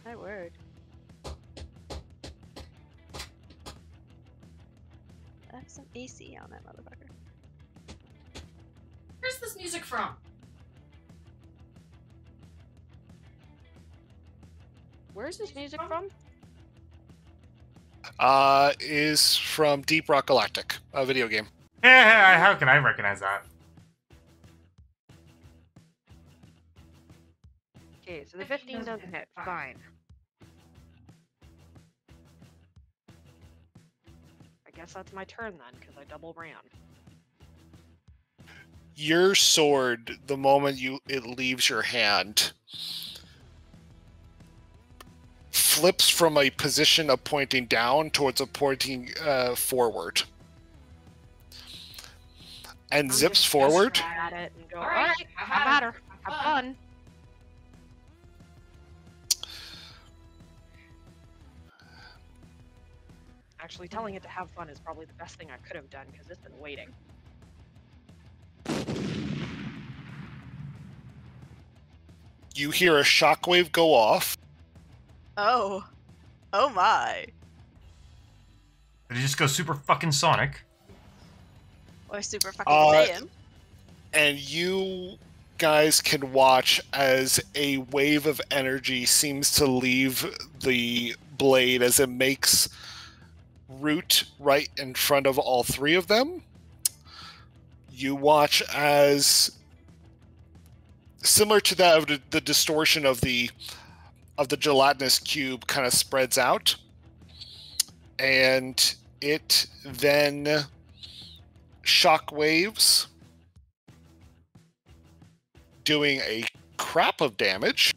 My word. That's some AC on that motherfucker.
Where's this music from?
Where's this music from?
Is from Deep Rock Galactic, a video game.
Yeah, how can I recognize that?
Okay, so the 15 doesn't hit. Fine. I guess that's my turn then, because I double ran.
Your sword, the moment it leaves your hand, flips from a position of pointing down towards a pointing forward. And
I'm
zips
just
forward.
gonna at it and go, alright, have at her. Have fun. Actually, telling it to have fun is probably the best thing I could have done, because it's been waiting.
You hear a shockwave go off.
Oh. Oh my.
Did it just go super fucking Sonic?
Or super fucking Saiyan.
And you guys can watch as a wave of energy seems to leave the blade as it makes route right in front of all three of them. You watch as, similar to that of the distortion of the gelatinous cube kind of spreads out, and it then shockwaves, doing a crap of damage.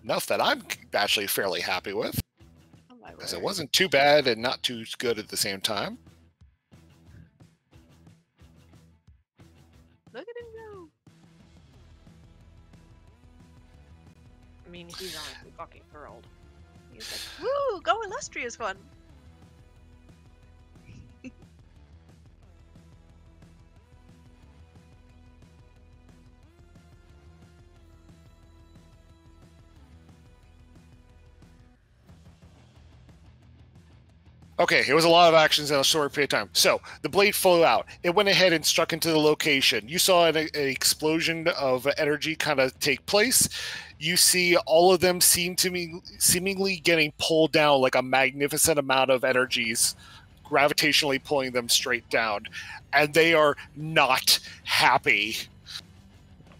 Enough that I'm actually fairly happy with,
Oh my
because it
word.
wasn't too bad and not too good at the same time.
Look at him go.
I mean, he's honestly fucking thrilled.
He's like, woo, go illustrious one.
Okay, it was a lot of actions in a short period of time. So the blade flew out. It went ahead and struck into the location. You saw an explosion of energy kind of take place. You see all of them seemingly getting pulled down, like a magnificent amount of energies gravitationally pulling them straight down. And they are not happy.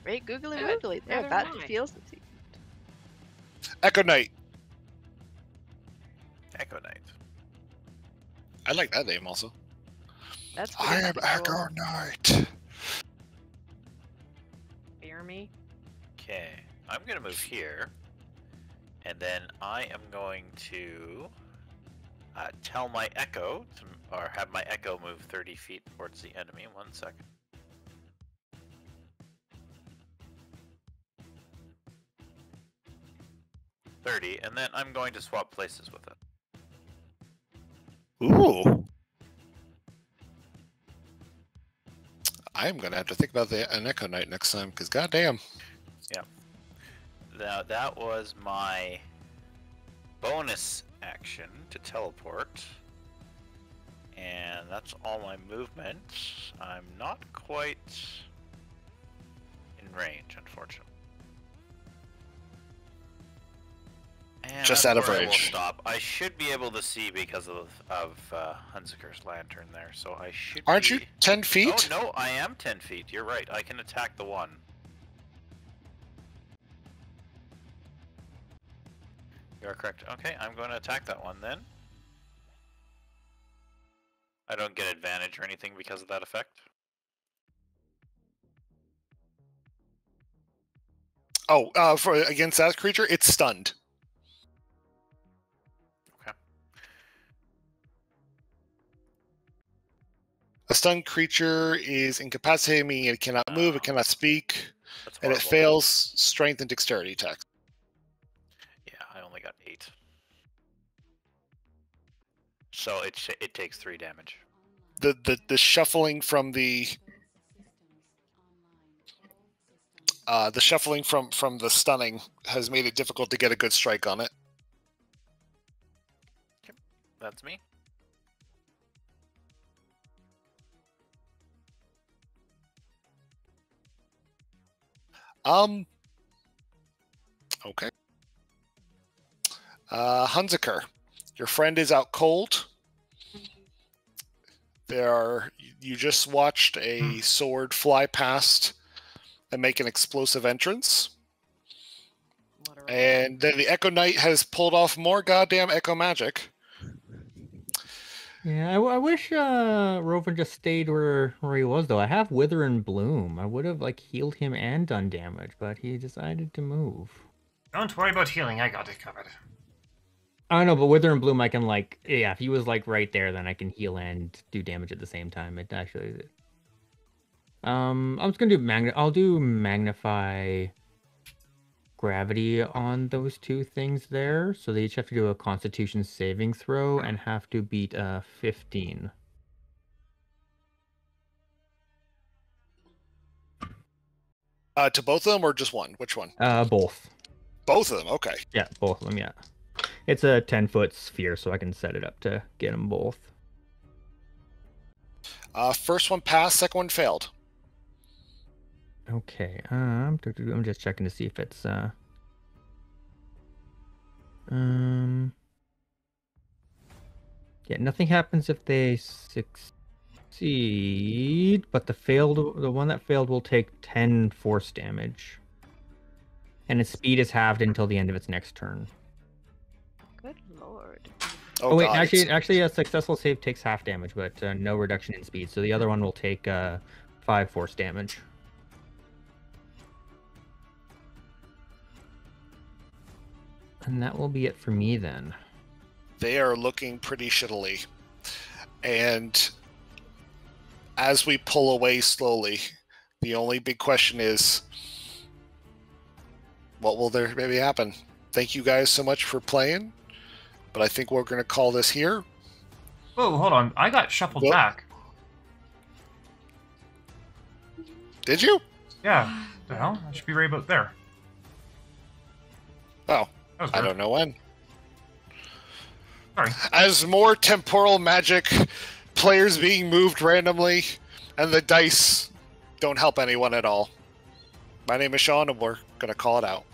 Right, googly
Good.
woogly. They're
Neither
about
am
to
I.
feel something.
Echo Knight.
Echo Knight.
I like that name also.
That's
I am
pretty
Echo
cool.
Knight.
Fear me.
Okay, I'm gonna move here, and then I am going to tell my Echo, or have my Echo move 30 feet towards the enemy. 1 second. And then I'm going to swap places with it.
Ooh. I'm gonna have to think about an Echo Knight next time, because goddamn.
Now that was my bonus action to teleport, and that's all my movement. I'm not quite in range, unfortunately. And
Just
that's
out of
where I will
range.
stop. I should be able to see because of Hunziker's lantern there, so I should.
Aren't you 10 feet?
Oh no, I am 10 feet. You're right. I can attack the one. You are correct. Okay, I'm going to attack that one then. I don't get advantage or anything because of that effect.
Oh, for against that creature, it's stunned.
Okay.
A stunned creature is incapacitated, meaning it cannot move, it cannot speak,
That's
and it
horrible.
fails strength and dexterity attacks.
Yeah, I only got 8. So it takes 3 damage.
The shuffling from the shuffling from the stunning has made it difficult to get a good strike on it.
Yep, that's me.
Okay. Hunziker, your friend is out cold. You just watched a sword fly past and make an explosive entrance. And then the Echo Knight has pulled off more goddamn Echo magic.
Yeah, I wish Rover just stayed where he was, though. I have Wither and Bloom. I would have healed him and done damage, but he decided to move.
Don't worry about healing. I got it covered.
I know, but Wither and Bloom, I can if he was right there, then I can heal and do damage at the same time. It actually. I'm just gonna do I'll do Magnify Gravity on those two things there, so they each have to do a Constitution saving throw and have to beat 15.
To both of them or just one? Which one?
Both.
Both of them. Okay.
Yeah, both of them. Yeah, it's a 10-foot sphere, so I can set it up to get them both.
First one passed. Second one failed.
Okay. I'm just checking to see if it's yeah, nothing happens if they succeed, but the one that failed will take 10 force damage. And its speed is halved until the end of its next turn.
Good lord.
Oh wait,
God,
actually a successful save takes half damage, but no reduction in speed. So the other one will take 5 force damage. And that will be it for me then.
They are looking pretty shittily. And as we pull away slowly, the only big question is, what will there maybe happen? Thank you guys so much for playing, but I think we're going to call this here.
Whoa, hold on. I got shuffled back.
Did you?
Yeah. The hell? I should be right about there.
Oh,
That was
I
weird.
don't know when.
Sorry.
As more temporal magic players being moved randomly, and the dice don't help anyone at all. My name is Sean, and we're going to call it out.